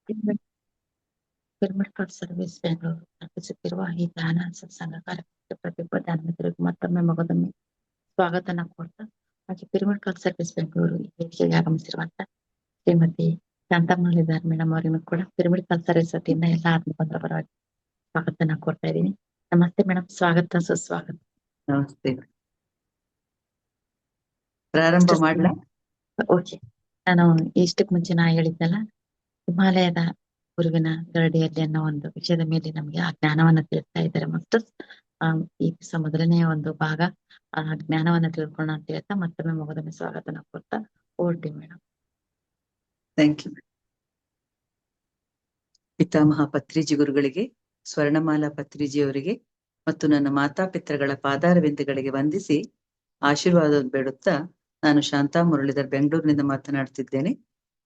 Pyramid card service Bengaluru ನಡೆಸುತ್ತಿರುವ ಈ ಧ್ಯಾನ ಸತ್ಸಂಗ ಕಾರ್ಯಕ್ರಮಕ್ಕೆ ಪ್ರತಿಯೊಬ್ಬ ಧ್ಯಾನ ಮಿತ್ರರಿಗೂ ಮತ್ತೊಮ್ಮೆ ಮಗದೊಮ್ಮೆ ಸ್ವಾಗತನ ಕೊಡ್ತಾ ಹಾಗೆ ಪಿರಮಿಡ್ ಕಾರ್ಡ್ ಸರ್ವಿಸ್ ಬೆಂಗಳೂರು ಈ ವೇದಿಕೆಗೆ ಆಗಮಿಸಿರುವಂತ ಶ್ರೀಮತಿ ಶಾಂತಮ್ಮಳಿದಾರ್ ಮೇಡಮ್ ಅವರಿಗೂ ಕೂಡ ಪಿರಮಿಡ್ ಕಾರ್ಡ್ ಸರ್ವಿಸ್ ವತಿಯಿಂದ ಎಲ್ಲ ಆತ್ಮಬಂಧುರ ಪರವಾಗಿ ಸ್ವಾಗತನ ಕೊಡ್ತಾ ಇದ್ದೀನಿ. ನಮಸ್ತೆ ಮೇಡಮ್, ಸ್ವಾಗತ ಸುಸ್ವಾಗತ. ನಮಸ್ತೆ. ಪ್ರಾರಂಭ ಮಾಡ್ಲಾ? ಓಕೆ, ನಾನು ಇಷ್ಟಕ್ಕೆ ಮುಂಚೆ ನಾ ಹೇಳಿದ್ನಲ್ಲ, ಹಿಮಾಲಯದ ಗುರುವಿನ ಗರಡಿಯಲ್ಲಿ ಅನ್ನೋ ಒಂದು ವಿಷಯದ ಮೇಲೆ ನಮ್ಗೆ ಆ ಜ್ಞಾನವನ್ನ ತಿಳಿಸ್ತಾ ಇದ್ದಾರೆ ಮತ್ತು ಈ ಮೊದಲನೆಯ ಒಂದು ಭಾಗ ಆ ಜ್ಞಾನವನ್ನ ತಿಳ್ಕೊಳ್ಳೋಣ ಅಂತ ಹೇಳ್ತಾ ಮತ್ತೊಮ್ಮೆ ಮಗದೊಮ್ಮೆ ಸ್ವಾಗತನ ಕೊಡ್ತಾ ಹೊರಟಿ ಮೇಡಮ್. Thank you. ಪಿತಾಮಹ ಪತ್ರಿಜಿ ಗುರುಗಳಿಗೆ, ಸ್ವರ್ಣಮಾಲಾ ಪತ್ರಿಜಿಯವರಿಗೆ ಮತ್ತು ನನ್ನ ಮಾತಾಪಿತೃಗಳ ಪಾದಾರವಿಂದಗಳಿಗೆ ವಂದಿಸಿ ಆಶೀರ್ವಾದ ಬೇಡುತ್ತಾ, ನಾನು ಶಾಂತಾ ಮುರಳೀಧರ್ ಬೆಂಗಳೂರಿನಿಂದ ಮಾತನಾಡ್ತಿದ್ದೇನೆ.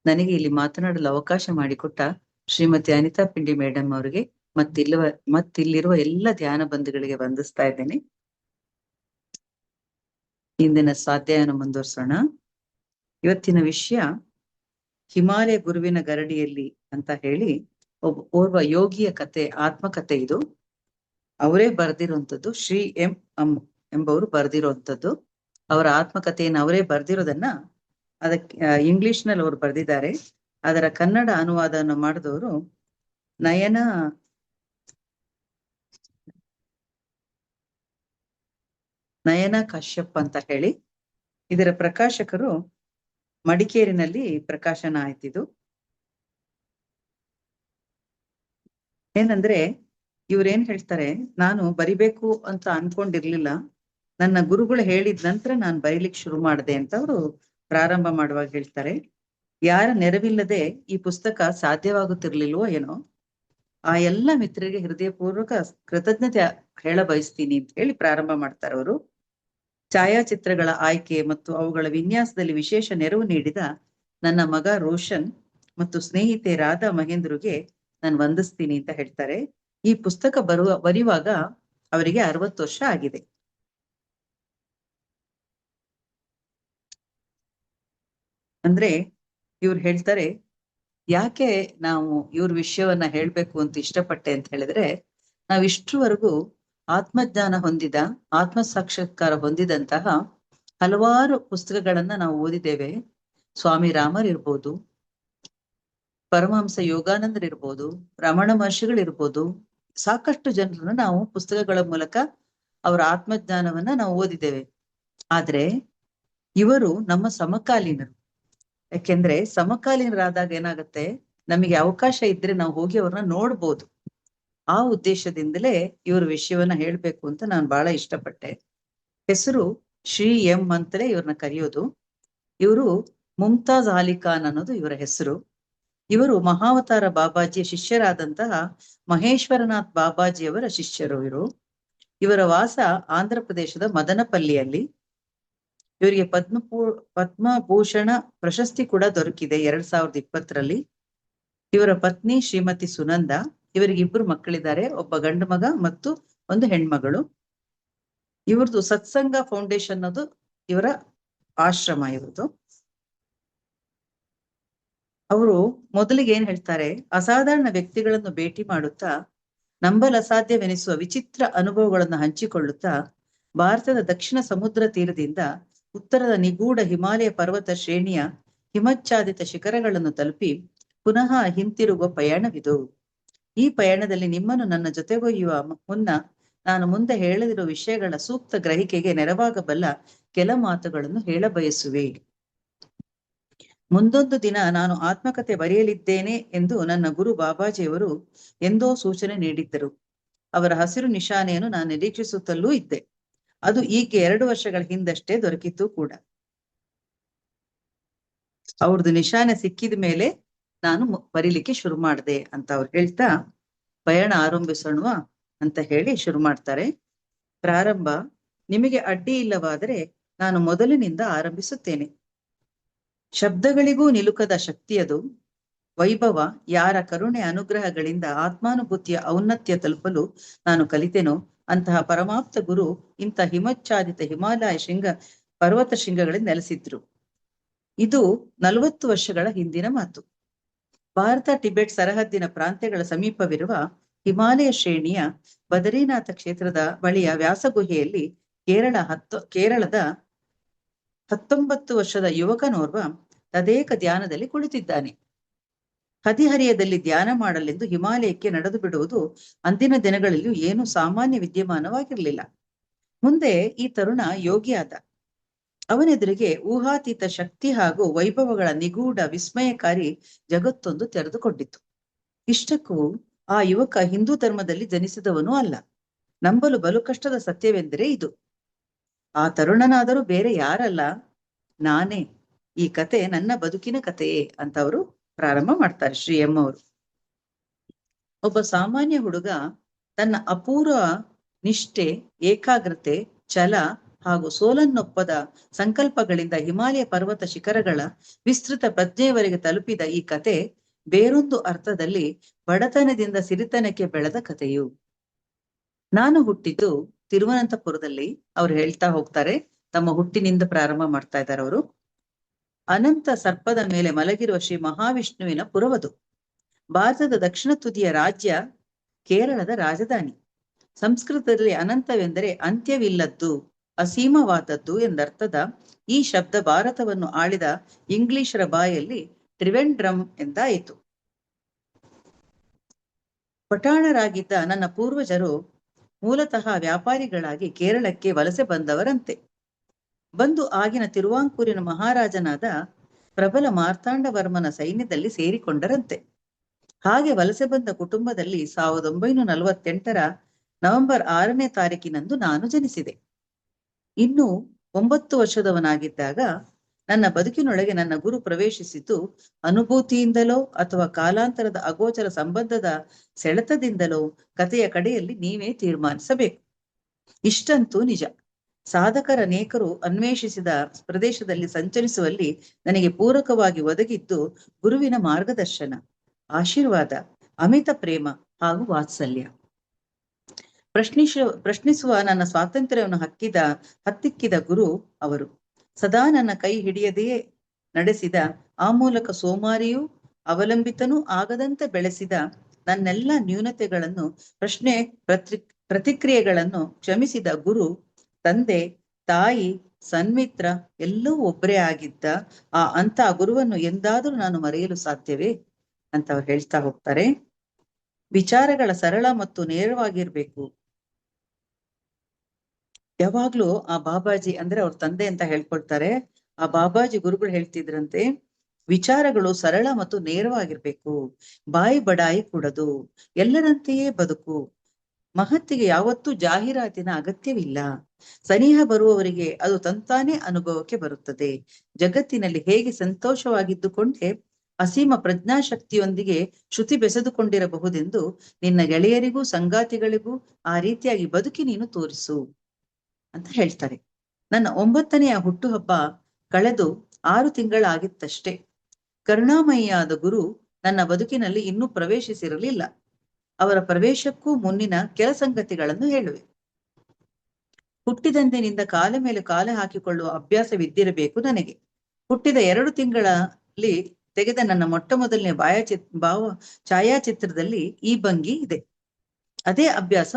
ನನಗೆ ಇಲ್ಲಿ ಮಾತನಾಡಲು ಅವಕಾಶ ಮಾಡಿಕೊಟ್ಟ ಶ್ರೀಮತಿ ಅನಿತಾ ಪಿಂಡಿ ಮೇಡಮ್ ಅವರಿಗೆ ಮತ್ತಿಲ್ಲಿರುವ ಎಲ್ಲ ಧ್ಯಾನ ಬಂಧುಗಳಿಗೆ ವಂದಿಸ್ತಾ ಇದ್ದೇನೆ. ಇಂದಿನ ಸ್ವಾಧ್ಯಾಯನ ಮುಂದುವರ್ಸೋಣ. ಇವತ್ತಿನ ವಿಷಯ ಹಿಮಾಲಯ ಗುರುವಿನ ಗರಡಿಯಲ್ಲಿ ಅಂತ ಹೇಳಿ ಓರ್ವ ಯೋಗಿಯ ಕತೆ, ಆತ್ಮಕತೆ. ಇದು ಅವರೇ ಬರೆದಿರುವಂಥದ್ದು, ಶ್ರೀ ಎಂ ಎಂಬವರು ಬರೆದಿರುವಂಥದ್ದು. ಅವರ ಆತ್ಮಕಥೆಯನ್ನು ಅವರೇ ಬರೆದಿರೋದನ್ನ ಅದಕ್ಕೆ ಇಂಗ್ಲಿಷ್ ನಲ್ಲಿ ಅವರು ಬರೆದಿದ್ದಾರೆ. ಅದರ ಕನ್ನಡ ಅನುವಾದವನ್ನು ಮಾಡಿದವರು ನಯನ ಕಶ್ಯಪ್ ಅಂತ ಹೇಳಿ. ಇದರ ಪ್ರಕಾಶಕರು ಮಡಿಕೇರಿನಲ್ಲಿ ಪ್ರಕಾಶನ ಆಯ್ತಿದು. ಏನಂದ್ರೆ ಇವ್ರೇನ್ ಹೇಳ್ತಾರೆ, ನಾನು ಬರಿಬೇಕು ಅಂತ ಅನ್ಕೊಂಡಿರ್ಲಿಲ್ಲ, ನನ್ನ ಗುರುಗಳು ಹೇಳಿದ ನಂತರ ನಾನು ಬರೀಲಿಕ್ಕೆ ಶುರು ಮಾಡಿದೆ ಅಂತ ಅವರು ಪ್ರಾರಂಭ ಮಾಡುವಾಗ ಹೇಳ್ತಾರೆ. ಯಾರ ನೆರವಿಲ್ಲದೆ ಈ ಪುಸ್ತಕ ಸಾಧ್ಯವಾಗುತ್ತಿರ್ಲಿಲ್ವೋ ಏನೋ, ಆ ಎಲ್ಲ ಮಿತ್ರರಿಗೆ ಹೃದಯಪೂರ್ವಕ ಕೃತಜ್ಞತೆ ಹೇಳ ಬಯಸ್ತೀನಿ ಅಂತ ಹೇಳಿ ಪ್ರಾರಂಭ ಮಾಡ್ತಾರೆ ಅವರು. ಛಾಯಾಚಿತ್ರಗಳ ಆಯ್ಕೆ ಮತ್ತು ಅವುಗಳ ವಿನ್ಯಾಸದಲ್ಲಿ ವಿಶೇಷ ನೆರವು ನೀಡಿದ ನನ್ನ ಮಗ ರೋಷನ್ ಮತ್ತು ಸ್ನೇಹಿತೆ ರಾಧಾ ಮಹೇಂದ್ರಿಗೆ ನಾನು ವಂದಿಸ್ತೀನಿ ಅಂತ ಹೇಳ್ತಾರೆ. ಈ ಪುಸ್ತಕ ಬರೆಯುವಾಗ ಅವರಿಗೆ 60 ವರ್ಷ ಆಗಿದೆ. ಅಂದ್ರೆ ಇವ್ರು ಹೇಳ್ತಾರೆ, ಯಾಕೆ ನಾವು ಇವ್ರ ವಿಷಯವನ್ನ ಹೇಳ್ಬೇಕು ಅಂತ ಇಷ್ಟಪಟ್ಟೆ ಅಂತ ಹೇಳಿದ್ರೆ, ನಾವಿಷ್ಟರವರೆಗೂ ಆತ್ಮಜ್ಞಾನ ಹೊಂದಿದ, ಆತ್ಮ ಸಾಕ್ಷಾತ್ಕಾರ ಹೊಂದಿದಂತಹ ಹಲವಾರು ಪುಸ್ತಕಗಳನ್ನ ನಾವು ಓದಿದ್ದೇವೆ. ಸ್ವಾಮಿ ರಾಮರ್ ಇರ್ಬೋದು, ಪರಮಹಂಸ ಯೋಗಾನಂದರ್ ಇರ್ಬೋದು, ರಮಣ ಮಹರ್ಷಿಗಳಿರ್ಬೋದು, ಸಾಕಷ್ಟು ಜನರನ್ನ ನಾವು ಪುಸ್ತಕಗಳ ಮೂಲಕ ಅವರ ಆತ್ಮಜ್ಞಾನವನ್ನ ನಾವು ಓದಿದ್ದೇವೆ. ಆದ್ರೆ ಇವರು ನಮ್ಮ ಸಮಕಾಲೀನರು. ಯಾಕೆಂದ್ರೆ ಸಮಕಾಲೀನರಾದಾಗ ಏನಾಗುತ್ತೆ, ನಮಗೆ ಅವಕಾಶ ಇದ್ರೆ ನಾವು ಹೋಗಿ ಅವ್ರನ್ನ ನೋಡ್ಬೋದು. ಆ ಉದ್ದೇಶದಿಂದಲೇ ಇವ್ರ ವಿಷಯವನ್ನ ಹೇಳ್ಬೇಕು ಅಂತ ನಾನು ಬಹಳ ಇಷ್ಟಪಟ್ಟೆ. ಹೆಸರು ಶ್ರೀ ಎಂ ಅಂತಲೇ ಇವ್ರನ್ನ ಕರೆಯೋದು. ಇವರು ಮುಮ್ತಾಜ್ ಅಲಿ ಖಾನ್ ಅನ್ನೋದು ಇವರ ಹೆಸರು. ಇವರು ಮಹಾವತಾರ ಬಾಬಾಜಿಯ ಶಿಷ್ಯರಾದಂತಹ ಮಹೇಶ್ವರನಾಥ್ ಬಾಬಾಜಿಯವರ ಶಿಷ್ಯರು ಇವರು. ಇವರ ವಾಸ ಆಂಧ್ರ ಪ್ರದೇಶದ ಮದನಪಲ್ಲಿಯಲ್ಲಿ. ಇವರಿಗೆ ಪದ್ಮಭೂಷಣ ಪ್ರಶಸ್ತಿ ಕೂಡ ದೊರಕಿದೆ 2020ರಲ್ಲಿ. ಇವರ ಪತ್ನಿ ಶ್ರೀಮತಿ ಸುನಂದ. ಇವರಿಗೆ 2 ಮಕ್ಕಳಿದ್ದಾರೆ, ಒಬ್ಬ ಗಂಡು ಮಗ ಮತ್ತು ಒಂದು ಹೆಣ್ಮಗಳು. ಇವ್ರದ್ದು ಸತ್ಸಂಗ ಫೌಂಡೇಶನ್ ಅನ್ನೋದು ಇವರ ಆಶ್ರಮ ಇವ್ರದ್ದು. ಅವರು ಮೊದಲಿಗೆ ಏನ್ ಹೇಳ್ತಾರೆ, ಅಸಾಧಾರಣ ವ್ಯಕ್ತಿಗಳನ್ನು ಭೇಟಿ ಮಾಡುತ್ತಾ ನಂಬಲಸಾಧ್ಯವೆನಿಸುವ ವಿಚಿತ್ರ ಅನುಭವಗಳನ್ನು ಹಂಚಿಕೊಳ್ಳುತ್ತಾ ಭಾರತದ ದಕ್ಷಿಣ ಸಮುದ್ರ ತೀರದಿಂದ ಉತ್ತರದ ನಿಗೂಢ ಹಿಮಾಲಯ ಪರ್ವತ ಶ್ರೇಣಿಯ ಹಿಮಚ್ಛಾದಿತ ಶಿಖರಗಳನ್ನು ತಲುಪಿ ಪುನಃ ಹಿಂತಿರುಗುವ ಪಯಣವಿದು. ಈ ಪಯಣದಲ್ಲಿ ನಿಮ್ಮನ್ನು ನನ್ನ ಜೊತೆಗೊಯ್ಯುವ ಮುನ್ನ ನಾನು ಮುಂದೆ ಹೇಳದಿರುವ ವಿಷಯಗಳ ಸೂಕ್ತ ಗ್ರಹಿಕೆಗೆ ನೆರವಾಗಬಲ್ಲ ಕೆಲ ಮಾತುಗಳನ್ನು ಹೇಳಬಯಸುವೆ. ಮುಂದೊಂದು ದಿನ ನಾನು ಆತ್ಮಕಥೆ ಬರೆಯಲಿದ್ದೇನೆ ಎಂದು ನನ್ನ ಗುರು ಬಾಬಾಜಿಯವರು ಎಂದೋ ಸೂಚನೆ ನೀಡಿದ್ದರು. ಅವರ ಹಸಿರು ನಿಶಾನೆಯನ್ನು ನಾನು ನಿರೀಕ್ಷಿಸುತ್ತಲೂ ಇದ್ದೆ. ಅದು ಈಗ 2 ವರ್ಷಗಳ ಹಿಂದಷ್ಟೇ ದೊರಕಿತ್ತು ಕೂಡ. ಅವ್ರದ್ದು ನಿಶಾನೆ ಸಿಕ್ಕಿದ ಮೇಲೆ ನಾನು ಬರೀಲಿಕ್ಕೆ ಶುರು ಮಾಡಿದೆ ಅಂತ ಅವ್ರು ಹೇಳ್ತಾ ಪಯಣ ಆರಂಭಿಸೋಣ ಅಂತ ಹೇಳಿ ಶುರು ಮಾಡ್ತಾರೆ. ಪ್ರಾರಂಭ. ನಿಮಗೆ ಅಡ್ಡಿ ಇಲ್ಲವಾದರೆ ನಾನು ಮೊದಲಿನಿಂದ ಆರಂಭಿಸುತ್ತೇನೆ. ಶಬ್ದಗಳಿಗೂ ನಿಲುಕದ ಶಕ್ತಿಯದು ವೈಭವ. ಯಾರ ಕರುಣೆ ಅನುಗ್ರಹಗಳಿಂದ ಆತ್ಮಾನುಭೂತಿಯ ಔನ್ನತ್ಯ ತಲುಪಲು ನಾನು ಕಲಿತೆನೋ ಅಂತಹ ಪರಮಾಪ್ತ ಗುರು ಇಂಥ ಹಿಮಚ್ಛಾದಿತ ಹಿಮಾಲಯ ಪರ್ವತ ಶೃಂಗಗಳಲ್ಲಿ ನೆಲೆಸಿದ್ರು. ಇದು 40 ವರ್ಷಗಳ ಹಿಂದಿನ ಮಾತು. ಭಾರತ ಟಿಬೆಟ್ ಸರಹದ್ದಿನ ಪ್ರಾಂತ್ಯಗಳ ಸಮೀಪವಿರುವ ಹಿಮಾಲಯ ಶ್ರೇಣಿಯ ಬದರಿನಾಥ ಕ್ಷೇತ್ರದ ಬಳಿಯ ವ್ಯಾಸಗುಹೆಯಲ್ಲಿ ಕೇರಳದ 19 ವರ್ಷದ ಯುವಕನೋರ್ವ ತದೇಕ ಧ್ಯಾನದಲ್ಲಿ ಕುಳಿತಿದ್ದಾನೆ. ಹದಿಹರಿಯದಲ್ಲಿ ಧ್ಯಾನ ಮಾಡಲೆಂದು ಹಿಮಾಲಯಕ್ಕೆ ನಡೆದು ಬಿಡುವುದು ಅಂದಿನ ದಿನಗಳಲ್ಲಿಯೂ ಏನು ಸಾಮಾನ್ಯ ವಿದ್ಯಮಾನವಾಗಿರಲಿಲ್ಲ. ಮುಂದೆ ಈ ತರುಣ ಯೋಗಿಯಾದ. ಅವನೆದುರಿಗೆ ಊಹಾತೀತ ಶಕ್ತಿ ಹಾಗೂ ವೈಭವಗಳ ನಿಗೂಢ ವಿಸ್ಮಯಕಾರಿ ಜಗತ್ತೊಂದು ತೆರೆದುಕೊಂಡಿತ್ತು. ಇಷ್ಟಕ್ಕೂ ಆ ಯುವಕ ಹಿಂದೂ ಧರ್ಮದಲ್ಲಿ ಜನಿಸಿದವನೂ ಅಲ್ಲ. ನಂಬಲು ಬಲು ಕಷ್ಟದ ಸತ್ಯವೆಂದರೆ ಇದು. ಆ ತರುಣನಾದರೂ ಬೇರೆ ಯಾರಲ್ಲ, ನಾನೇ. ಈ ಕತೆ ನನ್ನ ಬದುಕಿನ ಕಥೆಯೇ ಅಂತ ಅವರು ಪ್ರಾರಂಭ ಮಾಡ್ತಾರೆ ಶ್ರೀ ಎಂ ಅವರು. ಒಬ್ಬ ಸಾಮಾನ್ಯ ಹುಡುಗ ತನ್ನ ಅಪೂರ್ವ ನಿಷ್ಠೆ, ಏಕಾಗ್ರತೆ, ಛಲ ಹಾಗೂ ಸೋಲನ್ನೊಪ್ಪದ ಸಂಕಲ್ಪಗಳಿಂದ ಹಿಮಾಲಯ ಪರ್ವತ ಶಿಖರಗಳ ವಿಸ್ತೃತ ಪ್ರಜ್ಞೆಯವರೆಗೆ ತಲುಪಿದ ಈ ಕತೆ ಬೇರೊಂದು ಅರ್ಥದಲ್ಲಿ ಬಡತನದಿಂದ ಸಿರಿತನಕ್ಕೆ ಬೆಳೆದ ಕಥೆಯು. ನಾನು ಹುಟ್ಟಿದ್ದು ತಿರುವನಂತಪುರದಲ್ಲಿ. ಅವ್ರು ಹೇಳ್ತಾ ಹೋಗ್ತಾರೆ, ತಮ್ಮ ಹುಟ್ಟಿನಿಂದ ಪ್ರಾರಂಭ ಮಾಡ್ತಾ ಇದ್ದಾರೆ ಅವರು. ಅನಂತ ಸರ್ಪದ ಮೇಲೆ ಮಲಗಿರುವ ಶ್ರೀ ಮಹಾವಿಷ್ಣುವಿನ ಪುರವದು. ಭಾರತದ ದಕ್ಷಿಣ ತುದಿಯ ರಾಜ್ಯ, ಕೇರಳದ ರಾಜಧಾನಿ. ಸಂಸ್ಕೃತದಲ್ಲಿ ಅನಂತವೆಂದರೆ ಅಂತ್ಯವಿಲ್ಲದ್ದು, ಅಸೀಮವಾದದ್ದು ಎಂದರ್ಥದ ಈ ಶಬ್ದ ಭಾರತವನ್ನು ಆಳಿದ ಇಂಗ್ಲಿಷರ ಬಾಯಲ್ಲಿ ತ್ರಿವೆಂಡ್ರಮ್ ಎಂದಾಯಿತು. ಪಠಾಣರಾಗಿದ್ದ ನನ್ನ ಪೂರ್ವಜರು ಮೂಲತಃ ವ್ಯಾಪಾರಿಗಳಾಗಿ ಕೇರಳಕ್ಕೆ ವಲಸೆ ಬಂದವರಂತೆ. ಬಂದು ಆಗಿನ ತಿರುವಾಂಕೂರಿನ ಮಹಾರಾಜನಾದ ಪ್ರಬಲ ಮಾರ್ತಾಂಡವರ್ಮನ ಸೈನ್ಯದಲ್ಲಿ ಸೇರಿಕೊಂಡರಂತೆ. ಹಾಗೆ ವಲಸೆ ಬಂದ ಕುಟುಂಬದಲ್ಲಿ 1948 ನವೆಂಬರ್ 6ನೇ ತಾರೀಕಿನಂದು ನಾನು ಜನಿಸಿದೆ. ಇನ್ನು 9 ವರ್ಷದವನಾಗಿದ್ದಾಗ ನನ್ನ ಬದುಕಿನೊಳಗೆ ನನ್ನ ಗುರು ಪ್ರವೇಶಿಸಿದ್ದು ಅನುಭೂತಿಯಿಂದಲೋ ಅಥವಾ ಕಾಲಾಂತರದ ಅಗೋಚರ ಸಂಬಂಧದ ಸೆಳೆತದಿಂದಲೋ ಕಥೆಯ ಕಡೆಯಲ್ಲಿ ನೀವೇ ತೀರ್ಮಾನಿಸಬೇಕು. ಇಷ್ಟಂತೂ ನಿಜ. ಸಾಧಕರನೇಕರು ಅನ್ವೇಷಿಸಿದ ಪ್ರದೇಶದಲ್ಲಿ ಸಂಚರಿಸುವಲ್ಲಿ ನನಗೆ ಪೂರಕವಾಗಿ ಒದಗಿದ್ದು ಗುರುವಿನ ಮಾರ್ಗದರ್ಶನ, ಆಶೀರ್ವಾದ, ಅಮಿತ ಪ್ರೇಮ ಹಾಗೂ ವಾತ್ಸಲ್ಯ. ಪ್ರಶ್ನಿಸುವ ನನ್ನ ಸ್ವಾತಂತ್ರ್ಯವನ್ನು ಹತ್ತಿಕ್ಕಿದ ಗುರು ಅವರು. ಸದಾ ನನ್ನ ಕೈ ಹಿಡಿಯದೆಯೇ ನಡೆಸಿದ, ಆ ಮೂಲಕ ಸೋಮಾರಿಯೂ ಅವಲಂಬಿತನೂ ಆಗದಂತೆ ಬೆಳೆಸಿದ ನನ್ನೆಲ್ಲ ನ್ಯೂನತೆಗಳನ್ನು, ಪ್ರತಿಕ್ರಿಯೆಗಳನ್ನು ಕ್ಷಮಿಸಿದ ಗುರು, ತಂದೆ, ತಾಯಿ, ಸನ್ಮಿತ್ರ ಎಲ್ಲವೂ ಒಬ್ಬರೇ ಆಗಿದ್ದ ಅಂತ ಗುರುವನ್ನು ಎಂದಾದರೂ ನಾನು ಮರೆಯಲು ಸಾಧ್ಯವೇ ಅಂತ ಅವ್ರು ಹೇಳ್ತಾ ಹೋಗ್ತಾರೆ. ವಿಚಾರಗಳ ಸರಳ ಮತ್ತು ನೇರವಾಗಿರ್ಬೇಕು. ಯಾವಾಗ್ಲೂ ಆ ಬಾಬಾಜಿ ಅಂದ್ರೆ ಅವ್ರ ತಂದೆ ಅಂತ ಹೇಳ್ಕೊಳ್ತಾರೆ. ಆ ಬಾಬಾಜಿ ಗುರುಗಳು ಹೇಳ್ತಿದ್ರಂತೆ, ವಿಚಾರಗಳು ಸರಳ ಮತ್ತು ನೇರವಾಗಿರ್ಬೇಕು, ಬಾಯಿ ಬಡಾಯಿ ಕೂಡದು, ಎಲ್ಲರಂತೆಯೇ ಬದುಕು. ಮಹತ್ತಿಗೆ ಯಾವತ್ತೂ ಜಾಹೀರಾತಿನ ಅಗತ್ಯವಿಲ್ಲ. ಸನಿಹ ಬರುವವರಿಗೆ ಅದು ತಂತಾನೇ ಅನುಭವಕ್ಕೆ ಬರುತ್ತದೆ. ಜಗತ್ತಿನಲ್ಲಿ ಹೇಗೆ ಸಂತೋಷವಾಗಿದ್ದುಕೊಂಡೇ ಅಸೀಮ ಪ್ರಜ್ಞಾಶಕ್ತಿಯೊಂದಿಗೆ ಶ್ರುತಿ ಬೆಸೆದುಕೊಂಡಿರಬಹುದೆಂದು ನಿನ್ನ ಗೆಳೆಯರಿಗೂ ಸಂಗಾತಿಗಳಿಗೂ ಆ ರೀತಿಯಾಗಿ ಬದುಕಿ ನೀನು ತೋರಿಸು ಅಂತ ಹೇಳ್ತಾರೆ. ನನ್ನ 9ನೆಯ ಹುಟ್ಟುಹಬ್ಬ ಕಳೆದು 6 ತಿಂಗಳಾಗಿತ್ತಷ್ಟೇ. ಕರುಣಾಮಯಿಯಾದ ಗುರು ನನ್ನ ಬದುಕಿನಲ್ಲಿ ಇನ್ನೂ ಪ್ರವೇಶಿಸಿರಲಿಲ್ಲ. ಅವರ ಪ್ರವೇಶಕ್ಕೂ ಮುನ್ನಿನ ಕೆಲ ಸಂಗತಿಗಳನ್ನು ಹೇಳುವೆ. ಹುಟ್ಟಿದಂದಿನಿಂದ ಕಾಲ ಮೇಲೆ ಕಾಲ ಹಾಕಿಕೊಳ್ಳುವ ಅಭ್ಯಾಸವಿದ್ದಿರಬೇಕು ನನಗೆ. ಹುಟ್ಟಿದ 2 ತಿಂಗಳಲ್ಲಿ ತೆಗೆದ ನನ್ನ ಮೊಟ್ಟ ಮೊದಲನೇ ಛಾಯಾಚಿತ್ರದಲ್ಲಿ ಈ ಭಂಗಿ ಇದೆ. ಅದೇ ಅಭ್ಯಾಸ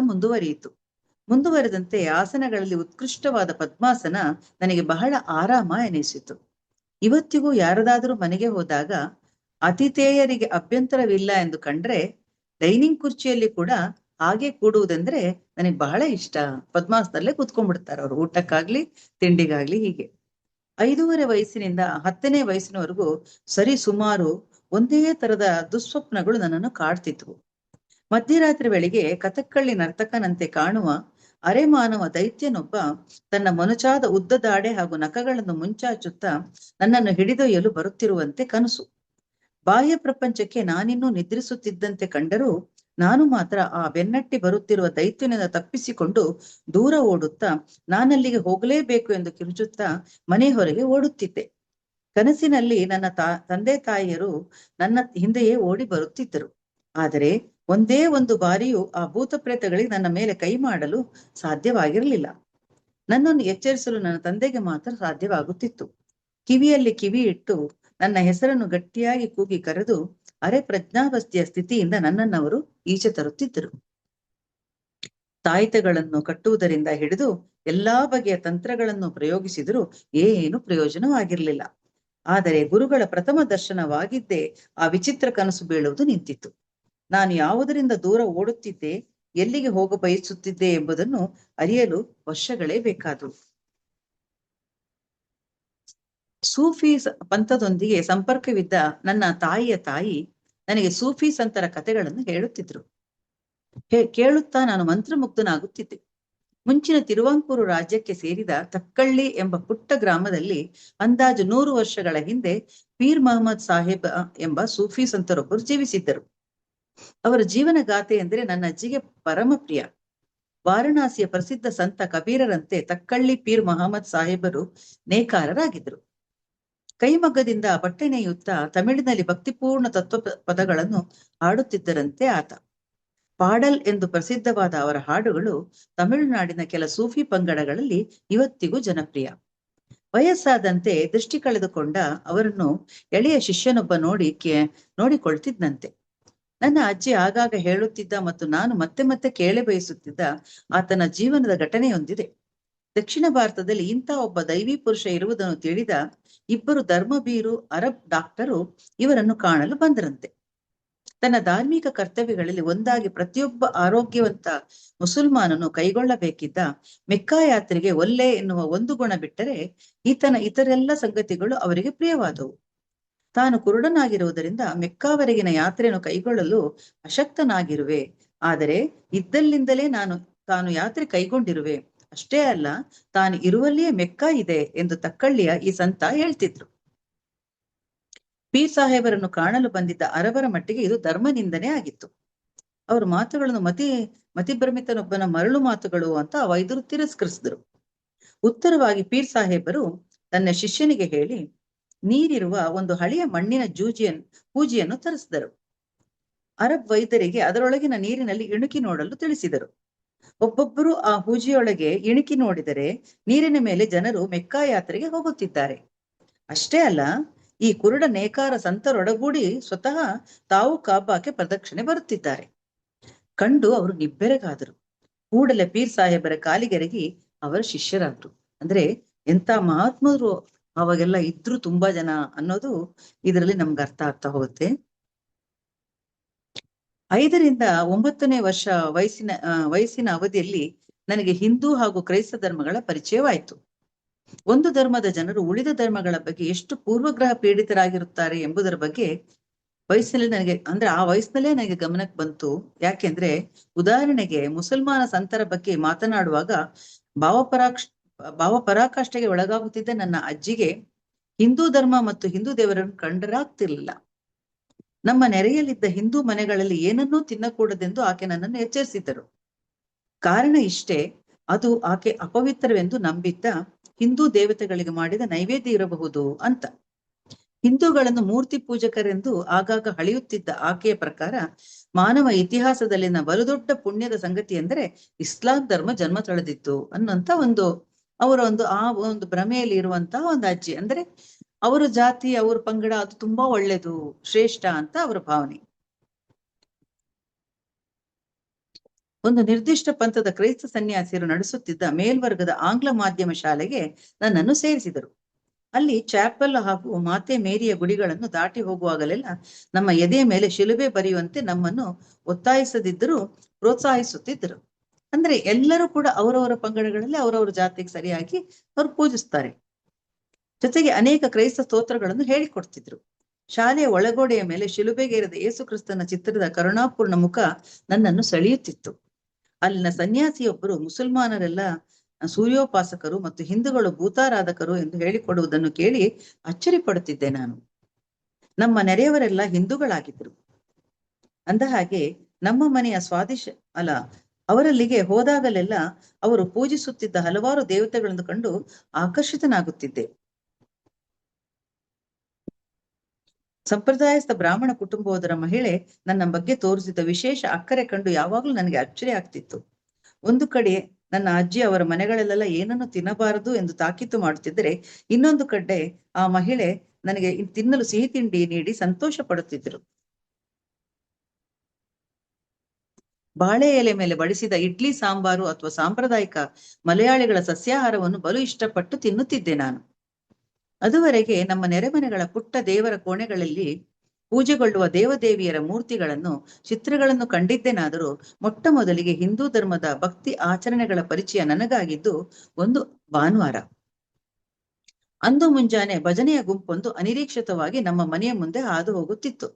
ಮುಂದುವರೆದಂತೆ ಆಸನಗಳಲ್ಲಿ ಉತ್ಕೃಷ್ಟವಾದ ಪದ್ಮಾಸನ ನನಗೆ ಬಹಳ ಆರಾಮ ಎನಿಸಿತು. ಇವತ್ತಿಗೂ ಯಾರದಾದರೂ ಮನೆಗೆ ಹೋದಾಗ ಅತಿಥೇಯರಿಗೆ ಅಭ್ಯಂತರವಿಲ್ಲ ಎಂದು ಕಂಡ್ರೆ ಡೈನಿಂಗ್ ಕುರ್ಚಿಯಲ್ಲಿ ಕೂಡ ಹಾಗೆ ಕೂಡುವುದೆಂದ್ರೆ ನನಗೆ ಬಹಳ ಇಷ್ಟ. ಪದ್ಮಾಸನದಲ್ಲೇ ಕೂತ್ಕೊಂಡ್ಬಿಡ್ತಾರೆ ಅವರು, ಊಟಕ್ಕಾಗ್ಲಿ ತಿಂಡಿಗಾಗ್ಲಿ. ಹೀಗೆ 5.5 ವಯಸ್ಸಿನಿಂದ 10ನೇ ವಯಸ್ಸಿನವರೆಗೂ ಸರಿ ಸುಮಾರು ಒಂದೇ ತರದ ದುಸ್ವಪ್ನಗಳು ನನ್ನನ್ನು ಕಾಡ್ತಿದ್ವು. ಮಧ್ಯರಾತ್ರಿ ವೇಳೆಗೆ ಕಥಕ್ಕಳ್ಳಿ ನರ್ತಕನಂತೆ ಕಾಣುವ ಅರೆಮಾನವ ದೈತ್ಯನೊಬ್ಬ ತನ್ನ ಮೊನಚಾದ ಉದ್ದ ದಾಡೆ ಹಾಗೂ ನಖಗಳನ್ನು ಮುಂಚಾಚುತ್ತಾ ನನ್ನನ್ನು ಹಿಡಿದೊಯ್ಯಲು ಬರುತ್ತಿರುವಂತೆ ಕನಸು. ಬಾಹ್ಯ ಪ್ರಪಂಚಕ್ಕೆ ನಾನಿನ್ನೂ ನಿದ್ರಿಸುತ್ತಿದ್ದಂತೆ ಕಂಡರೂ ನಾನು ಮಾತ್ರ ಆ ಬೆನ್ನಟ್ಟಿ ಬರುತ್ತಿರುವ ದೈತ್ಯನಿಂದ ತಪ್ಪಿಸಿಕೊಂಡು ದೂರ ಓಡುತ್ತಾ ನಾನಲ್ಲಿಗೆ ಹೋಗಲೇಬೇಕು ಎಂದು ಕಿರುಚುತ್ತಾ ಮನೆ ಹೊರಗೆ ಓಡುತ್ತಿದ್ದೆ. ಕನಸಿನಲ್ಲಿ ನನ್ನ ತಂದೆ ತಾಯಿಯರು ನನ್ನ ಹಿಂದೆಯೇ ಓಡಿ ಬರುತ್ತಿದ್ದರು. ಆದರೆ ಒಂದೇ ಒಂದು ಬಾರಿಯೂ ಆ ಭೂತ ಪ್ರೇತಗಳಿಗೆ ನನ್ನ ಮೇಲೆ ಕೈ ಮಾಡಲು ಸಾಧ್ಯವಾಗಿರಲಿಲ್ಲ. ನನ್ನನ್ನು ಎಚ್ಚರಿಸಲು ನನ್ನ ತಂದೆಗೆ ಮಾತ್ರ ಸಾಧ್ಯವಾಗುತ್ತಿತ್ತು. ಕಿವಿಯಲ್ಲಿ ಕಿವಿ ಇಟ್ಟು ನನ್ನ ಹೆಸರನ್ನು ಗಟ್ಟಿಯಾಗಿ ಕೂಗಿ ಕರೆದು ಅರೆ ಪ್ರಜ್ಞಾವಸ್ಥೆಯ ಸ್ಥಿತಿಯಿಂದ ನನ್ನನ್ನವರು ಈಚೆ ತರುತ್ತಿದ್ದರು. ತಾಯಿತಗಳನ್ನು ಕಟ್ಟುವುದರಿಂದ ಹಿಡಿದು ಎಲ್ಲಾ ಬಗೆಯ ತಂತ್ರಗಳನ್ನು ಪ್ರಯೋಗಿಸಿದರೂ ಏನು ಪ್ರಯೋಜನವಾಗಿರಲಿಲ್ಲ. ಆದರೆ ಗುರುಗಳ ಪ್ರಥಮ ದರ್ಶನವಾಗಿದ್ದೇ ಆ ವಿಚಿತ್ರ ಕನಸು ಬೀಳುವುದು ನಿಂತಿತ್ತು. ನಾನು ಯಾವುದರಿಂದ ದೂರ ಓಡುತ್ತಿದ್ದೆ, ಎಲ್ಲಿಗೆ ಹೋಗ ಬಯಸುತ್ತಿದ್ದೆ ಎಂಬುದನ್ನು ಅರಿಯಲು ವರ್ಷಗಳೇ ಬೇಕಾದವು. ಸೂಫಿ ಪಂಥದೊಂದಿಗೆ ಸಂಪರ್ಕವಿದ್ದ ನನ್ನ ತಾಯಿಯ ತಾಯಿ ನನಗೆ ಸೂಫಿ ಸಂತರ ಕಥೆಗಳನ್ನು ಹೇಳುತ್ತಿದ್ರು. ಕೇಳುತ್ತಾ ನಾನು ಮಂತ್ರಮುಗ್ಧನಾಗುತ್ತಿದ್ದೆ. ಮುಂಚಿನ ತಿರುವಾಂಕೂರು ರಾಜ್ಯಕ್ಕೆ ಸೇರಿದ ತಕ್ಕಳ್ಳಿ ಎಂಬ ಪುಟ್ಟ ಗ್ರಾಮದಲ್ಲಿ ಅಂದಾಜು 100 ವರ್ಷಗಳ ಹಿಂದೆ ಪೀರ್ ಮಹಮ್ಮದ್ ಸಾಹೇಬ್ ಎಂಬ ಸೂಫಿ ಸಂತರೊಬ್ಬರು ಜೀವಿಸಿದ್ದರು. ಅವರ ಜೀವನ ಗಾಥೆ ಎಂದರೆ ನನ್ನ ಅಜ್ಜಿಗೆ ಪರಮ ಪ್ರಿಯ. ವಾರಣಾಸಿಯ ಪ್ರಸಿದ್ಧ ಸಂತ ಕಬೀರರಂತೆ ತಕ್ಕಳ್ಳಿ ಪೀರ್ ಮಹಮ್ಮದ್ ಸಾಹೇಬರು ನೇಕಾರರಾಗಿದ್ದರು. ಕೈಮಗ್ಗದಿಂದ ಬಟ್ಟೆ ನೇಯುತ್ತಾ ತಮಿಳಿನಲ್ಲಿ ಭಕ್ತಿಪೂರ್ಣ ತತ್ವ ಪದಗಳನ್ನು ಹಾಡುತ್ತಿದ್ದರಂತೆ ಆತ. ಪಾಡಲ್ ಎಂದು ಪ್ರಸಿದ್ಧವಾದ ಅವರ ಹಾಡುಗಳು ತಮಿಳುನಾಡಿನ ಕೆಲ ಸೂಫಿ ಪಂಗಡಗಳಲ್ಲಿ ಇವತ್ತಿಗೂ ಜನಪ್ರಿಯ. ವಯಸ್ಸಾದಂತೆ ದೃಷ್ಟಿ ಕಳೆದುಕೊಂಡ ಅವರನ್ನು ಎಳೆಯ ಶಿಷ್ಯನೊಬ್ಬ ನೋಡಿಕೊಳ್ತಿದ್ದಂತೆ. ನನ್ನ ಅಜ್ಜಿ ಆಗಾಗ ಹೇಳುತ್ತಿದ್ದ ಮತ್ತು ನಾನು ಮತ್ತೆ ಮತ್ತೆ ಕೇಳಿ ಬಯಸುತ್ತಿದ್ದ ಆತನ ಜೀವನದ ಘಟನೆಯೊಂದಿದೆ. ದಕ್ಷಿಣ ಭಾರತದಲ್ಲಿ ಇಂಥ ಒಬ್ಬ ದೈವಿ ಪುರುಷ ಇರುವುದನ್ನು ತಿಳಿದ 2 ಧರ್ಮಬೀರು ಅರಬ್ ಡಾಕ್ಟರು ಇವರನ್ನು ಕಾಣಲು ಬಂದರಂತೆ. ತನ್ನ ಧಾರ್ಮಿಕ ಕರ್ತವ್ಯಗಳಲ್ಲಿ ಒಂದಾಗಿ ಪ್ರತಿಯೊಬ್ಬ ಆರೋಗ್ಯವಂತ ಮುಸಲ್ಮಾನನು ಕೈಗೊಳ್ಳಬೇಕಿದ್ದ ಮೆಕ್ಕಾ ಯಾತ್ರೆಗೆ ಒಲ್ಲೆ ಎನ್ನುವ ಒಂದು ಗುಣ ಬಿಟ್ಟರೆ ಈತನ ಇತರೆಲ್ಲ ಸಂಗತಿಗಳು ಅವರಿಗೆ ಪ್ರಿಯವಾದವು. ತಾನು ಕುರುಡನಾಗಿರುವುದರಿಂದ ಮೆಕ್ಕಾವರೆಗಿನ ಯಾತ್ರೆಯನ್ನು ಕೈಗೊಳ್ಳಲು ಅಶಕ್ತನಾಗಿರುವೆ. ಆದರೆ ಇದ್ದಲ್ಲಿಂದಲೇ ತಾನು ಯಾತ್ರೆ ಕೈಗೊಂಡಿರುವೆ. ಅಷ್ಟೇ ಅಲ್ಲ, ತಾನು ಇರುವಲ್ಲಿಯೇ ಮೆಕ್ಕಾ ಇದೆ ಎಂದು ತಕ್ಕಳ್ಳಿಯ ಈ ಸಂತ ಹೇಳ್ತಿದ್ರು. ಪೀರ್ ಸಾಹೇಬರನ್ನು ಕಾಣಲು ಬಂದಿದ್ದ ಅರಬರ ಮಟ್ಟಿಗೆ ಇದು ಧರ್ಮನಿಂದನೆ ಆಗಿತ್ತು. ಅವರ ಮಾತುಗಳನ್ನು ಮತಿಭ್ರಮಿತನೊಬ್ಬನ ಮರಳು ಮಾತುಗಳು ಅಂತ ವೈದ್ಯರು ತಿರಸ್ಕರಿಸಿದರು. ಉತ್ತರವಾಗಿ ಪೀರ್ ಸಾಹೇಬರು ತನ್ನ ಶಿಷ್ಯನಿಗೆ ಹೇಳಿ ನೀರಿರುವ ಒಂದು ಹಳೆಯ ಮಣ್ಣಿನ ಹೂಜಿಯನ್ನು ತರಿಸಿದರು. ಅರಬ್ ವೈದ್ಯರಿಗೆ ಅದರೊಳಗಿನ ನೀರಿನಲ್ಲಿ ಇಣುಕಿ ನೋಡಲು ತಿಳಿಸಿದರು. ಒಬ್ಬೊಬ್ಬರು ಆ ಹೂಜಿಯೊಳಗೆ ಇಣುಕಿ ನೋಡಿದರೆ ನೀರಿನ ಮೇಲೆ ಜನರು ಮೆಕ್ಕಾ ಯಾತ್ರೆಗೆ ಹೋಗುತ್ತಿದ್ದಾರೆ. ಅಷ್ಟೇ ಅಲ್ಲ, ಈ ಕುರುಡ ನೇಕಾರ ಸಂತರೊಡಗೂಡಿ ಸ್ವತಃ ತಾವು ಕಾಬಾಕ್ಕೆ ಪ್ರದಕ್ಷಿಣೆ ಬರುತ್ತಿದ್ದಾರೆ. ಕಂಡು ಅವರು ನಿಬ್ಬೆರಗಾದರು. ಕೂಡಲೇ ಪೀರ್ ಸಾಹೇಬರ ಕಾಲಿಗೆರಗಿ ಅವರ ಶಿಷ್ಯರಾದ್ರು. ಅಂದ್ರೆ ಎಂತ ಮಹಾತ್ಮರು ಅವಾಗೆಲ್ಲ ಇದ್ರು ತುಂಬಾ ಜನ ಅನ್ನೋದು ಇದರಲ್ಲಿ ನಮ್ಗೆ ಅರ್ಥ ಆಗ್ತಾ ಹೋಗುತ್ತೆ. 5 ರಿಂದ 9ನೇ ವರ್ಷ ವಯಸ್ಸಿನ ಅವಧಿಯಲ್ಲಿ ನನಗೆ ಹಿಂದೂ ಹಾಗೂ ಕ್ರೈಸ್ತ ಧರ್ಮಗಳ ಪರಿಚಯವಾಯಿತು. ಒಂದು ಧರ್ಮದ ಜನರು ಉಳಿದ ಧರ್ಮಗಳ ಬಗ್ಗೆ ಎಷ್ಟು ಪೂರ್ವಗ್ರಹ ಪೀಡಿತರಾಗಿರುತ್ತಾರೆ ಎಂಬುದರ ಬಗ್ಗೆ ಆ ವಯಸ್ಸಿನಲ್ಲೇ ನನಗೆ ಗಮನಕ್ಕೆ ಬಂತು. ಯಾಕೆಂದ್ರೆ ಉದಾಹರಣೆಗೆ ಮುಸಲ್ಮಾನ ಸಂತರ ಬಗ್ಗೆ ಮಾತನಾಡುವಾಗ ಭಾವಪರಾಕಾಷ್ಠೆಗೆ ಒಳಗಾಗುತ್ತಿದ್ದ ನನ್ನ ಅಜ್ಜಿಗೆ ಹಿಂದೂ ಧರ್ಮ ಮತ್ತು ಹಿಂದೂ ದೇವರನ್ನು ಕಂಡರಾಗ್ತಿರ್ಲಿಲ್ಲ. ನಮ್ಮ ನೆರೆಯಲ್ಲಿದ್ದ ಹಿಂದೂ ಮನೆಗಳಲ್ಲಿ ಏನನ್ನೂ ತಿನ್ನಕೂಡದೆಂದು ಆಕೆ ನನ್ನನ್ನು ಎಚ್ಚರಿಸಿದ್ದರು. ಕಾರಣ ಇಷ್ಟೇ, ಅದು ಆಕೆ ಅಪವಿತ್ರವೆಂದು ನಂಬಿದ್ದ ಹಿಂದೂ ದೇವತೆಗಳಿಗೆ ಮಾಡಿದ ನೈವೇದ್ಯ ಇರಬಹುದು ಅಂತ. ಹಿಂದೂಗಳನ್ನು ಮೂರ್ತಿ ಪೂಜಕರೆಂದು ಆಗಾಗ ಹಳೆಯುತ್ತಿದ್ದ ಆಕೆಯ ಪ್ರಕಾರ ಮಾನವ ಇತಿಹಾಸದಲ್ಲಿನ ಬಲುದೊಡ್ಡ ಪುಣ್ಯದ ಸಂಗತಿ ಎಂದರೆ ಇಸ್ಲಾಂ ಧರ್ಮ ಜನ್ಮ ತಳೆದಿತ್ತು ಅನ್ನೋಂತ ಅವರ ಒಂದು ಭ್ರಮೆಯಲ್ಲಿ ಇರುವಂತಹ ಒಂದು ಅಜ್ಜಿ. ಅಂದ್ರೆ ಅವರ ಜಾತಿ, ಅವ್ರ ಪಂಗಡ ಅದು ತುಂಬಾ ಒಳ್ಳೇದು, ಶ್ರೇಷ್ಠ ಅಂತ ಅವರ ಭಾವನೆ. ಒಂದು ನಿರ್ದಿಷ್ಟ ಪಂಥದ ಕ್ರೈಸ್ತ ಸನ್ಯಾಸಿಯರು ನಡೆಸುತ್ತಿದ್ದ ಮೇಲ್ವರ್ಗದ ಆಂಗ್ಲ ಮಾಧ್ಯಮ ಶಾಲೆಗೆ ನನ್ನನ್ನು ಸೇರಿಸಿದರು. ಅಲ್ಲಿ ಚಾಪಲ್ ಹಾಗೂ ಮಾತೆ ಮೇರಿಯ ಗುಡಿಗಳನ್ನು ದಾಟಿ ಹೋಗುವಾಗಲೆಲ್ಲ ನಮ್ಮ ಎದೆಯ ಮೇಲೆ ಶಿಲುಬೆ ಬರೆಯುವಂತೆ ನಮ್ಮನ್ನು ಒತ್ತಾಯಿಸದಿದ್ದರೂ ಪ್ರೋತ್ಸಾಹಿಸುತ್ತಿದ್ದರು. ಅಂದ್ರೆ ಎಲ್ಲರೂ ಕೂಡ ಅವರವರ ಪಂಗಡಗಳಲ್ಲಿ ಅವರವರ ಜಾತಿಗೆ ಸರಿಯಾಗಿ ಅವರು ಪೂಜಿಸ್ತಾರೆ. ಜೊತೆಗೆ ಅನೇಕ ಕ್ರೈಸ್ತ ಸ್ತೋತ್ರಗಳನ್ನು ಹೇಳಿಕೊಡ್ತಿದ್ರು. ಶಾಲೆಯ ಒಳಗೋಡೆಯ ಮೇಲೆ ಶಿಲುಬೆಗೇರಿದ ಯೇಸು ಕ್ರಿಸ್ತನ ಚಿತ್ರದ ಕರುಣಾಪೂರ್ಣ ಮುಖ ನನ್ನನ್ನು ಸೆಳೆಯುತ್ತಿತ್ತು. ಅಲ್ಲಿನ ಸನ್ಯಾಸಿಯೊಬ್ಬರು ಮುಸಲ್ಮಾನರೆಲ್ಲ ಸೂರ್ಯೋಪಾಸಕರು ಮತ್ತು ಹಿಂದೂಗಳು ಭೂತಾರಾಧಕರು ಎಂದು ಹೇಳಿಕೊಡುವುದನ್ನು ಕೇಳಿ ಅಚ್ಚರಿ ಪಡುತ್ತಿದ್ದೆ ನಾನು. ನಮ್ಮ ನೆರೆಯವರೆಲ್ಲ ಹಿಂದೂಗಳಾಗಿದ್ರು. ಅಂದ ಹಾಗೆ ನಮ್ಮ ಮನೆಯ ಅವರಲ್ಲಿಗೆ ಹೋದಾಗಲೆಲ್ಲ ಅವರು ಪೂಜಿಸುತ್ತಿದ್ದ ಹಲವಾರು ದೇವತೆಗಳನ್ನು ಕಂಡು ಆಕರ್ಷಿತನಾಗುತ್ತಿದ್ದೆ. ಸಂಪ್ರದಾಯಸ್ಥ ಬ್ರಾಹ್ಮಣ ಕುಟುಂಬದವರ ಮಹಿಳೆ ನನ್ನ ಬಗ್ಗೆ ತೋರಿಸಿದ ವಿಶೇಷ ಅಕ್ಕರೆ ಕಂಡು ಯಾವಾಗಲೂ ನನಗೆ ಅಚ್ಚರಿ ಆಗ್ತಿತ್ತು. ಒಂದು ಕಡೆ ನನ್ನ ಅಜ್ಜಿ ಅವರ ಮನೆಗಳಲ್ಲೆಲ್ಲ ಏನನ್ನು ತಿನ್ನಬಾರದು ಎಂದು ತಾಕೀತು ಮಾಡುತ್ತಿದ್ದರೆ, ಇನ್ನೊಂದು ಕಡೆ ಆ ಮಹಿಳೆ ನನಗೆ ತಿನ್ನಲು ಸಿಹಿ ತಿಂಡಿ ನೀಡಿ ಸಂತೋಷ ಪಡುತ್ತಿದ್ದರು. ಬಾಳೆ ಎಲೆ ಮೇಲೆ ಬಡಿಸಿದ ಇಡ್ಲಿ ಸಾಂಬಾರು ಅಥವಾ ಸಾಂಪ್ರದಾಯಿಕ ಮಲಯಾಳಿಗಳ ಸಸ್ಯಾಹಾರವನ್ನು ಬಲು ಇಷ್ಟಪಟ್ಟು ತಿನ್ನುತ್ತಿದ್ದೆ ನಾನು. ಅದುವರೆಗೆ ನಮ್ಮ ನೆರೆಮನೆಗಳ ಪುಟ್ಟ ದೇವರ ಕೋಣೆಗಳಲ್ಲಿ ಪೂಜೆಗೊಳ್ಳುವ ದೇವದೇವಿಯರ ಮೂರ್ತಿಗಳನ್ನು, ಚಿತ್ರಗಳನ್ನು ಕಂಡಿದ್ದೇನಾದರೂ ಮೊಟ್ಟ ಮೊದಲಿಗೆ ಹಿಂದೂ ಧರ್ಮದ ಭಕ್ತಿ ಆಚರಣೆಗಳ ಪರಿಚಯ ನನಗಾಗಿದ್ದು ಒಂದು ಭಾನುವಾರ. ಅಂದು ಮುಂಜಾನೆ ಭಜನೆಯ ಗುಂಪೊಂದು ಅನಿರೀಕ್ಷಿತವಾಗಿ ನಮ್ಮ ಮನೆಯ ಮುಂದೆ ಹಾದು ಹೋಗುತ್ತಿತ್ತು.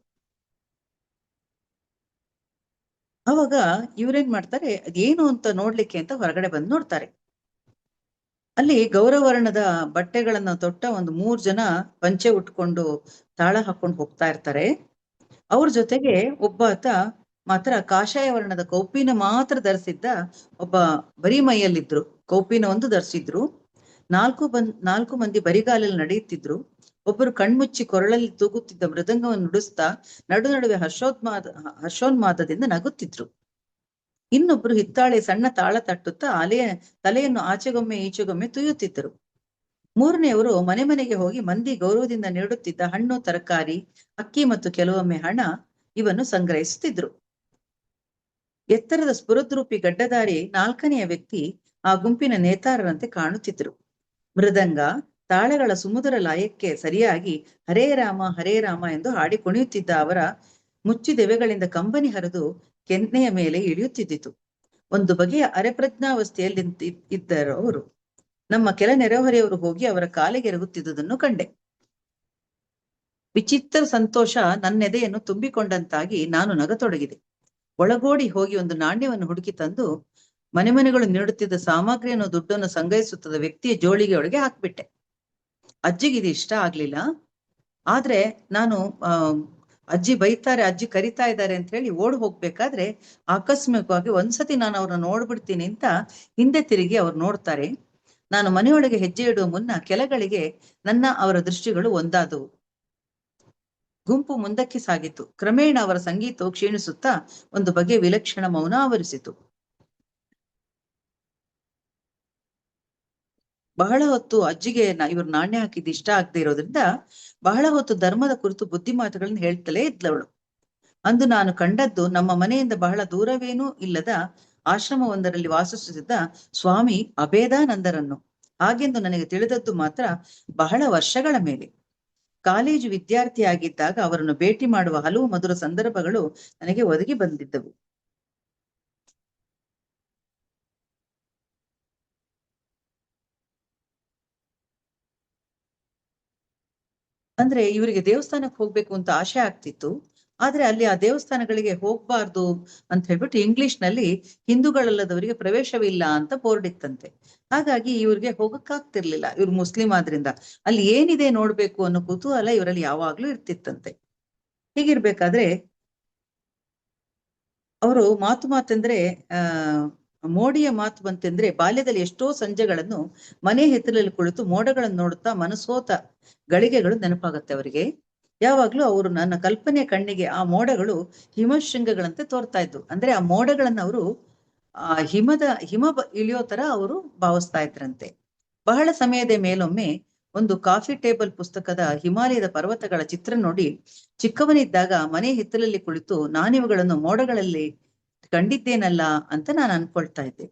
ಅವಾಗ ಇವ್ರೇನ್ ಮಾಡ್ತಾರೆ, ಅದೇನು ಅಂತ ನೋಡ್ಲಿಕ್ಕೆ ಅಂತ ಹೊರಗಡೆ ಬಂದು ನೋಡ್ತಾರೆ. ಅಲ್ಲಿ ಗೌರವರ್ಣದ ಬಟ್ಟೆಗಳನ್ನ ತೊಟ್ಟ ಒಂದು 3 ಜನ ಪಂಚೆ ಉಟ್ಕೊಂಡು ತಾಳ ಹಾಕೊಂಡು ಹೋಗ್ತಾ ಇರ್ತಾರೆ. ಅವ್ರ ಜೊತೆಗೆ ಒಬ್ಬಾತ ಮಾತ್ರ ಕಾಷಾಯ ವರ್ಣದ ಕೌಪಿನ ಮಾತ್ರ ಧರಿಸಿದ್ದ ಒಬ್ಬ ಬರೀ ಮೈಯಲ್ಲಿದ್ರು. ಕೌಪಿನ ಒಂದು ಧರಿಸಿದ್ರು. 4 ಮಂದಿ ಬರಿಗಾಲಲ್ಲಿ ನಡೆಯುತ್ತಿದ್ರು. ಒಬ್ಬರು ಕಣ್ಮುಚ್ಚಿ ಕೊರಳಲ್ಲಿ ತೂಗುತ್ತಿದ್ದ ಮೃದಂಗವನ್ನು ನುಡಿಸ್ತಾ ನಡುವೆ ಹರ್ಷೋನ್ಮಾದದಿಂದ ನಗುತ್ತಿದ್ರು. ಇನ್ನೊಬ್ರು ಹಿತ್ತಾಳೆ ಸಣ್ಣ ತಾಳ ತಟ್ಟುತ್ತಾ ತಲೆಯನ್ನು ಆಚೆಗೊಮ್ಮೆ ಈಚೆಗೊಮ್ಮೆ ತುಯ್ಯುತ್ತಿದ್ದರು. 3ನೇವರು ಮನೆಗೆ ಹೋಗಿ ಮಂದಿ ಗೌರವದಿಂದ ನೀಡುತ್ತಿದ್ದ ಹಣ್ಣು, ತರಕಾರಿ, ಅಕ್ಕಿ ಮತ್ತು ಕೆಲವೊಮ್ಮೆ ಹಣ ಇವನ್ನು ಸಂಗ್ರಹಿಸುತ್ತಿದ್ರು. ಎತ್ತರದ ಸ್ಫುರದ್ರೂಪಿ ಗಡ್ಡಧಾರಿ 4ನೆಯ ವ್ಯಕ್ತಿ ಆ ಗುಂಪಿನ ನೇತಾರರಂತೆ ಕಾಣುತ್ತಿದ್ರು. ಮೃದಂಗ ತಾಳಗಳ ಸುಮಧುರ ಲಯಕ್ಕೆ ಸರಿಯಾಗಿ ಹರೇ ರಾಮ ಎಂದು ಹಾಡಿ ಕುಣಿಯುತ್ತಿದ್ದ ಅವರ ಮುಚ್ಚಿದೆವೆಗಳಿಂದ ಕಂಬನಿ ಹರಿದು ಕೆನ್ನೆಯ ಮೇಲೆ ಇಳಿಯುತ್ತಿದ್ದಿತು. ಒಂದು ಬಗೆಯ ಅರೆಪ್ರಜ್ಞಾವಸ್ಥೆಯಲ್ಲಿ ಇದ್ದರು ಅವರು. ನಮ್ಮ ಕೆಲ ನೆರೆಹೊರೆಯವರು ಹೋಗಿ ಅವರ ಕಾಲಿಗೆ ಎರಗುತ್ತಿದ್ದುದನ್ನು ಕಂಡೆ. ವಿಚಿತ್ರ ಸಂತೋಷ ನನ್ನೆದೆಯನ್ನು ತುಂಬಿಕೊಂಡಂತಾಗಿ ನಾನು ನಗತೊಡಗಿದೆ. ಒಳಗೋಡಿ ಹೋಗಿ ಒಂದು ನಾಣ್ಯವನ್ನು ಹುಡುಕಿ ತಂದು ಮನೆಗಳು ನೀಡುತ್ತಿದ್ದ ಸಾಮಗ್ರಿಯನ್ನು, ದುಡ್ಡನ್ನು ಸಂಗ್ರಹಿಸುತ್ತಿದ್ದ ವ್ಯಕ್ತಿಯ ಜೋಳಿಗೆ ಒಳಗೆ ಹಾಕ್ಬಿಟ್ಟೆ. ಅಜ್ಜಿಗೆ ಇದು ಇಷ್ಟ ಆಗ್ಲಿಲ್ಲ. ಆದ್ರೆ ನಾನು ಅಜ್ಜಿ ಬೈತಾರೆ, ಅಜ್ಜಿ ಕರಿತಾ ಇದ್ದಾರೆ ಅಂತ ಹೇಳಿ ಓಡ್ ಹೋಗ್ಬೇಕಾದ್ರೆ ಆಕಸ್ಮಿಕವಾಗಿ ಒಂದ್ಸತಿ ನಾನು ಅವ್ರನ್ನ ನೋಡ್ಬಿಡ್ತೀನಿ ಅಂತ ಹಿಂದೆ ತಿರುಗಿ ಅವ್ರು ನೋಡ್ತಾರೆ. ನಾನು ಮನೆಯೊಳಗೆ ಹೆಜ್ಜೆ ಇಡುವ ಮುನ್ನ ಕೆಲಗಳಿಗೆ ಅವರ ದೃಷ್ಟಿಗಳು ಒಂದಾದವು. ಗುಂಪು ಮುಂದಕ್ಕೆ ಸಾಗಿತು. ಕ್ರಮೇಣ ಅವರ ಸಂಗೀತವು ಕ್ಷೀಣಿಸುತ್ತಾ ಒಂದು ಬಗೆಯ ವಿಲಕ್ಷಣ ಮೌನ ಆವರಿಸಿತು. ಬಹಳ ಹೊತ್ತು ಅಜ್ಜಿಗೆ ಇವರು ನಾಣ್ಯ ಹಾಕಿದ್ದು ಇಷ್ಟ ಆಗದೆ ಇರೋದ್ರಿಂದ ಬಹಳ ಹೊತ್ತು ಧರ್ಮದ ಕುರಿತು ಬುದ್ಧಿ ಮಾತುಗಳನ್ನು ಹೇಳ್ತಲೇ ಇದ್ಲವಳು. ಅಂದು ನಾನು ಕಂಡದ್ದು ನಮ್ಮ ಮನೆಯಿಂದ ಬಹಳ ದೂರವೇನೂ ಇಲ್ಲದ ಆಶ್ರಮವೊಂದರಲ್ಲಿ ವಾಸಿಸುತ್ತಿದ್ದ ಸ್ವಾಮಿ ಅಭೇದಾನಂದರನ್ನು. ಹಾಗೆಂದು ನನಗೆ ತಿಳಿದದ್ದು ಮಾತ್ರ ಬಹಳ ವರ್ಷಗಳ ಮೇಲೆ. ಕಾಲೇಜು ವಿದ್ಯಾರ್ಥಿಯಾಗಿದ್ದಾಗ ಅವರನ್ನು ಭೇಟಿ ಮಾಡುವ ಹಲವು ಮಧುರ ಸಂದರ್ಭಗಳು ನನಗೆ ಒದಗಿ ಬಂದಿದ್ದವು. ಅಂದ್ರೆ ಇವರಿಗೆ ದೇವಸ್ಥಾನಕ್ಕೆ ಹೋಗ್ಬೇಕು ಅಂತ ಆಸೆ ಆಗ್ತಿತ್ತು. ಆದ್ರೆ ಅಲ್ಲಿ ಆ ದೇವಸ್ಥಾನಗಳಿಗೆ ಹೋಗ್ಬಾರ್ದು ಅಂತ ಹೇಳ್ಬಿಟ್ಟು ಇಂಗ್ಲಿಷ್ ನಲ್ಲಿ ಹಿಂದೂಗಳಲ್ಲದವರಿಗೆ ಪ್ರವೇಶವಿಲ್ಲ ಅಂತ ಬೋರ್ಡ್ ಇತ್ತಂತೆ. ಹಾಗಾಗಿ ಇವ್ರಿಗೆ ಹೋಗಕ್ಕಾಗ್ತಿರ್ಲಿಲ್ಲ. ಇವ್ರು ಮುಸ್ಲಿಂ ಆದ್ರಿಂದ ಅಲ್ಲಿ ಏನಿದೆ ನೋಡ್ಬೇಕು ಅನ್ನೋ ಕುತೂಹಲ ಇವರಲ್ಲಿ ಯಾವಾಗ್ಲೂ ಇರ್ತಿತ್ತಂತೆ. ಹೀಗಿರ್ಬೇಕಾದ್ರೆ ಅವರು ಮಾತಂದ್ರೆ ಮೋಡಿಯ ಮಾತು ಬಂತೆಂದ್ರೆ ಬಾಲ್ಯದಲ್ಲಿ ಎಷ್ಟೋ ಸಂಜೆಗಳನ್ನು ಮನೆ ಹಿತ್ತಲಲ್ಲಿ ಕುಳಿತು ಮೋಡಗಳನ್ನು ನೋಡುತ್ತಾ ಮನಸೋತ ಗಳಿಗೆಗಳು ನೆನಪಾಗತ್ತೆ ಅವರಿಗೆ. ಯಾವಾಗ್ಲೂ ಅವರು ನನ್ನ ಕಲ್ಪನೆ ಕಣ್ಣಿಗೆ ಆ ಮೋಡಗಳು ಹಿಮಶೃಂಗಗಳಂತೆ ತೋರ್ತಾ ಇದ್ವು. ಅಂದ್ರೆ ಆ ಮೋಡಗಳನ್ನ ಅವರು ಹಿಮ ಇಳಿಯೋ ತರ ಅವರು ಭಾವಿಸ್ತಾ ಇದ್ರಂತೆ. ಬಹಳ ಸಮಯದ ಮೇಲೊಮ್ಮೆ ಒಂದು ಕಾಫಿ ಟೇಬಲ್ ಪುಸ್ತಕದ ಹಿಮಾಲಯದ ಪರ್ವತಗಳ ಚಿತ್ರ ನೋಡಿ ಚಿಕ್ಕವನಿದ್ದಾಗ ಮನೆ ಹಿತ್ತಲಲ್ಲಿ ಕುಳಿತು ನಾನಿವುಗಳನ್ನು ಮೋಡಗಳಲ್ಲಿ ಕಂಡಿದ್ದೇನಲ್ಲ ಅಂತ ನಾನು ಅನ್ಕೊಳ್ತಾ ಇದ್ದೆ.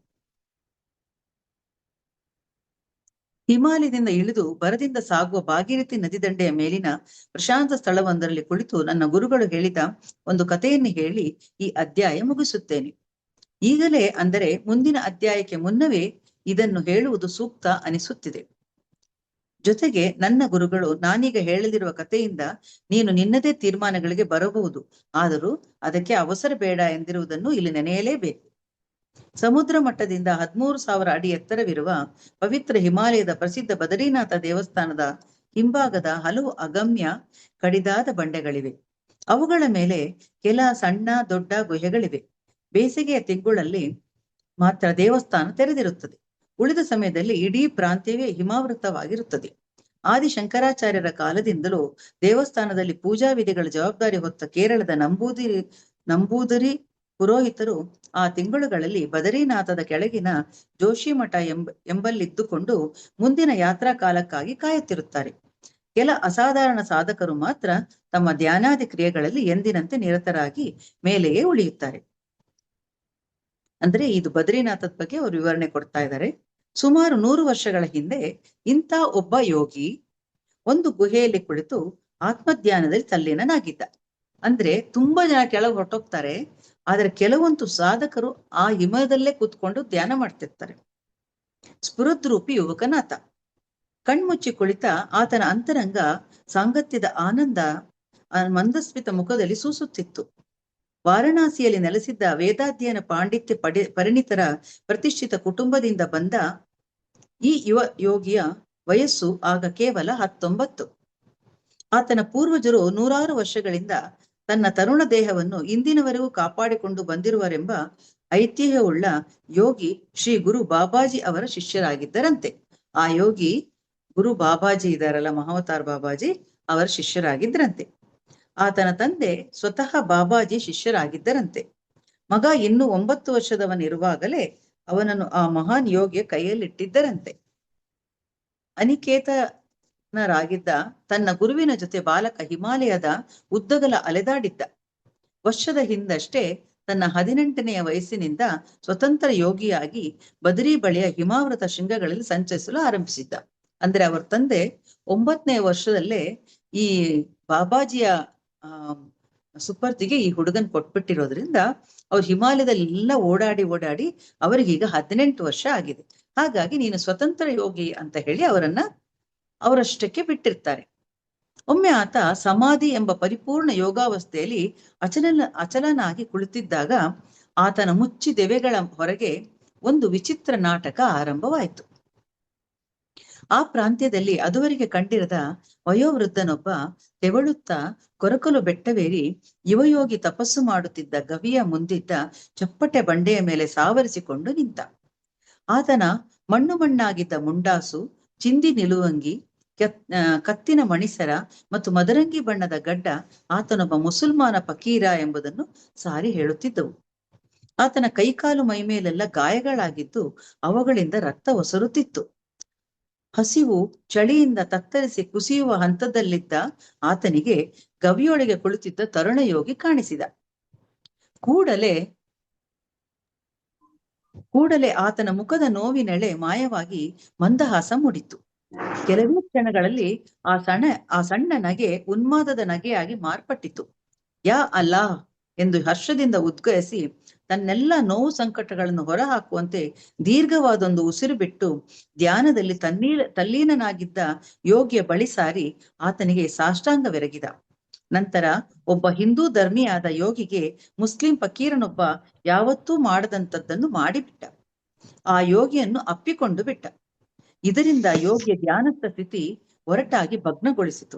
ಹಿಮಾಲಯದಿಂದ ಇಳಿದು ಬರದಿಂದ ಸಾಗುವ ಭಾಗೀರಥಿ ನದಿ ದಂಡೆಯ ಮೇಲಿನ ಪ್ರಶಾಂತ ಸ್ಥಳವೊಂದರಲ್ಲಿ ಕುಳಿತು ನನ್ನ ಗುರುಗಳು ಹೇಳಿದ ಒಂದು ಕಥೆಯನ್ನು ಹೇಳಿ ಈ ಅಧ್ಯಾಯ ಮುಗಿಸುತ್ತೇನೆ. ಈಗಲೇ ಅಂದರೆ ಮುಂದಿನ ಅಧ್ಯಾಯಕ್ಕೆ ಮುನ್ನವೇ ಇದನ್ನು ಹೇಳುವುದು ಸೂಕ್ತ ಅನಿಸುತ್ತಿದೆ. ಜೊತೆಗೆ ನನ್ನ ಗುರುಗಳು ನಾನೀಗ ಹೇಳಲಿರುವ ಕಥೆಯಿಂದ ನೀನು ನಿನ್ನದೇ ತೀರ್ಮಾನಗಳಿಗೆ ಬರಬಹುದು, ಆದರೂ ಅದಕ್ಕೆ ಅವಸರ ಬೇಡ ಎಂದಿರುವುದನ್ನು ಇಲ್ಲಿ ನೆನೆಯಲೇಬೇಕು. ಸಮುದ್ರ ಮಟ್ಟದಿಂದ 13,000 ಅಡಿ ಎತ್ತರವಿರುವ ಪವಿತ್ರ ಹಿಮಾಲಯದ ಪ್ರಸಿದ್ಧ ಬದರಿನಾಥ ದೇವಸ್ಥಾನದ ಹಿಂಭಾಗದ ಹಲವು ಅಗಮ್ಯ ಕಡಿದಾದ ಬಂಡೆಗಳಿವೆ. ಅವುಗಳ ಮೇಲೆ ಕೆಲ ಸಣ್ಣ ದೊಡ್ಡ ಗುಹೆಗಳಿವೆ. ಬೇಸಿಗೆಯ ತಿಂಗಳಲ್ಲಿ ಮಾತ್ರ ದೇವಸ್ಥಾನ ತೆರೆದಿರುತ್ತದೆ. ಉಳಿದ ಸಮಯದಲ್ಲಿ ಇಡೀ ಪ್ರಾಂತ್ಯವೇ ಹಿಮಾವೃತವಾಗಿರುತ್ತದೆ. ಆದಿಶಂಕರಾಚಾರ್ಯರ ಕಾಲದಿಂದಲೂ ದೇವಸ್ಥಾನದಲ್ಲಿ ಪೂಜಾ ವಿಧಿಗಳ ಜವಾಬ್ದಾರಿ ಹೊತ್ತ ಕೇರಳದ ನಂಬೂದರಿ ಪುರೋಹಿತರು ಆ ತಿಂಗಳುಗಳಲ್ಲಿ ಬದರಿನಾಥದ ಕೆಳಗಿನ ಜೋಶಿಮಠ ಎಂಬಲ್ಲಿದ್ದುಕೊಂಡು ಮುಂದಿನ ಯಾತ್ರಾ ಕಾಲಕ್ಕಾಗಿ ಕಾಯುತ್ತಿರುತ್ತಾರೆ. ಕೆಲ ಅಸಾಧಾರಣ ಸಾಧಕರು ಮಾತ್ರ ತಮ್ಮ ಧ್ಯಾನಾದಿ ಕ್ರಿಯೆಗಳಲ್ಲಿ ಎಂದಿನಂತೆ ನಿರತರಾಗಿ ಮೇಲೆಯೇ ಉಳಿಯುತ್ತಾರೆ. ಅಂದ್ರೆ ಇದು ಬದ್ರಿನಾಥದ ಬಗ್ಗೆ ಅವರು ವಿವರಣೆ ಕೊಡ್ತಾ ಇದ್ದಾರೆ. ಸುಮಾರು 100 ವರ್ಷಗಳ ಹಿಂದೆ ಇಂಥ ಒಬ್ಬ ಯೋಗಿ ಒಂದು ಗುಹೆಯಲ್ಲಿ ಕುಳಿತು ಆತ್ಮಧ್ಯಾನದಲ್ಲಿ ತಲ್ಲೀನನಾಗಿದ್ದ. ಅಂದ್ರೆ ತುಂಬಾ ಜನ ಕೆಳಗೆ ಹೊರಟೋಗ್ತಾರೆ, ಆದ್ರೆ ಕೆಲವೊಂದು ಸಾಧಕರು ಆ ಹಿಮದಲ್ಲೇ ಕೂತ್ಕೊಂಡು ಧ್ಯಾನ ಮಾಡ್ತಿರ್ತಾರೆ. ಸ್ಫುರದ್ರೂಪಿ ಯುವಕನಾತ. ಕಣ್ಮುಚ್ಚಿ ಕುಳಿತ ಆತನ ಅಂತರಂಗ ಸಾಂಗತ್ಯದ ಆನಂದ ಮಂದಸ್ಮಿತ ಮುಖದಲ್ಲಿ ಸೂಸುತ್ತಿತ್ತು. ವಾರಣಾಸಿಯಲ್ಲಿ ನೆಲೆಸಿದ್ದ ವೇದಾಧ್ಯಯನ ಪಾಂಡಿತ್ಯ ಪರಿಣಿತರ ಪ್ರತಿಷ್ಠಿತ ಕುಟುಂಬದಿಂದ ಬಂದ ಈ ಯುವ ಯೋಗಿಯ ವಯಸ್ಸು ಆಗ ಕೇವಲ 19. ಆತನ ಪೂರ್ವಜರು 100 ವರ್ಷಗಳಿಂದ ತನ್ನ ತರುಣ ದೇಹವನ್ನು ಇಂದಿನವರೆಗೂ ಕಾಪಾಡಿಕೊಂಡು ಬಂದಿರುವರೆಂಬ ಐತಿಹ್ಯವುಳ್ಳ ಯೋಗಿ ಶ್ರೀ ಗುರು ಬಾಬಾಜಿ ಅವರ ಶಿಷ್ಯರಾಗಿದ್ದರಂತೆ. ಆ ಯೋಗಿ ಗುರು ಬಾಬಾಜಿ ಇದಾರಲ್ಲ, ಮಹಾವತಾರ್ ಬಾಬಾಜಿ ಅವರ ಶಿಷ್ಯರಾಗಿದ್ದರಂತೆ. ಆತನ ತಂದೆ ಸ್ವತಃ ಬಾಬಾಜಿ ಶಿಷ್ಯರಾಗಿದ್ದರಂತೆ. ಮಗ ಇನ್ನೂ 9 ವರ್ಷದವನಿರುವಾಗಲೇ ಅವನನ್ನು ಆ ಮಹಾನ್ ಯೋಗಿಯ ಕೈಯಲ್ಲಿಟ್ಟಿದ್ದರಂತೆ. ಅನಿಕೇತನರಾಗಿದ್ದ ತನ್ನ ಗುರುವಿನ ಜೊತೆ ಬಾಲಕ ಹಿಮಾಲಯದ ಉದ್ದಗಲ ಅಲೆದಾಡಿದ್ದ. ವರ್ಷದ ಹಿಂದಷ್ಟೇ ತನ್ನ 18ನೆಯ ವಯಸ್ಸಿನಿಂದ ಸ್ವತಂತ್ರ ಯೋಗಿಯಾಗಿ ಬದರಿ ಬಳಿಯ ಹಿಮಾವೃತ ಶೃಂಗಗಳಲ್ಲಿ ಸಂಚರಿಸಲು ಆರಂಭಿಸಿದ್ದ. ಅಂದ್ರೆ ಅವರ ತಂದೆ 9ನೇ ವರ್ಷದಲ್ಲೇ ಈ ಬಾಬಾಜಿಯ ಸುಪರ್ದಿಗೆ ಈ ಹುಡುಗನ್ ಕೊಟ್ಬಿಟ್ಟಿರೋದ್ರಿಂದ ಅವ್ರು ಹಿಮಾಲಯದಲ್ಲಿ ಎಲ್ಲ ಓಡಾಡಿ ಅವರಿಗೀಗ 18 ವರ್ಷ ಆಗಿದೆ. ಹಾಗಾಗಿ ನೀನು ಸ್ವತಂತ್ರ ಯೋಗಿ ಅಂತ ಹೇಳಿ ಅವರಷ್ಟಕ್ಕೆ ಬಿಟ್ಟಿರ್ತಾರೆ. ಒಮ್ಮೆ ಆತ ಸಮಾಧಿ ಎಂಬ ಪರಿಪೂರ್ಣ ಯೋಗಾವಸ್ಥೆಯಲ್ಲಿ ಅಚಲನಾಗಿ ಕುಳಿತಿದ್ದಾಗ ಆತನ ಮುಚ್ಚಿದೆವೆಗಳ ಹೊರಗೆ ಒಂದು ವಿಚಿತ್ರ ನಾಟಕ ಆರಂಭವಾಯಿತು. ಆ ಪ್ರಾಂತ್ಯದಲ್ಲಿ ಅದುವರೆಗೆ ಕಂಡಿರದ ವಯೋವೃದ್ಧನೊಬ್ಬ ತೆವಳುತ್ತಾ ಕೊರಕಲು ಬೆಟ್ಟವೇರಿ ಯುವಯೋಗಿ ತಪಸ್ಸು ಮಾಡುತ್ತಿದ್ದ ಗವಿಯ ಮುಂದಿದ್ದ ಚಪ್ಪಟೆ ಬಂಡೆಯ ಮೇಲೆ ಸಾವರಿಸಿಕೊಂಡು ನಿಂತ. ಆತನ ಮಣ್ಣಾಗಿದ್ದ ಮುಂಡಾಸು, ಚಿಂದಿ ನಿಲುವಂಗಿ, ಕತ್ತಿನ ಮಣಿಸರ ಮತ್ತು ಮದರಂಗಿ ಬಣ್ಣದ ಗಡ್ಡ ಆತನೊಬ್ಬ ಮುಸಲ್ಮಾನ ಫಕೀರ ಎಂಬುದನ್ನು ಸಾರಿ ಹೇಳುತ್ತಿದ್ದವು. ಆತನ ಕೈಕಾಲು ಮೈಮೇಲೆಲ್ಲ ಗಾಯಗಳಾಗಿದ್ದು ಅವುಗಳಿಂದ ರಕ್ತ ಒಸರುತ್ತಿತ್ತು. ಹಸಿವು ಚಳಿಯಿಂದ ತತ್ತರಿಸಿ ಕುಸಿಯುವ ಹಂತದಲ್ಲಿದ್ದ ಆತನಿಗೆ ಗವಿಯೊಳಗೆ ಕುಳಿತಿದ್ದ ತರುಣಯೋಗಿ ಕಾಣಿಸಿದ. ಕೂಡಲೇ ಆತನ ಮುಖದ ನೋವಿನೆಳೆ ಮಾಯವಾಗಿ ಮಂದಹಾಸ ಮೂಡಿತು. ಕೆಲವೇ ಕ್ಷಣಗಳಲ್ಲಿ ಆ ಸಣ್ಣ ನಗೆ ಉನ್ಮಾದದ ನಗೆಯಾಗಿ ಮಾರ್ಪಟ್ಟಿತು. ಯಾ ಅಲ್ಲಾಹ್ ಎಂದು ಹರ್ಷದಿಂದ ಉದ್ಗರಿಸಿ ತನ್ನೆಲ್ಲ ನೋವು ಸಂಕಟಗಳನ್ನು ಹೊರಹಾಕುವಂತೆ ದೀರ್ಘವಾದೊಂದು ಉಸಿರು ಬಿಟ್ಟು ಧ್ಯಾನದಲ್ಲಿ ತಲ್ಲೀನನಾಗಿದ್ದ ಯೋಗಿಯ ಬಳಿ ಸಾರಿ ಆತನಿಗೆ ಸಾಷ್ಟಾಂಗವೆರಗಿದ. ನಂತರ ಒಬ್ಬ ಹಿಂದೂ ಧರ್ಮಿಯಾದ ಯೋಗಿಗೆ ಮುಸ್ಲಿಂ ಫಕೀರನೊಬ್ಬ ಯಾವತ್ತೂ ಮಾಡದಂಥದ್ದನ್ನು ಮಾಡಿಬಿಟ್ಟ. ಆ ಯೋಗಿಯನ್ನು ಅಪ್ಪಿಕೊಂಡು ಬಿಟ್ಟ. ಇದರಿಂದ ಯೋಗಿಯ ಧ್ಯಾನಸ್ಥ ಸ್ಥಿತಿ ಒರಟಾಗಿ ಭಗ್ನಗೊಳಿಸಿತು.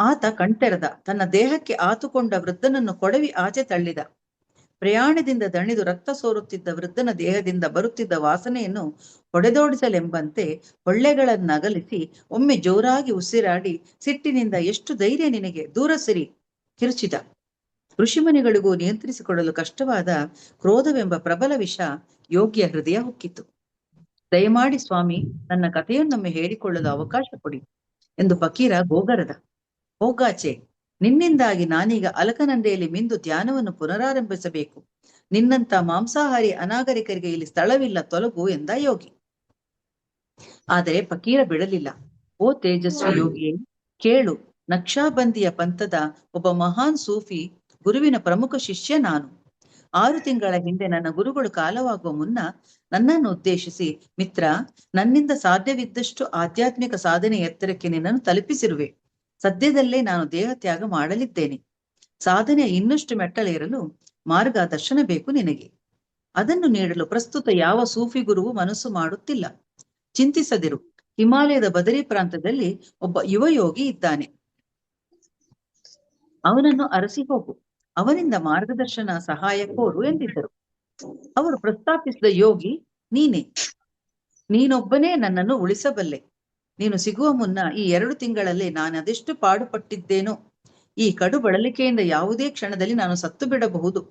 ಆತ ಕಣ್ತೆರೆದ. ತನ್ನ ದೇಹಕ್ಕೆ ಆತುಕೊಂಡ ವೃದ್ಧನನ್ನು ಕೊಡವಿ ಆಚೆ ತಳ್ಳಿದ. ಪ್ರಯಾಣದಿಂದ ದಣಿದು ರಕ್ತ ಸೋರುತ್ತಿದ್ದ ವೃದ್ಧನ ದೇಹದಿಂದ ಬರುತ್ತಿದ್ದ ವಾಸನೆಯನ್ನು ಹೊಡೆದೋಡಿಸಲೆಂಬಂತೆ ಹೊಳ್ಳೆಗಳನ್ನಗಲಿಸಿ ಒಮ್ಮೆ ಜೋರಾಗಿ ಉಸಿರಾಡಿ ಸಿಟ್ಟಿನಿಂದ ಎಷ್ಟು ಧೈರ್ಯ ನಿನಗೆ, ದೂರ ಸಿರಿ ಕಿರುಚಿದ. ಋಷಿಮುನಿಗಳಿಗೂ ನಿಯಂತ್ರಿಸಿಕೊಳ್ಳಲು ಕಷ್ಟವಾದ ಕ್ರೋಧವೆಂಬ ಪ್ರಬಲ ವಿಷ ಯೋಗಿಯ ಹೃದಯ ಹೊಕ್ಕಿತು. ದಯಮಾಡಿ ಸ್ವಾಮಿ, ನನ್ನ ಕಥೆಯನ್ನೊಮ್ಮೆ ಹೇಳಿಕೊಳ್ಳಲು ಅವಕಾಶ ಕೊಡಿ ಎಂದು ಫಕೀರ ಗೋಗರದ. ಹೋಗಾಚೆ, ನಿನ್ನಿಂದಾಗಿ ನಾನೀಗ ಅಲಕನಂದೆಯಲ್ಲಿ ಮಿಂದು ಧ್ಯಾನವನ್ನು ಪುನರಾರಂಭಿಸಬೇಕು. ನಿನ್ನಂತ ಮಾಂಸಾಹಾರಿ ಅನಾಗರಿಕರಿಗೆ ಇಲ್ಲಿ ಸ್ಥಳವಿಲ್ಲ, ತೊಲಗು ಎಂದ ಯೋಗಿ. ಆದರೆ ಫಕೀರ ಬಿಡಲಿಲ್ಲ. ಓ ತೇಜಸ್ವಿ ಯೋಗಿಯೇ, ಕೇಳು. ನಕ್ಷಾಬಂದಿಯ ಪಂಥದ ಒಬ್ಬ ಮಹಾನ್ ಸೂಫಿ ಗುರುವಿನ ಪ್ರಮುಖ ಶಿಷ್ಯ ನಾನು. 6 ತಿಂಗಳ ಹಿಂದೆ ನನ್ನ ಗುರುಗಳು ಕಾಲವಾಗುವ ಮುನ್ನ ನನ್ನನ್ನು ಉದ್ದೇಶಿಸಿ, ಮಿತ್ರ, ನನ್ನಿಂದ ಸಾಧ್ಯವಿದ್ದಷ್ಟು ಆಧ್ಯಾತ್ಮಿಕ ಸಾಧನೆ ಎತ್ತರಕ್ಕೆ ನಿನ್ನನ್ನು ತಲುಪಿಸಿರುವೆ. ಸದ್ಯದಲ್ಲೇ ನಾನು ದೇಹ ತ್ಯಾಗ ಮಾಡಲಿದ್ದೇನೆ. ಸಾಧನೆ ಇನ್ನಷ್ಟು ಮೆಟ್ಟಲೇರಲು ಮಾರ್ಗದರ್ಶನ ಬೇಕು ನಿನಗೆ. ಅದನ್ನು ನೀಡಲು ಪ್ರಸ್ತುತ ಯಾವ ಸೂಫಿ ಗುರುವು ಮನಸ್ಸು ಮಾಡುತ್ತಿಲ್ಲ. ಚಿಂತಿಸದಿರು. ಹಿಮಾಲಯದ ಬದರಿ ಪ್ರಾಂತದಲ್ಲಿ ಒಬ್ಬ ಯುವ ಯೋಗಿ ಇದ್ದಾನೆ. ಅವನನ್ನು ಅರಸಿ ಹೋಗು. ಅವನಿಂದ ಮಾರ್ಗದರ್ಶನ ಸಹಾಯ ಕೋರು ಎಂದಿದ್ದರು. ಅವರು ಪ್ರಸ್ತಾಪಿಸಿದ ಯೋಗಿ ನೀನೇ. ನೀನೊಬ್ಬನೇ ನನ್ನನ್ನು ಉಳಿಸಬಲ್ಲೆ. ನೀನು ಸಿಗುವ ಮುನ್ನ ಈ 2 ತಿಂಗಳಲ್ಲಿ ನಾನದೆಷ್ಟು ಪಾಡುಪಟ್ಟಿದ್ದೇನೋ. ಈ ಕಡು ಬಳಲಿಕೆಯಿಂದ ಯಾವುದೇ ಕ್ಷಣದಲ್ಲಿ ನಾನು ಸತ್ತು ಬಿಡಬಹುದು.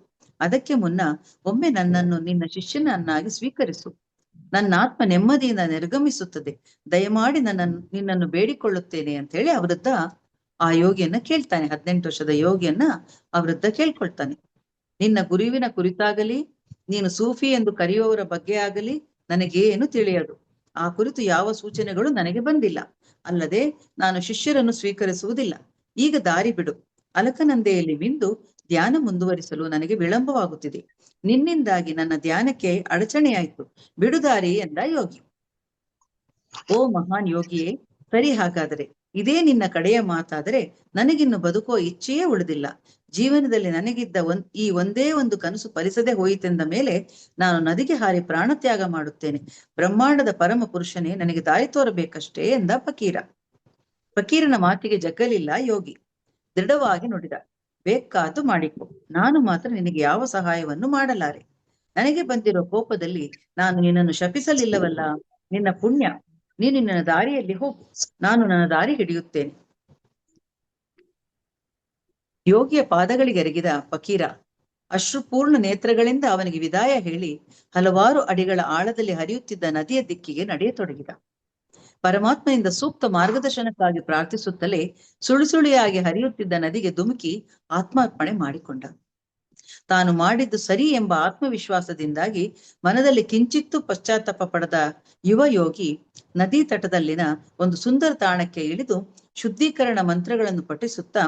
ಅದಕ್ಕೆ ಮುನ್ನ ಒಮ್ಮೆ ನನ್ನನ್ನು ನಿನ್ನ ಶಿಷ್ಯನನ್ನಾಗಿ ಸ್ವೀಕರಿಸು. ನನ್ನ ಆತ್ಮ ನೆಮ್ಮದಿಯಿಂದ ನಿರ್ಗಮಿಸುತ್ತದೆ. ದಯಮಾಡಿ ನಿನ್ನನ್ನು ಬೇಡಿಕೊಳ್ಳುತ್ತೇನೆ ಅಂತ ಹೇಳಿ ಅವೃದ್ಧ ಆ ಯೋಗಿಯನ್ನ ಕೇಳ್ತಾನೆ. 18 ವರ್ಷದ ಯೋಗಿಯನ್ನ ಅವೃದ್ಧ ಕೇಳ್ಕೊಳ್ತಾನೆ. ನಿನ್ನ ಗುರುವಿನ ಕುರಿತಾಗಲಿ ನೀನು ಸೂಫಿ ಎಂದು ಕರೆಯುವವರ ಬಗ್ಗೆ ಆಗಲಿ ನನಗೇನು ತಿಳಿಯದು. ಆ ಕುರಿತು ಯಾವ ಸೂಚನೆಗಳು ನನಗೆ ಬಂದಿಲ್ಲ. ಅಲ್ಲದೆ ನಾನು ಶಿಷ್ಯರನ್ನು ಸ್ವೀಕರಿಸುವುದಿಲ್ಲ. ಈಗ ದಾರಿ ಬಿಡು. ಅಲಕನಂದೆಯಲ್ಲಿ ಮಿಂದು ಧ್ಯಾನ ಮುಂದುವರಿಸಲು ನನಗೆ ವಿಳಂಬವಾಗುತ್ತಿದೆ. ನಿನ್ನಿಂದಾಗಿ ನನ್ನ ಧ್ಯಾನಕ್ಕೆ ಅಡಚಣೆಯಾಯಿತು. ಬಿಡುದಾರಿ ಎಂದ ಯೋಗಿ. ಓ ಮಹಾನ್ ಯೋಗಿಯೇ, ಸರಿ, ಹಾಗಾದರೆ ಇದೇ ನಿನ್ನ ಕಡೆಯ ಮಾತಾದರೆ ನನಗಿನ್ನು ಬದುಕುವ ಇಚ್ಛೆಯೇ ಉಳಿದಿಲ್ಲ. ಜೀವನದಲ್ಲಿ ನನಗಿದ್ದ ಈ ಒಂದೇ ಒಂದು ಕನಸು ಫಲಿಸದೆ ಹೋಯಿತೆಂದ ಮೇಲೆ ನಾನು ನದಿಗೆ ಹಾರಿ ಪ್ರಾಣತ್ಯಾಗ ಮಾಡುತ್ತೇನೆ. ಬ್ರಹ್ಮಾಂಡದ ಪರಮ ಪುರುಷನೇ ನನಗೆ ದಾರಿ ತೋರಬೇಕಷ್ಟೇ ಎಂದ ಫಕೀರ. ಫಕೀರನ ಮಾತಿಗೆ ಜಗ್ಗಲಿಲ್ಲ ಯೋಗಿ. ದೃಢವಾಗಿ ನುಡಿದ, ಬೇಕಾದ್ದು ಮಾಡಿಕೊ, ನಾನು ಮಾತ್ರ ನಿನಗೆ ಯಾವ ಸಹಾಯವನ್ನು ಮಾಡಲಾರೆ. ನನಗೆ ಬಂದಿರೋ ಕೋಪದಲ್ಲಿ ನಾನು ನಿನ್ನನ್ನು ಶಪಿಸಲಿಲ್ಲವಲ್ಲ. ನಿನ್ನ ಪುಣ್ಯ. ನೀನು ನಿನ್ನ ದಾರಿಯಲ್ಲಿ ಹೋಗು, ನಾನು ನನ್ನ ದಾರಿ ಹಿಡಿಯುತ್ತೇನೆ. ಯೋಗಿಯ ಪಾದಗಳಿಗೆ ಎರಗಿದ ಫಕೀರ ಅಶ್ರುಪೂರ್ಣ ನೇತ್ರಗಳಿಂದ ಅವನಿಗೆ ವಿದಾಯ ಹೇಳಿ ಹಲವಾರು ಅಡಿಗಳ ಆಳದಲ್ಲಿ ಹರಿಯುತ್ತಿದ್ದ ನದಿಯ ದಿಕ್ಕಿಗೆ ನಡೆಯತೊಡಗಿದ. ಪರಮಾತ್ಮನಿಂದ ಸೂಕ್ತ ಮಾರ್ಗದರ್ಶನಕ್ಕಾಗಿ ಪ್ರಾರ್ಥಿಸುತ್ತಲೇ ಸುಳಿಸುಳಿಯಾಗಿ ಹರಿಯುತ್ತಿದ್ದ ನದಿಗೆ ಧುಮುಕಿ ಆತ್ಮಾರ್ಪಣೆ ಮಾಡಿಕೊಂಡ. ತಾನು ಮಾಡಿದ್ದು ಸರಿ ಎಂಬ ಆತ್ಮವಿಶ್ವಾಸದಿಂದಾಗಿ ಮನದಲ್ಲಿ ಕಿಂಚಿತ್ತೂ ಪಶ್ಚಾತ್ತಾಪ ಪಡೆದ ಯುವ ಯೋಗಿ ನದಿ ತಟದಲ್ಲಿನ ಒಂದು ಸುಂದರ ತಾಣಕ್ಕೆ ಇಳಿದು ಶುದ್ಧೀಕರಣ ಮಂತ್ರಗಳನ್ನು ಪಠಿಸುತ್ತಾ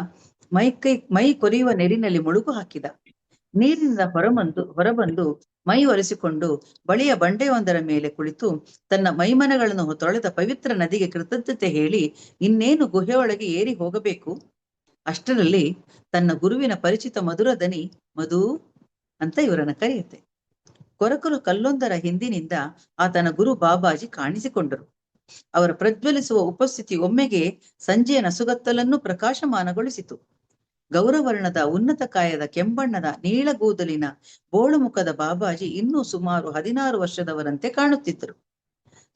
ಮೈ ಕೊರೆಯುವ ನೀರಿನಲ್ಲಿ ಮುಳುಗು ಹಾಕಿದ. ನೀರಿನಿಂದ ಹೊರಬಂದು ಮೈ ಒರೆಸಿಕೊಂಡು ಬಳಿಯ ಬಂಡೆಯೊಂದರ ಮೇಲೆ ಕುಳಿತು ತನ್ನ ಮೈಮನಗಳನ್ನು ತೊಳೆದ ಪವಿತ್ರ ನದಿಗೆ ಕೃತಜ್ಞತೆ ಹೇಳಿ ಇನ್ನೇನು ಗುಹೆಯೊಳಗೆ ಏರಿ ಹೋಗಬೇಕು. ಅಷ್ಟರಲ್ಲಿ ತನ್ನ ಗುರುವಿನ ಪರಿಚಿತ ಮಧುರ ದನಿ ಮಧು ಅಂತ ಇವರನ್ನ ಕರೆಯುತ್ತೆ. ಕೊರಕಲು ಕಲ್ಲೊಂದರ ಹಿಂದಿನಿಂದ ಆತನ ಗುರು ಬಾಬಾಜಿ ಕಾಣಿಸಿಕೊಂಡರು. ಅವರ ಪ್ರಜ್ವಲಿಸುವ ಉಪಸ್ಥಿತಿ ಒಮ್ಮೆಗೆ ಸಂಜೆಯ ನಸುಗತ್ತಲನ್ನು ಪ್ರಕಾಶಮಾನಗೊಳಿಸಿತು. ಗೌರವರ್ಣದ ಉನ್ನತ ಕಾಯದ ಕೆಂಬಣ್ಣದ ನೀಳಗೂದಲಿನ ಬೋಳುಮುಖದ ಬಾಬಾಜಿ ಇನ್ನೂ ಸುಮಾರು 16 ವರ್ಷದವರಂತೆ ಕಾಣುತ್ತಿದ್ದರು.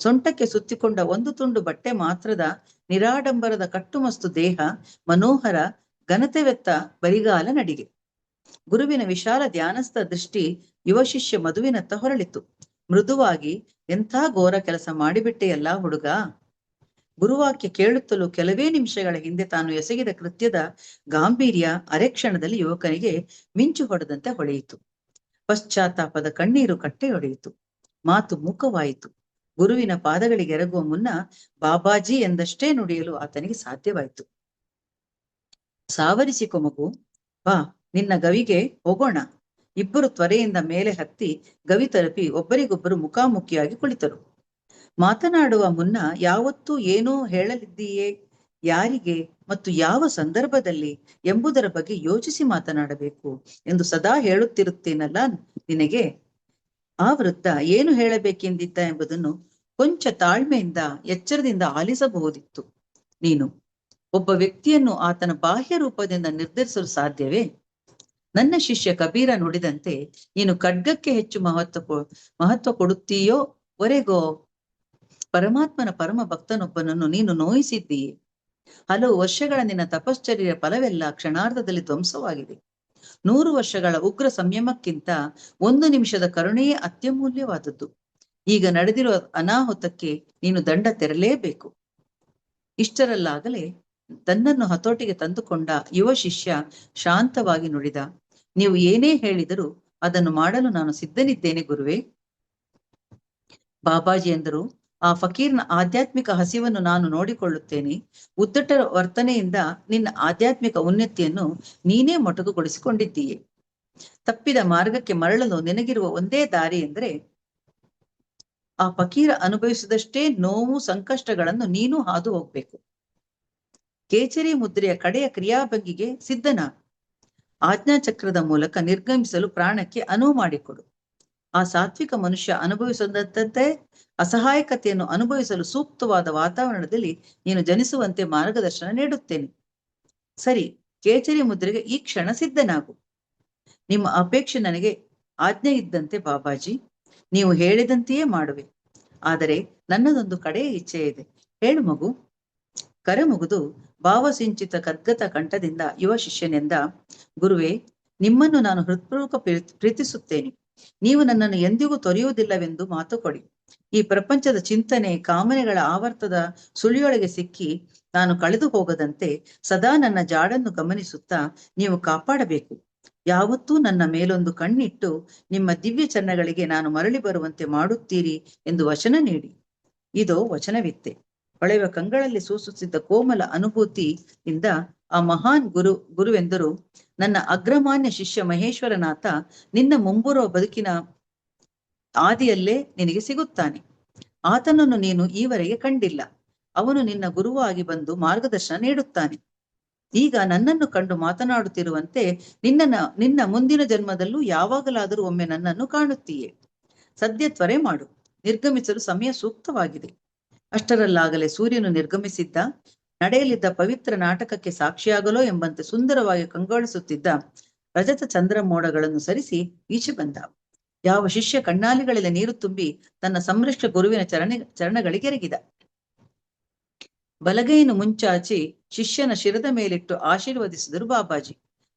ಸೊಂಟಕ್ಕೆ ಸುತ್ತಿಕೊಂಡ ಒಂದು ತುಂಡು ಬಟ್ಟೆ ಮಾತ್ರದ ನಿರಾಡಂಬರದ ಕಟ್ಟುಮಸ್ತು ದೇಹ, ಮನೋಹರ ಘನತೆವೆತ್ತ ಬರಿಗಾಲ ನಡಿಗೆ. ಗುರುವಿನ ವಿಶಾಲ ಧ್ಯಾನಸ್ಥ ದೃಷ್ಟಿ ಯುವ ಶಿಷ್ಯ ಮಧುವಿನತ್ತ ಹೊರಳಿತು. ಮೃದುವಾಗಿ, ಎಂಥ ಘೋರ ಕೆಲಸ ಮಾಡಿಬಿಟ್ಟೆಯಲ್ಲ ಹುಡುಗ. ಗುರುವಾಕ್ಯ ಕೇಳುತ್ತಲೂ ಕೆಲವೇ ನಿಮಿಷಗಳ ಹಿಂದೆ ತಾನು ಎಸಗಿದ ಕೃತ್ಯದ ಗಾಂಭೀರ್ಯ ಅರೆಕ್ಷಣದಲ್ಲಿ ಯುವಕನಿಗೆ ಮಿಂಚು ಹೊಡೆದಂತೆ ಹೊಳೆಯಿತು. ಪಶ್ಚಾತ್ತಾಪದ ಕಣ್ಣೀರು ಕಟ್ಟೆಯೊಡೆಯಿತು. ಮಾತು ಮೂಕವಾಯಿತು. ಗುರುವಿನ ಪಾದಗಳಿಗೆ ಎರಗುವ ಮುನ್ನ ಬಾಬಾಜಿ ಎಂದಷ್ಟೇ ನುಡಿಯಲು ಆತನಿಗೆ ಸಾಧ್ಯವಾಯಿತು. ಸಾವರಿಸಿಕೊ ಮಗು, ಬಾ, ನಿನ್ನ ಗವಿಗೆ ಹೋಗೋಣ. ಇಬ್ಬರು ತ್ವರೆಯಿಂದ ಮೇಲೆ ಹತ್ತಿ ಗವಿ ತಲುಪಿ ಒಬ್ಬರಿಗೊಬ್ಬರು ಮುಖಾಮುಖಿಯಾಗಿ ಕುಳಿತರು. ಮಾತನಾಡುವ ಮುನ್ನ ಯಾವತ್ತೂ ಏನೋ ಹೇಳಲಿದ್ದೀಯೇ, ಯಾರಿಗೆ ಮತ್ತು ಯಾವ ಸಂದರ್ಭದಲ್ಲಿ ಎಂಬುದರ ಬಗ್ಗೆ ಯೋಚಿಸಿ ಮಾತನಾಡಬೇಕು ಎಂದು ಸದಾ ಹೇಳುತ್ತಿರುತ್ತೇನಲ್ಲ ನಿನಗೆ. ಆ ವೃದ್ಧ ಏನು ಹೇಳಬೇಕೆಂದಿದ್ದ ಎಂಬುದನ್ನು ಕೊಂಚ ತಾಳ್ಮೆಯಿಂದ ಎಚ್ಚರದಿಂದ ಆಲಿಸಬಹುದಿತ್ತು. ನೀನು ಒಬ್ಬ ವ್ಯಕ್ತಿಯನ್ನು ಆತನ ಬಾಹ್ಯ ರೂಪದಿಂದ ನಿರ್ಧರಿಸಲು ಸಾಧ್ಯವೇ? ನನ್ನ ಶಿಷ್ಯ ಕಬೀರ ನುಡಿದಂತೆ ನೀನು ಖಡ್ಗಕ್ಕೆ ಹೆಚ್ಚು ಮಹತ್ವ ಕೊಡುತ್ತೀಯೋ ವರೆಗೋ ಪರಮಾತ್ಮನ ಪರಮ ಭಕ್ತನೊಬ್ಬನನ್ನು ನೀನು ನೋಯಿಸಿದ್ದೀಯೆ. ಹಲವು ವರ್ಷಗಳ ನಿನ್ನ ತಪಶ್ಚರ್ಯ ಫಲವೆಲ್ಲ ಕ್ಷಣಾರ್ಧದಲ್ಲಿ ಧ್ವಂಸವಾಗಿದೆ. 100 ವರ್ಷಗಳ ಉಗ್ರ ಸಂಯಮಕ್ಕಿಂತ 1 ನಿಮಿಷದ ಕರುಣೆಯೇ ಅತ್ಯಮೂಲ್ಯವಾದದ್ದು. ಈಗ ನಡೆದಿರುವ ಅನಾಹುತಕ್ಕೆ ನೀನು ದಂಡ ತೆರಲೇಬೇಕು. ಇಷ್ಟರಲ್ಲಾಗಲೇ ತನ್ನನ್ನು ಹತೋಟಿಗೆ ತಂದುಕೊಂಡ ಯುವ ಶಿಷ್ಯ ಶಾಂತವಾಗಿ ನುಡಿದ, ನೀವು ಏನೇ ಹೇಳಿದರೂ ಅದನ್ನು ಮಾಡಲು ನಾನು ಸಿದ್ಧನಿದ್ದೇನೆ ಗುರುವೇ. ಬಾಬಾಜಿ ಎಂದರು, ಆ ಫಕೀರ್ನ ಆಧ್ಯಾತ್ಮಿಕ ಹಸಿವನ್ನು ನಾನು ನೋಡಿಕೊಳ್ಳುತ್ತೇನೆ. ಉದ್ದಟ ವರ್ತನೆಯಿಂದ ನಿನ್ನ ಆಧ್ಯಾತ್ಮಿಕ ಉನ್ನತಿಯನ್ನು ನೀನೇ ಮೊಟಕುಗೊಳಿಸಿಕೊಂಡಿದ್ದೀಯೆ. ತಪ್ಪಿದ ಮಾರ್ಗಕ್ಕೆ ಮರಳಲು ನಿನಗಿರುವ ಒಂದೇ ದಾರಿ ಎಂದರೆ ಆ ಫಕೀರ ಅನುಭವಿಸಿದಷ್ಟೇ ನೋವು ಸಂಕಷ್ಟಗಳನ್ನು ನೀನು ಹಾದು ಹೋಗ್ಬೇಕು. ಕೇಚರಿ ಮುದ್ರೆಯ ಕಡೆಯ ಕ್ರಿಯಾಭಂಗಿಗೆ ಸಿದ್ಧನ ಆಜ್ಞಾಚಕ್ರದ ಮೂಲಕ ನಿರ್ಗಮಿಸಲು ಪ್ರಾಣಕ್ಕೆ ಅನುವು ಮಾಡಿಕೊಡು. ಆ ಸಾತ್ವಿಕ ಮನುಷ್ಯ ಅನುಭವಿಸದಂತೆ ಅಸಹಾಯಕತೆಯನ್ನು ಅನುಭವಿಸಲು ಸೂಕ್ತವಾದ ವಾತಾವರಣದಲ್ಲಿ ನೀನು ಜನಿಸುವಂತೆ ಮಾರ್ಗದರ್ಶನ ನೀಡುತ್ತೇನೆ. ಸರಿ, ಕೇಚರಿ ಮುದ್ರೆಗೆ ಈ ಕ್ಷಣ ಸಿದ್ಧನಾಗು. ನಿಮ್ಮ ಅಪೇಕ್ಷೆ ನನಗೆ ಆಜ್ಞೆ ಇದ್ದಂತೆ ಬಾಬಾಜಿ. ನೀವು ಹೇಳಿದಂತೆಯೇ ಮಾಡುವೆ. ಆದರೆ ನನ್ನದೊಂದು ಕಡೆಯ ಇಚ್ಛೆ ಇದೆ. ಹೇಳು ಮಗು. ಕರೆ ಮುಗಿದು ಭಾವಸಿಂಚಿತ ಕದ್ಗತ ಕಂಠದಿಂದ ಯುವ ಶಿಷ್ಯನೆಂದ, ಗುರುವೇ, ನಿಮ್ಮನ್ನು ನಾನು ಹೃತ್ಪೂರ್ವಕ ಪ್ರೀತಿಸುತ್ತೇನೆ. ನೀವು ನನ್ನನ್ನು ಎಂದಿಗೂ ತೊರೆಯುವುದಿಲ್ಲವೆಂದು ಮಾತು ಕೊಡಿ. ಈ ಪ್ರಪಂಚದ ಚಿಂತನೆ ಕಾಮನೆಗಳ ಆವರ್ತದ ಸುಳಿಯೊಳಗೆ ಸಿಕ್ಕಿ ನಾನು ಕಳೆದು ಹೋಗದಂತೆ ಸದಾ ನನ್ನ ಜಾಡನ್ನು ಗಮನಿಸುತ್ತಾ ನೀವು ಕಾಪಾಡಬೇಕು. ಯಾವತ್ತೂ ನನ್ನ ಮೇಲೊಂದು ಕಣ್ಣಿಟ್ಟು ನಿಮ್ಮ ದಿವ್ಯ ಚರಣಗಳಿಗೆ ನಾನು ಮರಳಿ ಬರುವಂತೆ ಮಾಡುತ್ತೀರಿ ಎಂದು ವಚನ ನೀಡಿ. ಇದೋ ವಚನವಿತ್ತೆ. ಹೊಳೆಯುವ ಕಂಗಳಲ್ಲಿ ಸೂಸುತ್ತಿದ್ದ ಕೋಮಲ ಅನುಭೂತಿಯಿಂದ ಆ ಮಹಾನ್ ಗುರುವೆಂದರು, ನನ್ನ ಅಗ್ರಮಾನ್ಯ ಶಿಷ್ಯ ಮಹೇಶ್ವರನಾಥ ನಿನ್ನ ಮುಂಬರುವ ಬದುಕಿನ ಆದಿಯಲ್ಲೇ ನಿನಗೆ ಸಿಗುತ್ತಾನೆ. ಆತನನ್ನು ನೀನು ಈವರೆಗೆ ಕಂಡಿಲ್ಲ. ಅವನು ನಿನ್ನ ಗುರುವಾಗಿ ಮಾರ್ಗದರ್ಶನ ನೀಡುತ್ತಾನೆ. ಈಗ ನನ್ನನ್ನು ಕಂಡು ಮಾತನಾಡುತ್ತಿರುವಂತೆ ನಿನ್ನ ಮುಂದಿನ ಜನ್ಮದಲ್ಲೂ ಯಾವಾಗಲಾದರೂ ಒಮ್ಮೆ ನನ್ನನ್ನು ಕಾಣುತ್ತೀಯೇ. ಸದ್ಯ ತ್ವರೆ ಮಾಡು, ನಿರ್ಗಮಿಸಲು ಸಮಯ ಸೂಕ್ತವಾಗಿದೆ. ಅಷ್ಟರಲ್ಲಾಗಲೇ ಸೂರ್ಯನು ನಿರ್ಗಮಿಸಿದ್ದ. ನಡೆಯಲಿದ್ದ ಪವಿತ್ರ ನಾಟಕಕ್ಕೆ ಸಾಕ್ಷಿಯಾಗಲೋ ಎಂಬಂತೆ ಸುಂದರವಾಗಿ ಕಂಗೊಳಿಸುತ್ತಿದ್ದ ರಜತ ಚಂದ್ರ ಮೋಡಗಳನ್ನು ಸರಿಸಿ ಈಚೆ ಬಂದ. ಯಾವ ಶಿಷ್ಯ ಕಣ್ಣಾಲಿಗಳಲ್ಲಿ ನೀರು ತುಂಬಿ ತನ್ನ ಸಂರಕ್ಷ ಗುರುವಿನ ಚರಣಗಳಿಗೆರಗಿದ. ಬಲಗೈಯನ್ನು ಮುಂಚಾಚಿ ಶಿಷ್ಯನ ಶಿರದ ಮೇಲಿಟ್ಟು ಆಶೀರ್ವದಿಸಿದರು ಬಾಬಾಜಿ.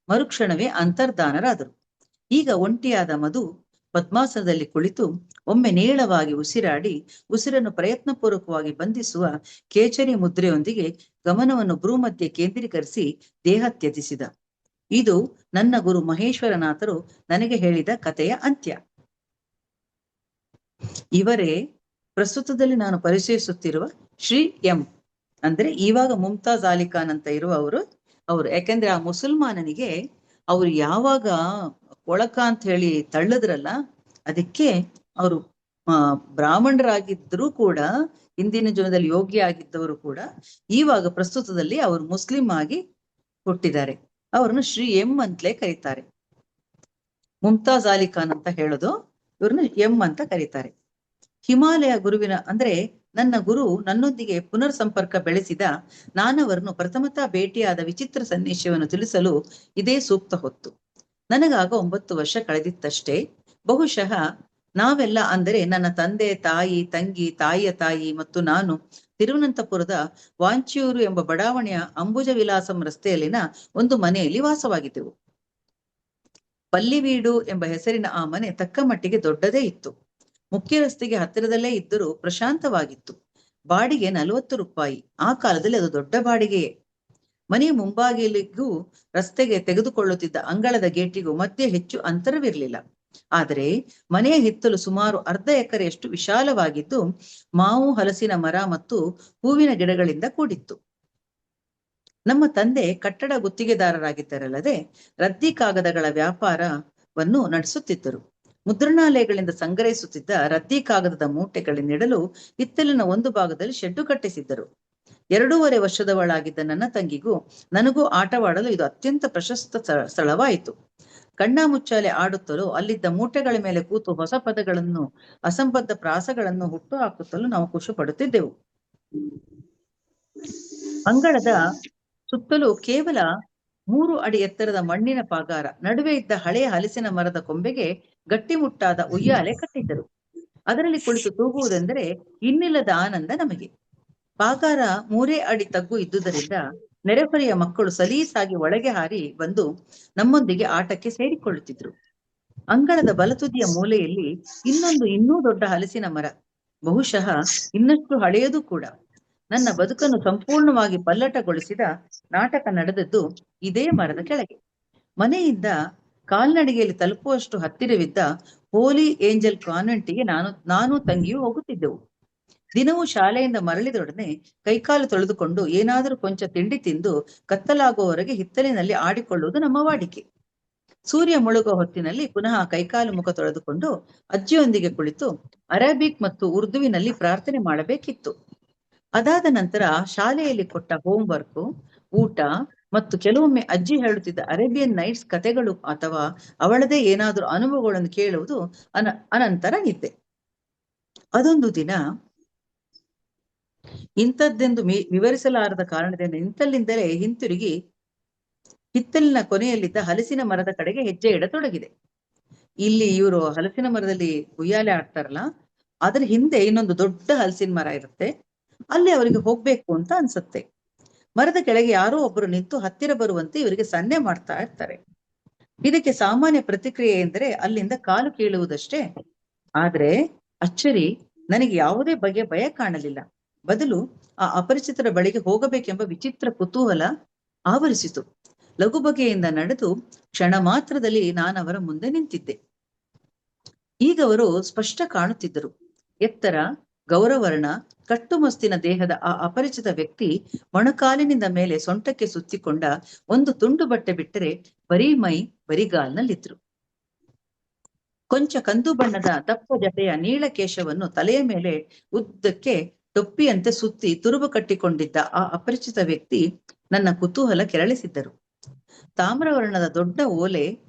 ಮರುಕ್ಷಣವೇ ಅಂತರ್ಧಾನರಾದರು. ಈಗ ಒಂಟಿಯಾದ ಮಧು ಪದ್ಮಾಸನದಲ್ಲಿ ಕುಳಿತು ಒಮ್ಮೆ ನೇರವಾಗಿ ಉಸಿರಾಡಿ ಉಸಿರನ್ನು ಪ್ರಯತ್ನಪೂರ್ವಕವಾಗಿ ಬಂಧಿಸುವ ಕೇಚರಿ ಮುದ್ರೆಯೊಂದಿಗೆ ಗಮನವನ್ನು ಭ್ರೂಮಧ್ಯೆ ಕೇಂದ್ರೀಕರಿಸಿ ದೇಹ ತ್ಯಜಿಸಿದ. ಇದು ನನ್ನ ಗುರು ಮಹೇಶ್ವರನಾಥರು ನನಗೆ ಹೇಳಿದ ಕಥೆಯ ಅಂತ್ಯ. ಇವರೇ ಪ್ರಸ್ತುತದಲ್ಲಿ ನಾನು ಪರಿಚಯಿಸುತ್ತಿರುವ ಶ್ರೀ ಎಂ. ಅಂದ್ರೆ ಇವಾಗ ಮುಮ್ತಾಜ್ ಅಲಿ ಖಾನ್ ಅಂತ ಇರುವವರು ಅವರು. ಯಾಕೆಂದ್ರೆ ಆ ಮುಸಲ್ಮಾನನಿಗೆ ಅವ್ರು ಯಾವಾಗ ಕೊಳಕ ಅಂತ ಹೇಳಿ ತಳ್ಳದ್ರಲ್ಲ, ಅದಕ್ಕೆ ಅವರು ಬ್ರಾಹ್ಮಣರಾಗಿದ್ದರೂ ಕೂಡ, ಹಿಂದಿನ ಜೀವನದಲ್ಲಿ ಯೋಗಿ ಆಗಿದ್ದವರು ಕೂಡ ಇವಾಗ ಪ್ರಸ್ತುತದಲ್ಲಿ ಅವರು ಮುಸ್ಲಿಂ ಆಗಿ ಹುಟ್ಟಿದ್ದಾರೆ. ಅವ್ರನ್ನ ಶ್ರೀ ಎಂ ಅಂತಲೇ ಕರೀತಾರೆ. ಮುಮ್ತಾಜ್ ಅಲಿ ಖಾನ್ ಅಂತ ಹೇಳೋದು, ಇವ್ರನ್ನ ಎಂ ಅಂತ ಕರೀತಾರೆ. ಹಿಮಾಲಯ ಗುರುವಿನ ಅಂದ್ರೆ ನನ್ನ ಗುರು ನನ್ನೊಂದಿಗೆ ಪುನರ್ ಸಂಪರ್ಕ ಬೆಳೆಸಿದ ನಾನವರನ್ನು ಪ್ರಥಮತಃ ಭೇಟಿಯಾದ ವಿಚಿತ್ರ ಸನ್ನಿವೇಶವನ್ನು ತಿಳಿಸಲು ಇದೇ ಸೂಕ್ತ ಹೊತ್ತು. ನನಗಾಗ 9 ವರ್ಷ ಕಳೆದಿತ್ತಷ್ಟೇ. ಬಹುಶಃ ನಾವೆಲ್ಲ ಅಂದರೆ ನನ್ನ ತಂದೆ, ತಾಯಿ, ತಂಗಿ, ತಾಯಿಯ ತಾಯಿ ಮತ್ತು ನಾನು ತಿರುವನಂತಪುರದ ವಾಂಚಿಯೂರು ಎಂಬ ಬಡಾವಣೆಯ ಅಂಬುಜ ವಿಲಾಸಂ ರಸ್ತೆಯಲ್ಲಿನ ಒಂದು ಮನೆಯಲ್ಲಿ ವಾಸವಾಗಿದ್ದೆವು. ಪಲ್ಲಿವೀಡು ಎಂಬ ಹೆಸರಿನ ಆ ಮನೆ ತಕ್ಕ ಮಟ್ಟಿಗೆ ದೊಡ್ಡದೇ ಇತ್ತು. ಮುಖ್ಯ ರಸ್ತೆಗೆ ಹತ್ತಿರದಲ್ಲೇ ಇದ್ದರೂ ಪ್ರಶಾಂತವಾಗಿತ್ತು. ಬಾಡಿಗೆ 40 ರೂಪಾಯಿ. ಆ ಕಾಲದಲ್ಲಿ ಅದು ದೊಡ್ಡ ಬಾಡಿಗೆಯೇ. ಮನೆಯ ಮುಂಬಾಗಿಲಿಗೂ ರಸ್ತೆಗೆ ತೆಗೆದುಕೊಳ್ಳುತ್ತಿದ್ದ ಅಂಗಳದ ಗೇಟಿಗೂ ಮಧ್ಯೆ ಹೆಚ್ಚು ಅಂತರವಿರಲಿಲ್ಲ. ಆದರೆ ಮನೆಯ ಹಿತ್ತಲು ಸುಮಾರು 1/2 ಎಕರೆಯಷ್ಟು ವಿಶಾಲವಾಗಿದ್ದು ಮಾವು, ಹಲಸಿನ ಮರ ಮತ್ತು ಹೂವಿನ ಗಿಡಗಳಿಂದ ಕೂಡಿತ್ತು. ನಮ್ಮ ತಂದೆ ಕಟ್ಟಡ ಗುತ್ತಿಗೆದಾರರಾಗಿದ್ದರಲ್ಲದೆ ರದ್ದಿ ಕಾಗದಗಳ ವ್ಯಾಪಾರವನ್ನು ನಡೆಸುತ್ತಿದ್ದರು. ಮುದ್ರಣಾಲಯಗಳಿಂದ ಸಂಗ್ರಹಿಸುತ್ತಿದ್ದ ರದ್ದಿ ಕಾಗದದ ಮೂಟೆಗಳನ್ನಿಡಲು ಹಿತ್ತಲಿನ ಒಂದು ಭಾಗದಲ್ಲಿ ಶೆಡ್ಡು ಕಟ್ಟಿಸಿದ್ದರು. 2.5 ವರ್ಷದವಳಾಗಿದ್ದ ನನ್ನ ತಂಗಿಗೂ ನನಗೂ ಆಟವಾಡಲು ಇದು ಅತ್ಯಂತ ಪ್ರಶಸ್ತ ಸ್ಥಳವಾಯಿತು. ಕಣ್ಣಾಮುಚ್ಚಾಲೆ ಆಡುತ್ತಲೂ ಅಲ್ಲಿದ್ದ ಮೂಟೆಗಳ ಮೇಲೆ ಕೂತು ಹೊಸ ಪದಗಳನ್ನು, ಅಸಂಬದ್ಧ ಪ್ರಾಸಗಳನ್ನು ಹುಟ್ಟು ಹಾಕುತ್ತಲೂ ನಾವು ಖುಷಿ ಪಡುತ್ತಿದ್ದೆವು. ಅಂಗಳದ ಸುತ್ತಲೂ ಕೇವಲ 3 ಅಡಿ ಎತ್ತರದ ಮಣ್ಣಿನ ಪಾಗಾರ, ನಡುವೆ ಇದ್ದ ಹಳೆಯ ಹಲಸಿನ ಮರದ ಕೊಂಬೆಗೆ ಗಟ್ಟಿಮುಟ್ಟಾದ ಉಯ್ಯಾಲೆ ಕಟ್ಟಿದ್ದರು. ಅದರಲ್ಲಿ ಕುಳಿತು ತೂಗುವುದೆಂದರೆ ಇನ್ನಿಲ್ಲದ ಆನಂದ ನಮಗೆ. ಪಾಗಾರ 3 ಅಡಿ ತಗ್ಗು ಇದ್ದುದರಿಂದ ನೆರೆಹೊರೆಯ ಮಕ್ಕಳು ಸಲೀಸಾಗಿ ಒಳಗೆ ಹಾರಿ ಬಂದು ನಮ್ಮೊಂದಿಗೆ ಆಟಕ್ಕೆ ಸೇರಿಕೊಳ್ಳುತ್ತಿದ್ರು. ಅಂಗಳದ ಬಲತುದಿಯ ಮೂಲೆಯಲ್ಲಿ ಇನ್ನೂ ದೊಡ್ಡ ಹಲಸಿನ ಮರ, ಬಹುಶಃ ಇನ್ನಷ್ಟು ಹಳೆಯದು ಕೂಡ. ನನ್ನ ಬದುಕನ್ನು ಸಂಪೂರ್ಣವಾಗಿ ಪಲ್ಲಟಗೊಳಿಸಿದ ನಾಟಕ ನಡೆದದ್ದು ಇದೇ ಮರದ ಕೆಳಗೆ. ಮನೆಯಿಂದ ಕಾಲ್ನಡಿಗೆಯಲ್ಲಿ ತಲುಪುವಷ್ಟು ಹತ್ತಿರವಿದ್ದ ಹೋಲಿ ಏಂಜಲ್ ಕಾನ್ವೆಂಟಿಗೆ ನಾನು ತಂಗಿಯೂ ಹೋಗುತ್ತಿದ್ದೆವು. ದಿನವೂ ಶಾಲೆಯಿಂದ ಮರಳಿದೊಡನೆ ಕೈಕಾಲು ತೊಳೆದುಕೊಂಡು ಏನಾದರೂ ಕೊಂಚ ತಿಂಡಿ ತಿಂದು ಕತ್ತಲಾಗುವವರೆಗೆ ಹಿತ್ತಲಿನಲ್ಲಿ ಆಡಿಕೊಳ್ಳುವುದು ನಮ್ಮ ವಾಡಿಕೆ. ಸೂರ್ಯ ಮುಳುಗುವ ಹೊತ್ತಿನಲ್ಲಿ ಪುನಃ ಕೈಕಾಲು ಮುಖ ತೊಳೆದುಕೊಂಡು ಅಜ್ಜಿಯೊಂದಿಗೆ ಕುಳಿತು ಅರೇಬಿಕ್ ಮತ್ತು ಉರ್ದುವಿನಲ್ಲಿ ಪ್ರಾರ್ಥನೆ ಮಾಡಬೇಕಿತ್ತು. ಅದಾದ ನಂತರ ಶಾಲೆಯಲ್ಲಿ ಕೊಟ್ಟ ಹೋಮ್ ವರ್ಕ್, ಊಟ ಮತ್ತು ಕೆಲವೊಮ್ಮೆ ಅಜ್ಜಿ ಹೇಳುತ್ತಿದ್ದ ಅರೇಬಿಯನ್ ನೈಟ್ಸ್ ಕಥೆಗಳು ಅಥವಾ ಅವಳದೇ ಏನಾದರೂ ಅನುಭವಗಳನ್ನು ಕೇಳುವುದು ಅನಂತರ ನಿದ್ದೆ. ಅದೊಂದು ದಿನ ಇಂಥದ್ದೆಂದು ವಿವರಿಸಲಾರದ ಕಾರಣದಿಂದ ನಿಂತಲ್ಲಿಂದಲೇ ಹಿಂತಿರುಗಿ ಹಿತ್ತಲಿನ ಕೊನೆಯಲ್ಲಿದ್ದ ಹಲಸಿನ ಮರದ ಕಡೆಗೆ ಹೆಜ್ಜೆ ಇಡತೊಡಗಿದೆ. ಇಲ್ಲಿ ಇವರು ಹಲಸಿನ ಮರದಲ್ಲಿ ಉಯ್ಯಾಲೆ ಆಡ್ತಾರಲ್ಲ, ಅದ್ರ ಹಿಂದೆ ಇನ್ನೊಂದು ದೊಡ್ಡ ಹಲಸಿನ ಮರ ಇರುತ್ತೆ. ಅಲ್ಲಿ ಅವರಿಗೆ ಹೋಗ್ಬೇಕು ಅಂತ ಅನ್ಸುತ್ತೆ. ಮರದ ಕೆಳಗೆ ಯಾರೋ ಒಬ್ಬರು ನಿಂತು ಹತ್ತಿರ ಬರುವಂತೆ ಇವರಿಗೆ ಸನ್ನೆ ಮಾಡ್ತಾ ಇರ್ತಾರೆ. ಇದಕ್ಕೆ ಸಾಮಾನ್ಯ ಪ್ರತಿಕ್ರಿಯೆ ಎಂದರೆ ಅಲ್ಲಿಂದ ಕಾಲು ಕೀಳುವುದಷ್ಟೇ. ಆದ್ರೆ ಅಚ್ಚರಿ, ನನಗೆ ಯಾವುದೇ ಬಗೆಯ ಭಯ ಕಾಣಲಿಲ್ಲ. ಬದಲು ಆ ಅಪರಿಚಿತರ ಬಳಿಗೆ ಹೋಗಬೇಕೆಂಬ ವಿಚಿತ್ರ ಕುತೂಹಲ ಆವರಿಸಿತು. ಲಘು ಬಗೆಯಿಂದ ನಡೆದು ಕ್ಷಣ ಮಾತ್ರದಲ್ಲಿ ನಾನವರ ಮುಂದೆ ನಿಂತಿದ್ದೆ. ಈಗ ಅವರು ಸ್ಪಷ್ಟ ಕಾಣುತ್ತಿದ್ದರು. ಎತ್ತರ, ಗೌರವರ್ಣ, ಕಟ್ಟುಮಸ್ತಿನ ದೇಹದ ಆ ಅಪರಿಚಿತ ವ್ಯಕ್ತಿ ಮೊಣಕಾಲಿನಿಂದ ಮೇಲೆ ಸೊಂಟಕ್ಕೆ ಸುತ್ತಿಕೊಂಡ ಒಂದು ತುಂಡು ಬಟ್ಟೆ ಬಿಟ್ಟರೆ ಬರೀ ಮೈ ಬರಿಗಾಲ್ನಲ್ಲಿದ್ರು. ಕೊಂಚ ಕಂದು ಬಣ್ಣದ ದಪ್ಪ ಜಟೆಯ ನೀಳ ಕೇಶವನ್ನು ತಲೆಯ ಮೇಲೆ ಉದ್ದಕ್ಕೆ ಟೊಪ್ಪಿಯಂತೆ ಸುತ್ತಿ ತುರುಬು ಕಟ್ಟಿಕೊಂಡಿದ್ದ ಆ ಅಪರಿಚಿತ ವ್ಯಕ್ತಿ ನನ್ನ ಕುತೂಹಲ ಕೆರಳಿಸಿದ್ದರು. ತಾಮ್ರವರ್ಣದ ದೊಡ್ಡ ಓಲೆ,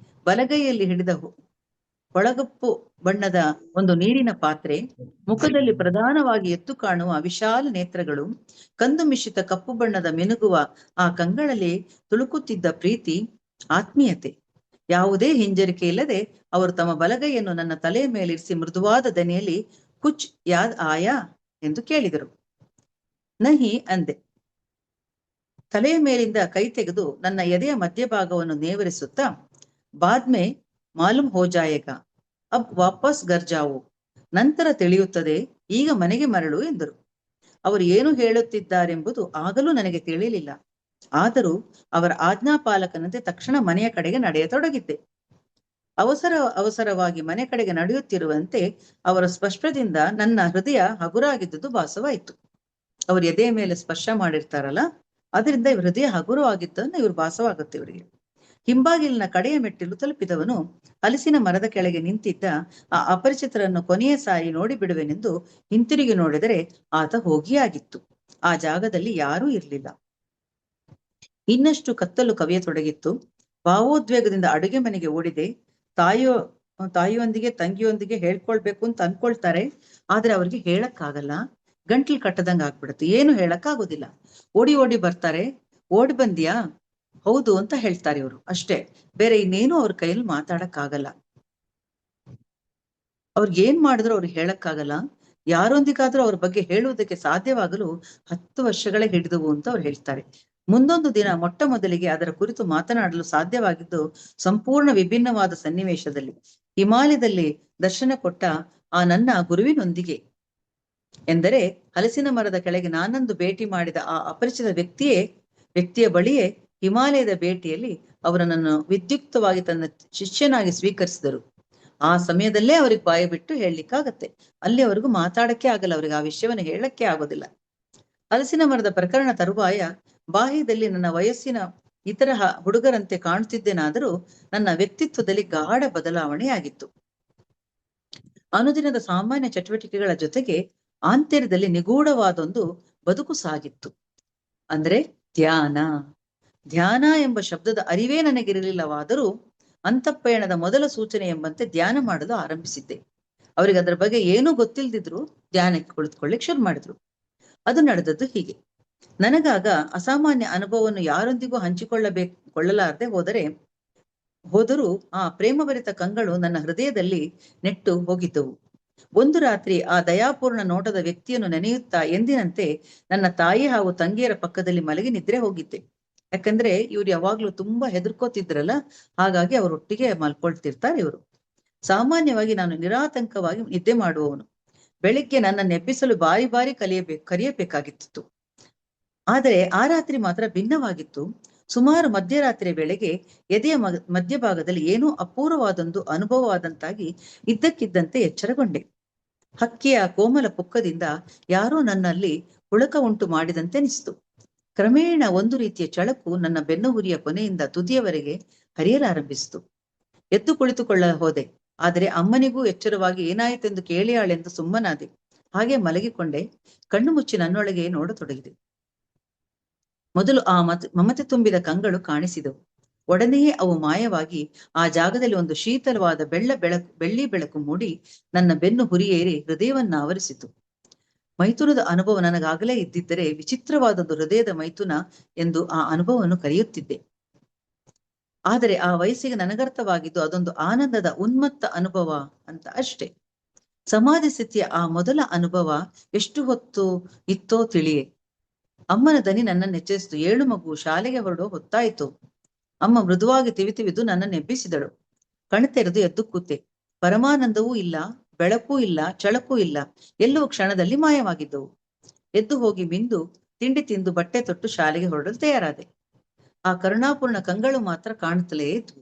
ಬಲಗೈಯಲ್ಲಿ ಹಿಡಿದ ಹೊಳಗಪ್ಪು ಬಣ್ಣದ ಒಂದು ನೀರಿನ ಪಾತ್ರೆ, ಮುಖದಲ್ಲಿ ಪ್ರಧಾನವಾಗಿ ಎದ್ದು ಕಾಣುವ ವಿಶಾಲ ನೇತ್ರಗಳು, ಕಂದು ಮಿಶ್ರಿತ ಕಪ್ಪು ಬಣ್ಣದ ಮಿನುಗುವ ಆ ಕಂಗಳಲ್ಲಿ ತುಳುಕುತ್ತಿದ್ದ ಪ್ರೀತಿ, ಆತ್ಮೀಯತೆ. ಯಾವುದೇ ಹಿಂಜರಿಕೆ ಇಲ್ಲದೆ ಅವರು ತಮ್ಮ ಬಲಗೈಯನ್ನು ನನ್ನ ತಲೆಯ ಮೇಲಿರಿಸಿ ಮೃದುವಾದ ದನಿಯಲ್ಲಿ ಕುಚ್ ಯಾದ್ ಆಯಾ ಎಂದು ಕೇಳಿದರು. ನಹಿ ಅಂದೆ. ತಲೆಯ ಮೇಲಿಂದ ಕೈ ತೆಗೆದು ನನ್ನ ಎದೆಯ ಮಧ್ಯಭಾಗವನ್ನು ನೇವರಿಸುತ್ತಾ, ಬಾದ್ಮೆ ಮಾಲೂಮ್ ಹೋ ಜಾಯೇಗಾ, ಅಬ್ ವಾಪಸ್ ಗರ್ ಜಾವೋ, ನಂತರ ತಿಳಿಯುತ್ತದೆ, ಈಗ ಮನೆಗೆ ಮರಳು ಎಂದರು. ಅವರು ಏನು ಹೇಳುತ್ತಿದ್ದಾರೆಂಬುದು ಆಗಲೂ ನನಗೆ ತಿಳಿಯಲಿಲ್ಲ. ಆದರೂ ಅವರ ಆಜ್ಞಾಪಾಲಕನಂತೆ ತಕ್ಷಣ ಮನೆಯ ಕಡೆಗೆ ನಡೆಯತೊಡಗಿದ್ದೆ. ಅವಸರವಾಗಿ ಮನೆ ಕಡೆಗೆ ನಡೆಯುತ್ತಿರುವಂತೆ ಅವರ ಸ್ಪರ್ಶದಿಂದ ನನ್ನ ಹೃದಯ ಹಗುರಾಗಿದ್ದುದು ಭಾಸವಾಯಿತು. ಅವ್ರ ಎದೆಯ ಮೇಲೆ ಸ್ಪರ್ಶ ಮಾಡಿರ್ತಾರಲ್ಲ, ಅದರಿಂದ ಇವ್ರ ಹೃದಯ ಹಗುರವಾಗಿದ್ದನ್ನು ಇವ್ರು ಭಾಸವಾಗುತ್ತೆ ಇವರಿಗೆ. ಹಿಂಬಾಗಿಲಿನ ಕಡೆಯ ಮೆಟ್ಟಿಲು ತಲುಪಿದವನು ಹಲಸಿನ ಮರದ ಕೆಳಗೆ ನಿಂತಿದ್ದ ಆ ಅಪರಿಚಿತರನ್ನು ಕೊನೆಯ ಸಾರಿ ನೋಡಿ ಬಿಡುವೆನೆಂದು ಹಿಂತಿರುಗಿ ನೋಡಿದರೆ ಆತ ಹೋಗಿಯಾಗಿತ್ತು. ಆ ಜಾಗದಲ್ಲಿ ಯಾರೂ ಇರಲಿಲ್ಲ. ಇನ್ನಷ್ಟು ಕತ್ತಲು ಕವಿಯತೊಡಗಿತ್ತು. ಭಾವೋದ್ವೇಗದಿಂದ ಅಡುಗೆ ಮನೆಗೆ ಓಡಿದೆ. ತಾಯಿಯೊಂದಿಗೆ ತಂಗಿಯೊಂದಿಗೆ ಹೇಳ್ಕೊಳ್ಬೇಕು ಅಂತ ಅನ್ಕೊಳ್ತಾರೆ, ಆದ್ರೆ ಅವ್ರಿಗೆ ಹೇಳಕ್ಕಾಗಲ್ಲ. ಗಂಟ್ಲು ಕಟ್ಟದಂಗ ಆಗ್ಬಿಡುತ್ತೆ, ಏನು ಹೇಳಕ್ಕಾಗೋದಿಲ್ಲ. ಓಡಿ ಬರ್ತಾರೆ. ಓಡಿ ಬಂದ್ಯಾ? ಹೌದು ಅಂತ ಹೇಳ್ತಾರೆ ಇವರು, ಅಷ್ಟೇ. ಬೇರೆ ಇನ್ನೇನು ಅವ್ರ ಕೈಯಲ್ಲಿ ಮಾತಾಡಕ್ಕಾಗಲ್ಲ. ಅವ್ರಿಗೆ ಏನ್ ಮಾಡಿದ್ರು ಅವ್ರಿಗೆ ಹೇಳಕ್ಕಾಗಲ್ಲ. ಯಾರೊಂದಿಗಾದ್ರೂ ಅವ್ರ ಬಗ್ಗೆ ಹೇಳುವುದಕ್ಕೆ ಸಾಧ್ಯವಾಗಲು 10 ವರ್ಷಗಳೇ ಹಿಡಿದವು ಅಂತ ಅವ್ರು ಹೇಳ್ತಾರೆ. ಮುಂದೊಂದು ದಿನ ಮೊಟ್ಟ ಮೊದಲಿಗೆ ಅದರ ಕುರಿತು ಮಾತನಾಡಲು ಸಾಧ್ಯವಾಗಿದ್ದು ಸಂಪೂರ್ಣ ವಿಭಿನ್ನವಾದ ಸನ್ನಿವೇಶದಲ್ಲಿ, ಹಿಮಾಲಯದಲ್ಲಿ ದರ್ಶನ ಕೊಟ್ಟ ಆ ನನ್ನ ಗುರುವಿನೊಂದಿಗೆ. ಎಂದರೆ ಹಲಸಿನ ಮರದ ಕೆಳಗೆ ನಾನಂದು ಭೇಟಿ ಮಾಡಿದ ಆ ಅಪರಿಚಿತ ವ್ಯಕ್ತಿಯ ಬಳಿಯೇ ಹಿಮಾಲಯದ ಭೇಟಿಯಲ್ಲಿ ಅವರನ್ನು ವಿದ್ಯುಕ್ತವಾಗಿ ತನ್ನ ಶಿಷ್ಯನಾಗಿ ಸ್ವೀಕರಿಸಿದರು. ಆ ಸಮಯದಲ್ಲೇ ಅವ್ರಿಗೆ ಬಾಯಿ ಬಿಟ್ಟು ಹೇಳಲಿಕ್ಕಾಗತ್ತೆ. ಅಲ್ಲಿವರೆಗೂ ಮಾತಾಡಕ್ಕೆ ಆಗಲ್ಲ, ಅವ್ರಿಗೆ ಆ ವಿಷಯವನ್ನು ಹೇಳಕ್ಕೆ ಆಗೋದಿಲ್ಲ. ಹಲಸಿನ ಮರದ ಪ್ರಕರಣ ತರುವಾಯ ಬಾಹ್ಯದಲ್ಲಿ ನನ್ನ ವಯಸ್ಸಿನ ಇತರ ಹುಡುಗರಂತೆ ಕಾಣುತ್ತಿದ್ದೇನಾದರೂ ನನ್ನ ವ್ಯಕ್ತಿತ್ವದಲ್ಲಿ ಗಾಢ ಬದಲಾವಣೆಯಾಗಿತ್ತು. ಅನುದಿನದ ಸಾಮಾನ್ಯ ಚಟುವಟಿಕೆಗಳ ಜೊತೆಗೆ ಆಂತರ್ಯದಲ್ಲಿ ನಿಗೂಢವಾದೊಂದು ಬದುಕು ಸಾಗಿತ್ತು. ಅಂದ್ರೆ ಧ್ಯಾನ ಎಂಬ ಶಬ್ದದ ಅರಿವೇ ನನಗಿರಲಿಲ್ಲವಾದರೂ ಅಂತಃಪಯಣದ ಮೊದಲ ಸೂಚನೆ ಎಂಬಂತೆ ಧ್ಯಾನ ಮಾಡಲು ಆರಂಭಿಸಿದ್ದೆ. ಅವರಿಗೆ ಅದರ ಬಗ್ಗೆ ಏನೂ ಗೊತ್ತಿಲ್ದಿದ್ರು ಧ್ಯಾನಕ್ಕೆ ಕುಳಿತುಕೊಳ್ಳಿಕ್ ಶುರು ಮಾಡಿದ್ರು. ಅದು ನಡೆದದ್ದು ಹೀಗೆ. ನನಗಾಗ ಅಸಾಮಾನ್ಯ ಅನುಭವವನ್ನು ಯಾರೊಂದಿಗೂ ಕೊಳ್ಳಲಾರದೆ ಹೋದರೂ ಆ ಪ್ರೇಮಭರಿತ ಕಂಗಳು ನನ್ನ ಹೃದಯದಲ್ಲಿ ನೆಟ್ಟು ಹೋಗಿದ್ದವು. ಒಂದು ರಾತ್ರಿ ಆ ದಯಾಪೂರ್ಣ ನೋಟದ ವ್ಯಕ್ತಿಯನ್ನು ನೆನೆಯುತ್ತಾ ಎಂದಿನಂತೆ ನನ್ನ ತಾಯಿ ಹಾಗೂ ತಂಗಿಯರ ಪಕ್ಕದಲ್ಲಿ ಮಲಗಿ ನಿದ್ರೆ ಹೋಗಿದ್ದೆ. ಯಾಕಂದ್ರೆ ಇವ್ರು ಯಾವಾಗ್ಲೂ ತುಂಬಾ ಹೆದರ್ಕೋತಿದ್ರಲ್ಲ, ಹಾಗಾಗಿ ಅವರೊಟ್ಟಿಗೆ ಮಲ್ಕೊಳ್ತಿರ್ತಾರೆ ಇವರು. ಸಾಮಾನ್ಯವಾಗಿ ನಾನು ನಿರಾತಂಕವಾಗಿ ನಿದ್ದೆ ಮಾಡುವವನು. ಬೆಳಿಗ್ಗೆ ನನ್ನ ಎಬ್ಬಿಸಲು ಬಾರಿ ಕರೆಯಬೇಕಾಗಿತ್ತು. ಆದರೆ ಆ ರಾತ್ರಿ ಮಾತ್ರ ಭಿನ್ನವಾಗಿತ್ತು. ಸುಮಾರು ಮಧ್ಯರಾತ್ರಿಯ ವೇಳೆಗೆ ಎದೆಯ ಮಧ್ಯಭಾಗದಲ್ಲಿ ಏನೋ ಅಪೂರ್ವವಾದೊಂದು ಅನುಭವವಾದಂತಾಗಿ ಇದ್ದಕ್ಕಿದ್ದಂತೆ ಎಚ್ಚರಗೊಂಡೆ. ಹಕ್ಕಿಯ ಕೋಮಲ ಪುಕ್ಕದಿಂದ ಯಾರೋ ನನ್ನಲ್ಲಿ ಹುಳಕ ಉಂಟು ಮಾಡಿದಂತೆ ಅನಿಸಿತು. ಕ್ರಮೇಣ ಒಂದು ರೀತಿಯ ಚಳಕು ನನ್ನ ಬೆನ್ನುಹುರಿಯ ಕೊನೆಯಿಂದ ತುದಿಯವರೆಗೆ ಹರಿಯಲಾರಂಭಿಸಿತು. ಎದ್ದು ಕುಳಿತುಕೊಳ್ಳ ಹೋದೆ. ಆದರೆ ಅಮ್ಮನಿಗೂ ಎಚ್ಚರವಾಗಿ ಏನಾಯಿತೆಂದು ಕೇಳಿಯಾಳೆಂದು ಸುಮ್ಮನಾದೆ. ಹಾಗೆ ಮಲಗಿಕೊಂಡೆ. ಕಣ್ಣು ಮುಚ್ಚಿ ನನ್ನೊಳಗೆ ನೋಡತೊಡಗಿದೆ. ಮೊದಲು ಆ ಮಮತೆ ತುಂಬಿದ ಕಂಗಳು ಕಾಣಿಸಿದವು. ಒಡನೆಯೇ ಅವು ಮಾಯವಾಗಿ ಆ ಜಾಗದಲ್ಲಿ ಒಂದು ಶೀತಲವಾದ ಬೆಳ್ಳಿ ಬೆಳಕು ಮೂಡಿ ನನ್ನ ಬೆನ್ನು ಹುರಿಯೇರಿ ಹೃದಯವನ್ನ ಆವರಿಸಿತು. ಮೈಥುನದ ಅನುಭವ ನನಗಾಗಲೇ ಇದ್ದಿದ್ದರೆ ವಿಚಿತ್ರವಾದದ್ದು ಹೃದಯದ ಮೈಥುನ ಎಂದು ಆ ಅನುಭವವನ್ನು ಕರೆಯುತ್ತಿದ್ದೆ. ಆದರೆ ಆ ವಯಸ್ಸಿಗೆ ನನಗರ್ಥವಾಗಿದ್ದು ಅದೊಂದು ಆನಂದದ ಉನ್ಮತ್ತ ಅನುಭವ ಅಂತ ಅಷ್ಟೇ. ಸಮಾಧಿ ಸ್ಥಿತಿಯ ಆ ಮೊದಲ ಅನುಭವ ಎಷ್ಟು ಹೊತ್ತು ಇತ್ತೋ ತಿಳಿಯೇ. ಅಮ್ಮನ ದನಿ ನನ್ನನ್ನು ಎಚ್ಚರಿಸಿತು. ಏಳು ಮಗು, ಶಾಲೆಗೆ ಹೊರಡೋ ಹೊತ್ತಾಯಿತು. ಅಮ್ಮ ಮೃದುವಾಗಿ ತಿವಿದು ನನ್ನನ್ನು ಎಬ್ಬಿಸಿದಳು. ಕಣ್ತೆರೆದು ಎದ್ದು ಕೂತೆ. ಪರಮಾನಂದವೂ ಇಲ್ಲ, ಬೆಳಕೂ ಇಲ್ಲ, ಚಳಕೂ ಇಲ್ಲ, ಎಲ್ಲವೂ ಕ್ಷಣದಲ್ಲಿ ಮಾಯವಾಗಿದ್ದವು. ಎದ್ದು ಹೋಗಿ ಮಿಂದು ತಿಂಡಿ ತಿಂದು ಬಟ್ಟೆ ತೊಟ್ಟು ಶಾಲೆಗೆ ಹೊರಡಲು ತಯಾರಾದೆ. ಆ ಕರುಣಾಪೂರ್ಣ ಕಂಗಳು ಮಾತ್ರ ಕಾಣುತ್ತಲೇ ಇದ್ವು.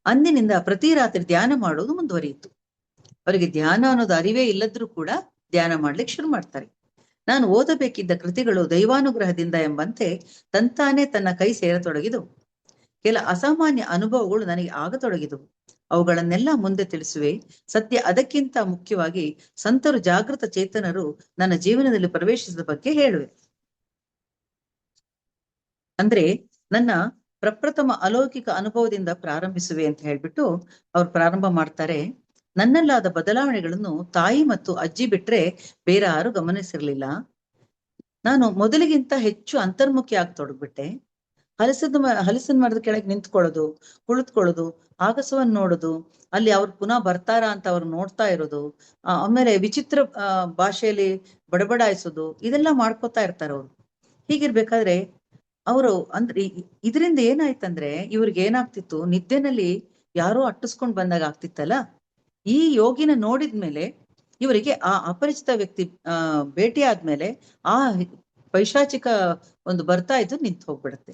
ಅಂದಿನಿಂದ ಪ್ರತಿ ರಾತ್ರಿ ಧ್ಯಾನ ಮಾಡೋದು ಮುಂದುವರಿಯಿತು. ಅವರಿಗೆ ಧ್ಯಾನ ಅನ್ನೋದು ಅರಿವೇ ಇಲ್ಲದ್ರೂ ಕೂಡ ಧ್ಯಾನ ಮಾಡ್ಲಿಕ್ಕೆ ಶುರು ಮಾಡ್ತಾರೆ. ನಾನು ಓದಬೇಕಿದ್ದ ಕೃತಿಗಳು ದೈವಾನುಗ್ರಹದಿಂದ ಎಂಬಂತೆ ತಂತಾನೇ ತನ್ನ ಕೈ ಸೇರತೊಡಗಿದವು. ಕೆಲ ಅಸಾಮಾನ್ಯ ಅನುಭವಗಳು ನನಗೆ ಆಗತೊಡಗಿದವು. ಅವುಗಳನ್ನೆಲ್ಲ ಮುಂದೆ ತಿಳಿಸುವೆ. ಸತ್ಯ ಅದಕ್ಕಿಂತ ಮುಖ್ಯವಾಗಿ ಸಂತರು, ಜಾಗೃತ ಚೇತನರು ನನ್ನ ಜೀವನದಲ್ಲಿ ಪ್ರವೇಶಿಸಿದ ಬಗ್ಗೆ ಹೇಳುವೆ. ಅಂದ್ರೆ ನನ್ನ ಪ್ರಪ್ರಥಮ ಅಲೌಕಿಕ ಅನುಭವದಿಂದ ಪ್ರಾರಂಭಿಸುವೆ ಅಂತ ಹೇಳ್ಬಿಟ್ಟು ಅವ್ರು ಪ್ರಾರಂಭ ಮಾಡ್ತಾರೆ. ನನ್ನಲ್ಲಾದ ಬದಲಾವಣೆಗಳನ್ನು ತಾಯಿ ಮತ್ತು ಅಜ್ಜಿ ಬಿಟ್ರೆ ಬೇರೆ ಯಾರು ಗಮನಿಸಿರ್ಲಿಲ್ಲ. ನಾನು ಮೊದಲಿಗಿಂತ ಹೆಚ್ಚು ಅಂತರ್ಮುಖಿ ಆಗಿ ತೊಡಗ್ಬಿಟ್ಟೆ. ಹಲಸಿನ ಮರದ ಕೆಳಗೆ ನಿಂತ್ಕೊಳ್ಳೋದು, ಕುಳಿತುಕೊಳ್ಳೋದು, ಆಗಸವನ್ನ ನೋಡೋದು, ಅಲ್ಲಿ ಅವ್ರು ಪುನಃ ಬರ್ತಾರಾ ಅಂತ ಅವ್ರು ನೋಡ್ತಾ ಇರೋದು, ಆಮೇಲೆ ವಿಚಿತ್ರ ಭಾಷೆಯಲ್ಲಿ ಬಡಬಡಾಯಿಸೋದು, ಇದೆಲ್ಲ ಮಾಡ್ಕೋತಾ ಇರ್ತಾರೆ ಅವ್ರು. ಹೀಗಿರ್ಬೇಕಾದ್ರೆ ಅವರು ಅಂದ್ರೆ ಇದರಿಂದ ಏನಾಯ್ತಂದ್ರೆ ಇವ್ರಿಗೆ ಏನಾಗ್ತಿತ್ತು, ನಿದ್ದೆನಲ್ಲಿ ಯಾರೋ ಅಟ್ಟಿಸ್ಕೊಂಡ್ ಬಂದಾಗ ಆಗ್ತಿತ್ತಲ್ಲ, ಈ ಯೋಗಿನ ನೋಡಿದ್ಮೇಲೆ ಇವರಿಗೆ ಆ ಅಪರಿಚಿತ ವ್ಯಕ್ತಿ ಭೇಟಿ ಆದ್ಮೇಲೆ ಆ ಪೈಶಾಚಿಕ ಒಂದು ಬರ್ತಾ ಇದ್ದು ನಿಂತು ಹೋಗ್ಬಿಡತ್ತೆ.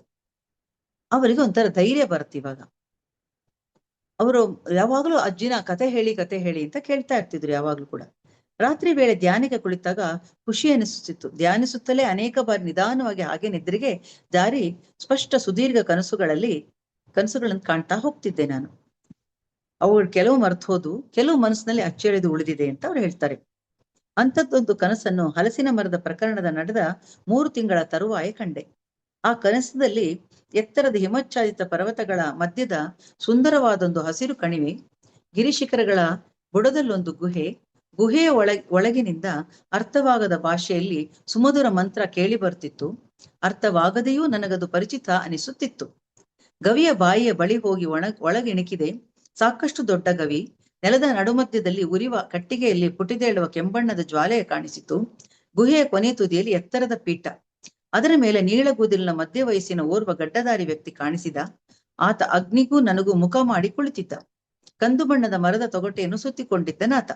ಅವರಿಗೆ ಒಂಥರ ಧೈರ್ಯ ಬರುತ್ತೆ. ಇವಾಗ ಅವರು ಯಾವಾಗ್ಲೂ ಅಜ್ಜಿನ ಕತೆ ಹೇಳಿ ಅಂತ ಕೇಳ್ತಾ ಇರ್ತಿದ್ರು ಯಾವಾಗ್ಲೂ ಕೂಡ. ರಾತ್ರಿ ವೇಳೆ ಧ್ಯಾನಕ್ಕೆ ಕುಳಿತಾಗ ಖುಷಿ ಅನಿಸುತ್ತಿತ್ತು. ಧ್ಯಾನಿಸುತ್ತಲೇ ಅನೇಕ ಬಾರಿ ನಿಧಾನವಾಗಿ ಹಾಗೆ ನಿದ್ರೆಗೆ ಜಾರಿ ಸ್ಪಷ್ಟ ಸುದೀರ್ಘ ಕನಸುಗಳನ್ನು ಕಾಣ್ತಾ ಹೋಗ್ತಿದ್ದೆ ನಾನು. ಅವುಗಳು ಕೆಲವು ಮರೆತು ಹೋದು, ಕೆಲವು ಮನಸ್ಸಿನಲ್ಲಿ ಅಚ್ಚಳಿದು ಉಳಿದಿದೆ ಅಂತ ಅವ್ರು ಹೇಳ್ತಾರೆ. ಅಂಥದ್ದೊಂದು ಕನಸನ್ನು ಹಲಸಿನ ಮರದ ಪ್ರಕರಣದ ನಡೆದ 3 ತಿಂಗಳ ತರುವಾಯ ಕಂಡೆ. ಆ ಕನಸದಲ್ಲಿ ಎತ್ತರದ ಹಿಮಚ್ಛಾದಿತ ಪರ್ವತಗಳ ಮಧ್ಯದ ಸುಂದರವಾದೊಂದು ಹಸಿರು ಕಣಿವೆ, ಗಿರಿಶಿಖರಗಳ ಬುಡದಲ್ಲೊಂದು ಗುಹೆಯ ಒಳಗಿನಿಂದ ಅರ್ಥವಾಗದ ಭಾಷೆಯಲ್ಲಿ ಸುಮಧುರ ಮಂತ್ರ ಕೇಳಿ ಬರ್ತಿತ್ತು. ಅರ್ಥವಾಗದೆಯೂ ನನಗದು ಪರಿಚಿತ ಅನಿಸುತ್ತಿತ್ತು. ಗವಿಯ ಬಾಯಿಯ ಬಳಿ ಹೋಗಿ ಒಳಗಿಣಿಕಿದೆ. ಸಾಕಷ್ಟು ದೊಡ್ಡ ಗವಿ. ನೆಲದ ನಡುಮಧ್ಯದಲ್ಲಿ ಉರಿವ ಕಟ್ಟಿಗೆಯಲ್ಲಿ ಪುಟಿದೇಳುವ ಕೆಂಬಣ್ಣದ ಜ್ವಾಲೆಯ ಕಾಣಿಸಿತು. ಗುಹೆಯ ಕೊನೆ ತುದಿಯಲ್ಲಿ ಎತ್ತರದ ಪೀಠ. ಅದರ ಮೇಲೆ ನೀಳಗೂದಲಿನ ಮಧ್ಯ ವಯಸ್ಸಿನ ಓರ್ವ ಗಡ್ಡಧಾರಿ ವ್ಯಕ್ತಿ ಕಾಣಿಸಿದ. ಆತ ಅಗ್ನಿಗೂ ನನಗೂ ಮುಖ ಮಾಡಿ ಕುಳಿತಿದ್ದ. ಕಂದು ಬಣ್ಣದ ಮರದ ತೊಗಟೆಯನ್ನು ಸುತ್ತಿಕೊಂಡಿದ್ದನಾತ.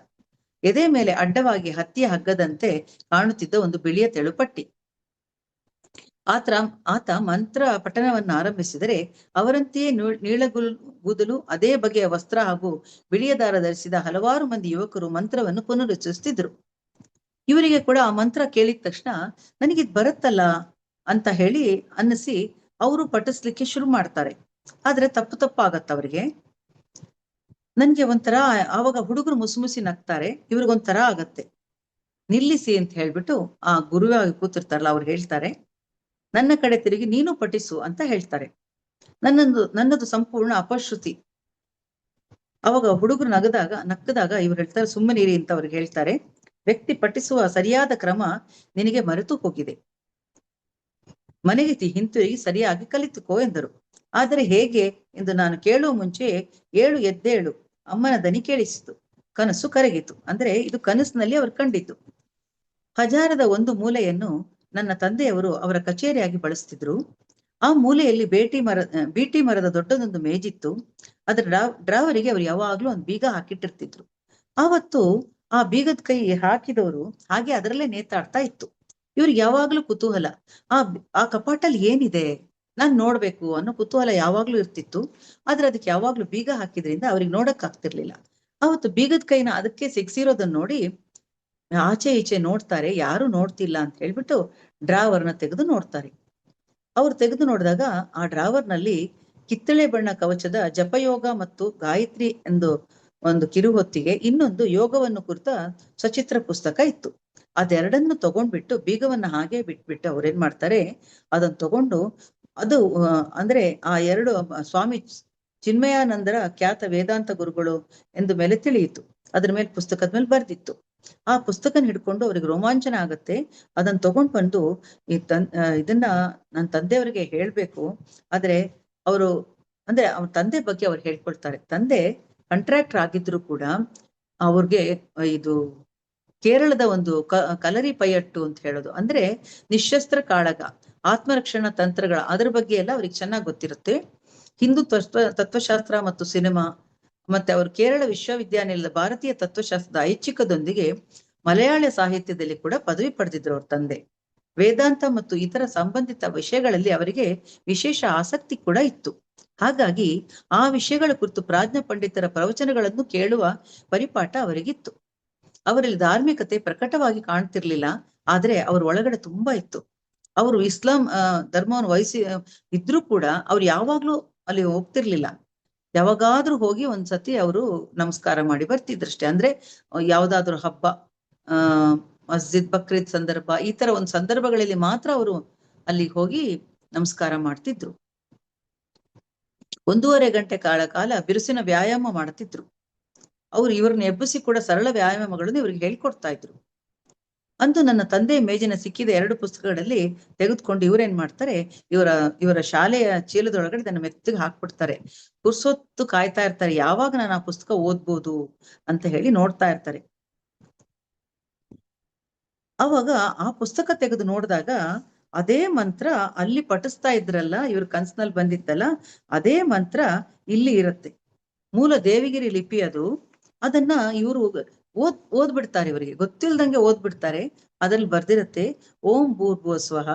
ಎದೆ ಮೇಲೆ ಅಡ್ಡವಾಗಿ ಹತ್ತಿಯ ಹಗ್ಗದಂತೆ ಕಾಣುತ್ತಿದ್ದ ಒಂದು ಬಿಳಿಯ ತೆಳುಪಟ್ಟಿ. ಆತ ಮಂತ್ರ ಪಠಣವನ್ನ ಆರಂಭಿಸಿದರೆ ಅವರಂತೆಯೇ ನೀಳಗೂದಲು, ಅದೇ ಬಗೆಯ ವಸ್ತ್ರ ಹಾಗೂ ಬಿಳಿಯ ದಾರ ಧರಿಸಿದ ಹಲವಾರು ಮಂದಿ ಯುವಕರು ಮಂತ್ರವನ್ನು ಪುನರುಚ್ಚರಿಸುತ್ತಿದ್ರು. ಇವರಿಗೆ ಕೂಡ ಆ ಮಂತ್ರ ಕೇಳಿದ ತಕ್ಷಣ ನನಗಿದ್ ಬರುತ್ತಲ್ಲ ಅಂತ ಹೇಳಿ ಅನ್ನಿಸಿ ಅವರು ಪಠಿಸ್ಲಿಕ್ಕೆ ಶುರು ಮಾಡ್ತಾರೆ. ಆದ್ರೆ ತಪ್ಪಾಗತ್ತ ಅವರಿಗೆ. ನನ್ಗೆ ಒಂಥರ ಆವಾಗ ಹುಡುಗರು ಮುಸುಮುಸಿ ನಗ್ತಾರೆ. ಇವ್ರಿಗೊಂಥರ ಆಗತ್ತೆ. ನಿಲ್ಲಿಸಿ ಅಂತ ಹೇಳ್ಬಿಟ್ಟು ಆ ಗುರುವಾಗಿ ಕೂತಿರ್ತಾರಲ್ಲ ಅವ್ರು ಹೇಳ್ತಾರೆ, ನನ್ನ ಕಡೆ ತಿರುಗಿ ನೀನು ಪಠಿಸು ಅಂತ ಹೇಳ್ತಾರೆ. ನನ್ನದು ಸಂಪೂರ್ಣ ಅಪಶ್ರುತಿ. ಅವಾಗ ಹುಡುಗರು ನಕ್ಕದಾಗ ಇವ್ರು ಹೇಳ್ತಾರೆ, ಸುಮ್ಮನಿರಿ ಅಂತ ಅವ್ರಿಗೆ ಹೇಳ್ತಾರೆ. ವ್ಯಕ್ತಿ ಪಠಿಸುವ ಸರಿಯಾದ ಕ್ರಮ ನಿನಗೆ ಮರೆತು ಹೋಗಿದೆ. ಮನೆಗೆ ಹಿಂತಿರುಗಿ ಸರಿಯಾಗಿ ಕಲಿತುಕೋ ಎಂದರು. ಆದರೆ ಹೇಗೆ ಎಂದು ನಾನು ಕೇಳುವ ಮುಂಚೆ ಎದ್ದೇಳು ಅಮ್ಮನ ದನಿ ಕೇಳಿಸಿತು. ಕನಸು ಕರಗಿತು. ಅಂದ್ರೆ ಇದು ಕನಸಿನಲ್ಲಿ ಅವರು ಕಂಡಿತು. ಹಜಾರದ ಒಂದು ಮೂಲೆಯನ್ನು ನನ್ನ ತಂದೆಯವರು ಅವರ ಕಚೇರಿಯಾಗಿ ಬಳಸ್ತಿದ್ರು. ಆ ಮೂಲೆಯಲ್ಲಿ ಬೀಟಿ ಮರದ ದೊಡ್ಡದೊಂದು ಮೇಜಿತ್ತು. ಅದರ ಡ್ರಾವರಿಗೆ ಅವರು ಯಾವಾಗ್ಲೂ ಒಂದು ಬೀಗ ಹಾಕಿಟ್ಟಿರ್ತಿದ್ರು. ಆವತ್ತು ಆ ಬೀಗದ ಕೈ ಹಾಕಿದವರು ಹಾಗೆ ಅದರಲ್ಲೇ ನೇತಾಡ್ತಾ ಇತ್ತು. ಇವ್ರಿಗೆ ಯಾವಾಗ್ಲೂ ಕುತೂಹಲ, ಆ ಕಪಾಟಲ್ಲಿ ಏನಿದೆ ನಾನ್ ನೋಡ್ಬೇಕು ಅನ್ನೋ ಕುತೂಹಲ ಯಾವಾಗ್ಲೂ ಇರ್ತಿತ್ತು. ಆದ್ರೆ ಅದಕ್ಕೆ ಯಾವಾಗ್ಲೂ ಬೀಗ ಹಾಕಿದ್ರಿಂದ ಅವ್ರಿಗೆ ನೋಡಕ್ ಆಗ್ತಿರ್ಲಿಲ್ಲ. ಅವತ್ತು ಬೀಗದ ಕೈನ ಅದಕ್ಕೆ ಸಿಗ್ಸಿರೋದನ್ನ ನೋಡಿ ಆಚೆ ಈಚೆ ನೋಡ್ತಾರೆ. ಯಾರು ನೋಡ್ತಿಲ್ಲ ಅಂತ ಹೇಳ್ಬಿಟ್ಟು ಡ್ರಾವರ್ನ ತೆಗೆದು ನೋಡ್ತಾರೆ. ಅವ್ರು ತೆಗೆದು ನೋಡಿದಾಗ ಆ ಡ್ರಾವರ್ನಲ್ಲಿ ಕಿತ್ತಳೆ ಬಣ್ಣ ಕವಚದ ಜಪಯೋಗ ಮತ್ತು ಗಾಯತ್ರಿ ಎಂದು ಒಂದು ಕಿರುಹೊತ್ತಿಗೆ ಇನ್ನೊಂದು ಯೋಗವನ್ನು ಕುರಿತ ಸಚಿತ್ರ ಪುಸ್ತಕ ಇತ್ತು. ಅದೆರಡನ್ನು ತಗೊಂಡ್ಬಿಟ್ಟು ಬೀಗವನ್ನ ಹಾಗೆ ಬಿಟ್ಬಿಟ್ಟು ಅವ್ರೇನ್ ಮಾಡ್ತಾರೆ, ಅದನ್ನ ತಗೊಂಡು ಅದು ಅಂದ್ರೆ ಆ ಎರಡು ಸ್ವಾಮಿ ಚಿನ್ಮಯಾನಂದರ ಖ್ಯಾತ ವೇದಾಂತ ಗುರುಗಳು ಎಂದು ಮೇಲೆ ತಿಳಿಯಿತು. ಅದ್ರ ಮೇಲೆ ಪುಸ್ತಕದ ಮೇಲೆ ಬರ್ದಿತ್ತು. ಆ ಪುಸ್ತಕನ ಹಿಡ್ಕೊಂಡು ಅವ್ರಿಗೆ ರೋಮಾಂಚನ ಆಗತ್ತೆ. ಅದನ್ನ ತಗೊಂಡ್ ಬಂದು ಇದನ್ನ ನನ್ನ ತಂದೆಯವರಿಗೆ ಹೇಳ್ಬೇಕು. ಆದ್ರೆ ಅವರು ಅಂದ್ರೆ ಅವ್ರ ತಂದೆ ಬಗ್ಗೆ ಅವ್ರು ಹೇಳ್ಕೊಳ್ತಾರೆ. ತಂದೆ ಕಾಂಟ್ರಾಕ್ಟರ್ ಆಗಿದ್ರು ಕೂಡ ಅವ್ರಿಗೆ ಇದು ಕೇರಳದ ಒಂದು ಕಲರಿ ಪೈಯಟ್ಟು ಅಂತ ಹೇಳೋದು, ಅಂದ್ರೆ ನಿಶಸ್ತ್ರ ಕಾಳಗ, ಆತ್ಮರಕ್ಷಣಾ ತಂತ್ರಗಳ ಅದ್ರ ಬಗ್ಗೆ ಎಲ್ಲ ಅವ್ರಿಗೆ ಚೆನ್ನಾಗಿ ಗೊತ್ತಿರುತ್ತೆ. ಹಿಂದೂ ತತ್ವಶಾಸ್ತ್ರ ಮತ್ತು ಸಿನಿಮಾ, ಮತ್ತೆ ಅವರು ಕೇರಳ ವಿಶ್ವವಿದ್ಯಾನಿಲಯದ ಭಾರತೀಯ ತತ್ವಶಾಸ್ತ್ರದ ಐಚ್ಛಿಕದೊಂದಿಗೆ ಮಲಯಾಳ ಸಾಹಿತ್ಯದಲ್ಲಿ ಕೂಡ ಪದವಿ ಪಡೆದಿದ್ರು ಅವ್ರ ತಂದೆ. ವೇದಾಂತ ಮತ್ತು ಇತರ ಸಂಬಂಧಿತ ವಿಷಯಗಳಲ್ಲಿ ಅವರಿಗೆ ವಿಶೇಷ ಆಸಕ್ತಿ ಕೂಡ ಇತ್ತು. ಹಾಗಾಗಿ ಆ ವಿಷಯಗಳ ಕುರಿತು ಪ್ರಾಜ್ಞ ಪಂಡಿತರ ಪ್ರವಚನಗಳನ್ನು ಕೇಳುವ ಪರಿಪಾಠ ಅವರಿಗಿತ್ತು. ಅವರಲ್ಲಿ ಧಾರ್ಮಿಕತೆ ಪ್ರಕಟವಾಗಿ ಕಾಣ್ತಿರ್ಲಿಲ್ಲ, ಆದ್ರೆ ಅವ್ರ ಒಳಗಡೆ ತುಂಬಾ ಇತ್ತು. ಅವರು ಇಸ್ಲಾಂ ಧರ್ಮವನ್ನು ಇದ್ರೂ ಕೂಡ ಅವ್ರು ಯಾವಾಗ್ಲೂ ಅಲ್ಲಿ ಹೋಗ್ತಿರ್ಲಿಲ್ಲ. ಯಾವಾಗಾದ್ರೂ ಹೋಗಿ ಒಂದ್ಸತಿ ಅವರು ನಮಸ್ಕಾರ ಮಾಡಿ ಬರ್ತಿದ್ರಷ್ಟೇ. ಅಂದ್ರೆ ಯಾವ್ದಾದ್ರು ಹಬ್ಬ, ಮಸ್ಜಿದ್ ಬಕ್ರೀದ್ ಸಂದರ್ಭ, ಈ ತರ ಒಂದ್ ಸಂದರ್ಭಗಳಲ್ಲಿ ಮಾತ್ರ ಅವರು ಅಲ್ಲಿಗೆ ಹೋಗಿ ನಮಸ್ಕಾರ ಮಾಡ್ತಿದ್ರು. 1.5 ಗಂಟೆ ಕಾಲ ಬಿರುಸಿನ ವ್ಯಾಯಾಮ ಮಾಡ್ತಿದ್ರು. ಅವ್ರು ಇವ್ರನ್ನ ಎಬ್ಬಿಸಿ ಕೂಡ ಸರಳ ವ್ಯಾಯಾಮಗಳನ್ನು ಇವ್ರಿಗೆ ಹೇಳ್ಕೊಡ್ತಾ ಇದ್ರು. ಅಂದು ನನ್ನ ತಂದೆ ಮೇಜಿನ ಸಿಕ್ಕಿದ 2 ಪುಸ್ತಕಗಳಲ್ಲಿ ತೆಗೆದುಕೊಂಡು ಇವ್ರೇನ್ ಮಾಡ್ತಾರೆ, ಇವರ ಶಾಲೆಯ ಚೀಲದೊಳಗಡೆ ನನ್ನ ಮೆತ್ತಗೆ ಹಾಕ್ಬಿಡ್ತಾರೆ. ಪುರ್ಸೊತ್ತು ಕಾಯ್ತಾ ಇರ್ತಾರೆ, ಯಾವಾಗ ನಾನು ಆ ಪುಸ್ತಕ ಓದ್ಬೋದು ಅಂತ ಹೇಳಿ ನೋಡ್ತಾ ಇರ್ತಾರೆ. ಅವಾಗ ಆ ಪುಸ್ತಕ ತೆಗೆದು ನೋಡಿದಾಗ ಅದೇ ಮಂತ್ರ ಅಲ್ಲಿ ಪಠಿಸ್ತಾ ಇದ್ರಲ್ಲ, ಇವ್ರ ಕನ್ಸಿನಲ್ಲಿ ಬಂದಿತ್ತಲ್ಲ, ಅದೇ ಮಂತ್ರ ಇಲ್ಲಿ ಇರುತ್ತೆ. ಮೂಲ ದೇವಿಗಿರಿ ಲಿಪಿ ಅದು. ಅದನ್ನ ಇವರು ಓದ್ಬಿಡ್ತಾರೆ. ಇವರಿಗೆ ಗೊತ್ತಿಲ್ದಂಗೆ ಓದ್ಬಿಡ್ತಾರೆ. ಅದ್ರಲ್ಲಿ ಬರ್ದಿರತ್ತೆ, ಓಂ ಭೂರ್ಭುವ ಸ್ವಃ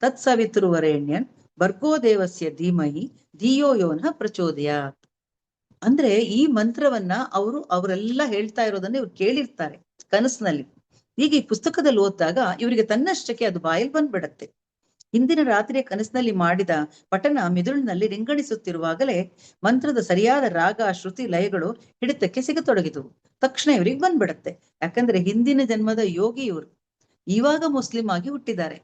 ತತ್ಸವಿತೃವರೆಣ್ಯನ್ ಭರ್ಗೋ ದೇವಸ್ಯ ಧೀಮಹಿ ಧಿಯೋ ಯೋನಃ ಪ್ರಚೋದಯಾತ್. ಅಂದ್ರೆ ಈ ಮಂತ್ರವನ್ನ ಅವರೆಲ್ಲ ಹೇಳ್ತಾ ಇರೋದನ್ನ ಇವ್ರು ಕೇಳಿರ್ತಾರೆ ಕನಸಿನಲ್ಲಿ. ಈಗ ಈ ಪುಸ್ತಕದಲ್ಲಿ ಓದಿದಾಗ ಇವರಿಗೆ ತನ್ನಷ್ಟಕ್ಕೆ ಅದು ಬಾಯಲ್ಲಿ ಬಂದ್ಬಿಡತ್ತೆ. ಹಿಂದಿನ ರಾತ್ರಿಯ ಕನಸಿನಲ್ಲಿ ಮಾಡಿದ ಪಠನ ಮಿದುಳಿನಲ್ಲಿ ರಿಂಗಣಿಸುತ್ತಿರುವಾಗಲೇ ಮಂತ್ರದ ಸರಿಯಾದ ರಾಗ, ಶ್ರುತಿ, ಲಯಗಳು ಹಿಡಿತಕ್ಕೆ ಸಿಗತೊಡಗಿದವು. ತಕ್ಷಣ ಇವ್ರಿಗೆ ಬಂದ್ಬಿಡತ್ತೆ. ಯಾಕಂದ್ರೆ ಹಿಂದಿನ ಜನ್ಮದ ಯೋಗಿ ಇವರು, ಇವಾಗ ಮುಸ್ಲಿಂ ಆಗಿ ಹುಟ್ಟಿದ್ದಾರೆ.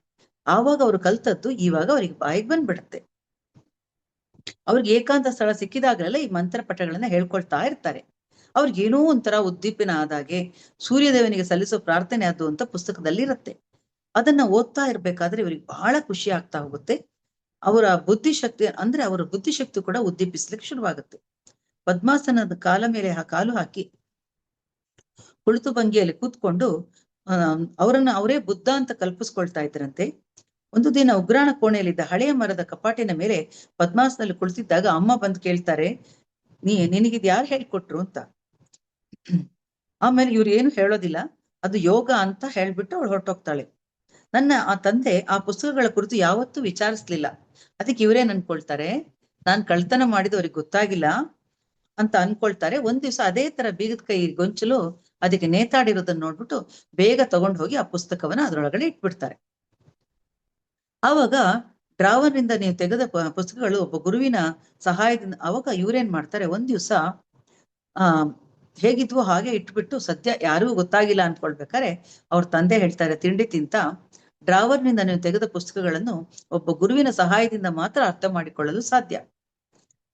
ಆವಾಗ ಅವ್ರು ಕಲ್ತದ್ದು ಇವಾಗ ಅವ್ರಿಗೆ ಬಾಯಿಗೆ ಬಂದ್ಬಿಡತ್ತೆ. ಅವ್ರಿಗೆ ಏಕಾಂತ ಸ್ಥಳ ಸಿಕ್ಕಿದಾಗಲೆಲ್ಲ ಈ ಮಂತ್ರ ಪಠಗಳನ್ನ ಹೇಳ್ಕೊಳ್ತಾ ಇರ್ತಾರೆ. ಅವ್ರಿಗೆ ಏನೋ ಒಂಥರ ಉದ್ದೀಪನ ಆದಾಗೆ, ಸೂರ್ಯದೇವನಿಗೆ ಸಲ್ಲಿಸೋ ಪ್ರಾರ್ಥನೆ ಅದು ಅಂತ ಪುಸ್ತಕದಲ್ಲಿ ಇರುತ್ತೆ. ಅದನ್ನ ಓದ್ತಾ ಇರ್ಬೇಕಾದ್ರೆ ಇವ್ರಿಗೆ ಬಹಳ ಖುಷಿ ಆಗ್ತಾ ಹೋಗುತ್ತೆ. ಅವರ ಬುದ್ಧಿಶಕ್ತಿ ಕೂಡ ಉದ್ದೀಪಿಸ್ಲಿಕ್ಕೆ ಶುರುವಾಗುತ್ತೆ. ಪದ್ಮಾಸನದ ಕಾಲು ಹಾಕಿ ಕುಳಿತು ಭಂಗಿಯಲ್ಲಿ ಕೂತ್ಕೊಂಡು ಅವರನ್ನ ಅವರೇ ಬುದ್ಧ ಅಂತ ಕಲ್ಪಿಸ್ಕೊಳ್ತಾ ಇದ್ರಂತೆ. ಒಂದು ದಿನ ಉಗ್ರಾಣ ಕೋಣೆಯಲ್ಲಿದ್ದ ಹಳೆಯ ಮರದ ಕಪಾಟಿನ ಮೇಲೆ ಪದ್ಮಾಸನಲ್ಲಿ ಕುಳಿತಿದ್ದಾಗ ಅಮ್ಮ ಬಂದು ಕೇಳ್ತಾರೆ, ನಿನಗಿದ್ ಯಾರು ಹೇಳ್ಕೊಟ್ರು ಅಂತ. ಆಮೇಲೆ ಇವ್ರು ಏನು ಹೇಳೋದಿಲ್ಲ, ಅದು ಯೋಗ ಅಂತ ಹೇಳ್ಬಿಟ್ಟು ಅವಳು ಹೊರಟೋಗ್ತಾಳೆ. ನನ್ನ ಆ ತಂದೆ ಆ ಪುಸ್ತಕಗಳ ಕುರಿತು ಯಾವತ್ತೂ ವಿಚಾರಿಸ್ಲಿಲ್ಲ. ಅದಕ್ಕೆ ಇವ್ರೇನ್ ಅನ್ಕೊಳ್ತಾರೆ, ನಾನ್ ಕಳ್ತನ ಮಾಡಿದ್ದು ಅವ್ರಿಗೆ ಗೊತ್ತಾಗಿಲ್ಲ ಅಂತ ಅನ್ಕೊಳ್ತಾರೆ. ಒಂದ್ ದಿವ್ಸ ಅದೇ ತರ ಬೀಗದ ಕೈ ಗೊಂಚಲು ಅದಕ್ಕೆ ನೇತಾಡಿರೋದನ್ನ ನೋಡ್ಬಿಟ್ಟು ಬೇಗ ತಗೊಂಡು ಹೋಗಿ ಆ ಪುಸ್ತಕವನ್ನ ಅದ್ರೊಳಗಡೆ ಇಟ್ಬಿಡ್ತಾರೆ. ಆವಾಗ ಡ್ರಾವರ್ನಿಂದ ನೀವು ತೆಗೆದ ಪುಸ್ತಕಗಳು ಒಬ್ಬ ಗುರುವಿನ ಸಹಾಯದಿಂದ, ಅವಾಗ ಇವ್ರೇನ್ ಮಾಡ್ತಾರೆ, ಒಂದ್ ದಿವ್ಸ ಹೇಗಿದ್ವೋ ಹಾಗೆ ಇಟ್ಬಿಟ್ಟು ಸದ್ಯ ಯಾರಿಗೂ ಗೊತ್ತಾಗಿಲ್ಲ ಅನ್ಕೊಳ್ಬೇಕಾರೆ ಅವ್ರ ತಂದೆ ಹೇಳ್ತಾರೆ, ತಿಂಡಿ ತಿಂತ ಡ್ರಾವರ್ನಿಂದ ನೀವು ತೆಗೆದ ಪುಸ್ತಕಗಳನ್ನು ಒಬ್ಬ ಗುರುವಿನ ಸಹಾಯದಿಂದ ಮಾತ್ರ ಅರ್ಥ ಮಾಡಿಕೊಳ್ಳಲು ಸಾಧ್ಯ.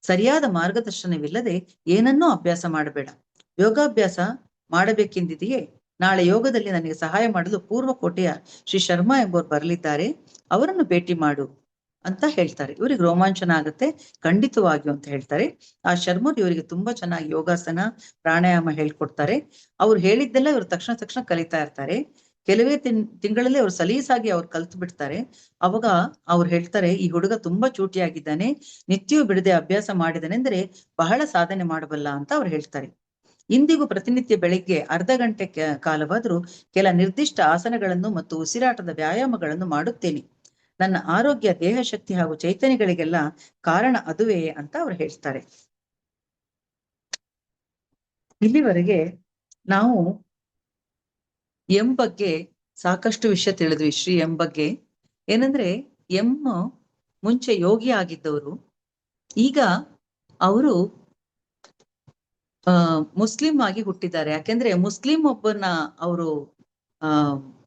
ಸರಿಯಾದ ಮಾರ್ಗದರ್ಶನವಿಲ್ಲದೆ ಏನನ್ನೂ ಅಭ್ಯಾಸ ಮಾಡಬೇಡ. ಯೋಗಾಭ್ಯಾಸ ಮಾಡಬೇಕೆಂದಿದೆಯೇ? ನಾಳೆ ಯೋಗದಲ್ಲಿ ನನಗೆ ಸಹಾಯ ಮಾಡಲು ಪೂರ್ವಕೋಟೆಯ ಶ್ರೀ ಶರ್ಮಾ ಎಂಬುವರು ಬರಲಿದ್ದಾರೆ, ಅವರನ್ನು ಭೇಟಿ ಮಾಡು ಅಂತ ಹೇಳ್ತಾರೆ. ಇವ್ರಿಗೆ ರೋಮಾಂಚನ ಆಗುತ್ತೆ. ಖಂಡಿತವಾಗಿಯೂ ಅಂತ ಹೇಳ್ತಾರೆ. ಆ ಶರ್ಮರು ಇವರಿಗೆ ತುಂಬಾ ಚೆನ್ನಾಗಿ ಯೋಗಾಸನ, ಪ್ರಾಣಾಯಾಮ ಹೇಳ್ಕೊಡ್ತಾರೆ. ಅವ್ರು ಹೇಳಿದ್ದೆಲ್ಲ ಇವ್ರು ತಕ್ಷಣ ಕಲಿತಾ ಇರ್ತಾರೆ. ಕೆಲವೇ ತಿಂಗಳಲ್ಲಿ ಅವ್ರು ಸಲೀಸಾಗಿ ಅವ್ರು ಕಲ್ತು ಬಿಡ್ತಾರೆ. ಅವಾಗ ಅವ್ರು ಹೇಳ್ತಾರೆ, ಈ ಹುಡುಗ ತುಂಬಾ ಚೂಟಿಯಾಗಿದ್ದಾನೆ, ನಿತ್ಯವೂ ಬಿಡದೆ ಅಭ್ಯಾಸ ಮಾಡಿದನೆಂದ್ರೆ ಬಹಳ ಸಾಧನೆ ಮಾಡಬಲ್ಲ ಅಂತ ಅವ್ರು ಹೇಳ್ತಾರೆ. ಇಂದಿಗೂ ಪ್ರತಿನಿತ್ಯ ಬೆಳಿಗ್ಗೆ ಅರ್ಧ ಗಂಟೆ ಕಾಲವಾದರೂ ಕೆಲ ನಿರ್ದಿಷ್ಟ ಆಸನಗಳನ್ನು ಮತ್ತು ಉಸಿರಾಟದ ವ್ಯಾಯಾಮಗಳನ್ನು ಮಾಡುತ್ತೇನೆ. ನನ್ನ ಆರೋಗ್ಯ, ದೇಹ ಶಕ್ತಿ ಹಾಗೂ ಚೈತನ್ಯಗಳಿಗೆಲ್ಲ ಕಾರಣ ಅದುವೇ ಅಂತ ಅವ್ರು ಹೇಳ್ತಾರೆ. ಇಲ್ಲಿವರೆಗೆ ನಾವು ಎಂ ಬಗ್ಗೆ ಸಾಕಷ್ಟು ವಿಷಯ ತಿಳಿದ್ವಿ. ಶ್ರೀ ಎಂ ಬಗ್ಗೆ ಏನಂದ್ರೆ, ಎಂ ಮುಂಚೆ ಯೋಗಿ ಆಗಿದ್ದವರು. ಈಗ ಅವರು ಮುಸ್ಲಿಂ ಆಗಿ ಹುಟ್ಟಿದ್ದಾರೆ. ಯಾಕೆಂದ್ರೆ ಮುಸ್ಲಿಂ ಒಬ್ಬರನ್ನ ಅವರು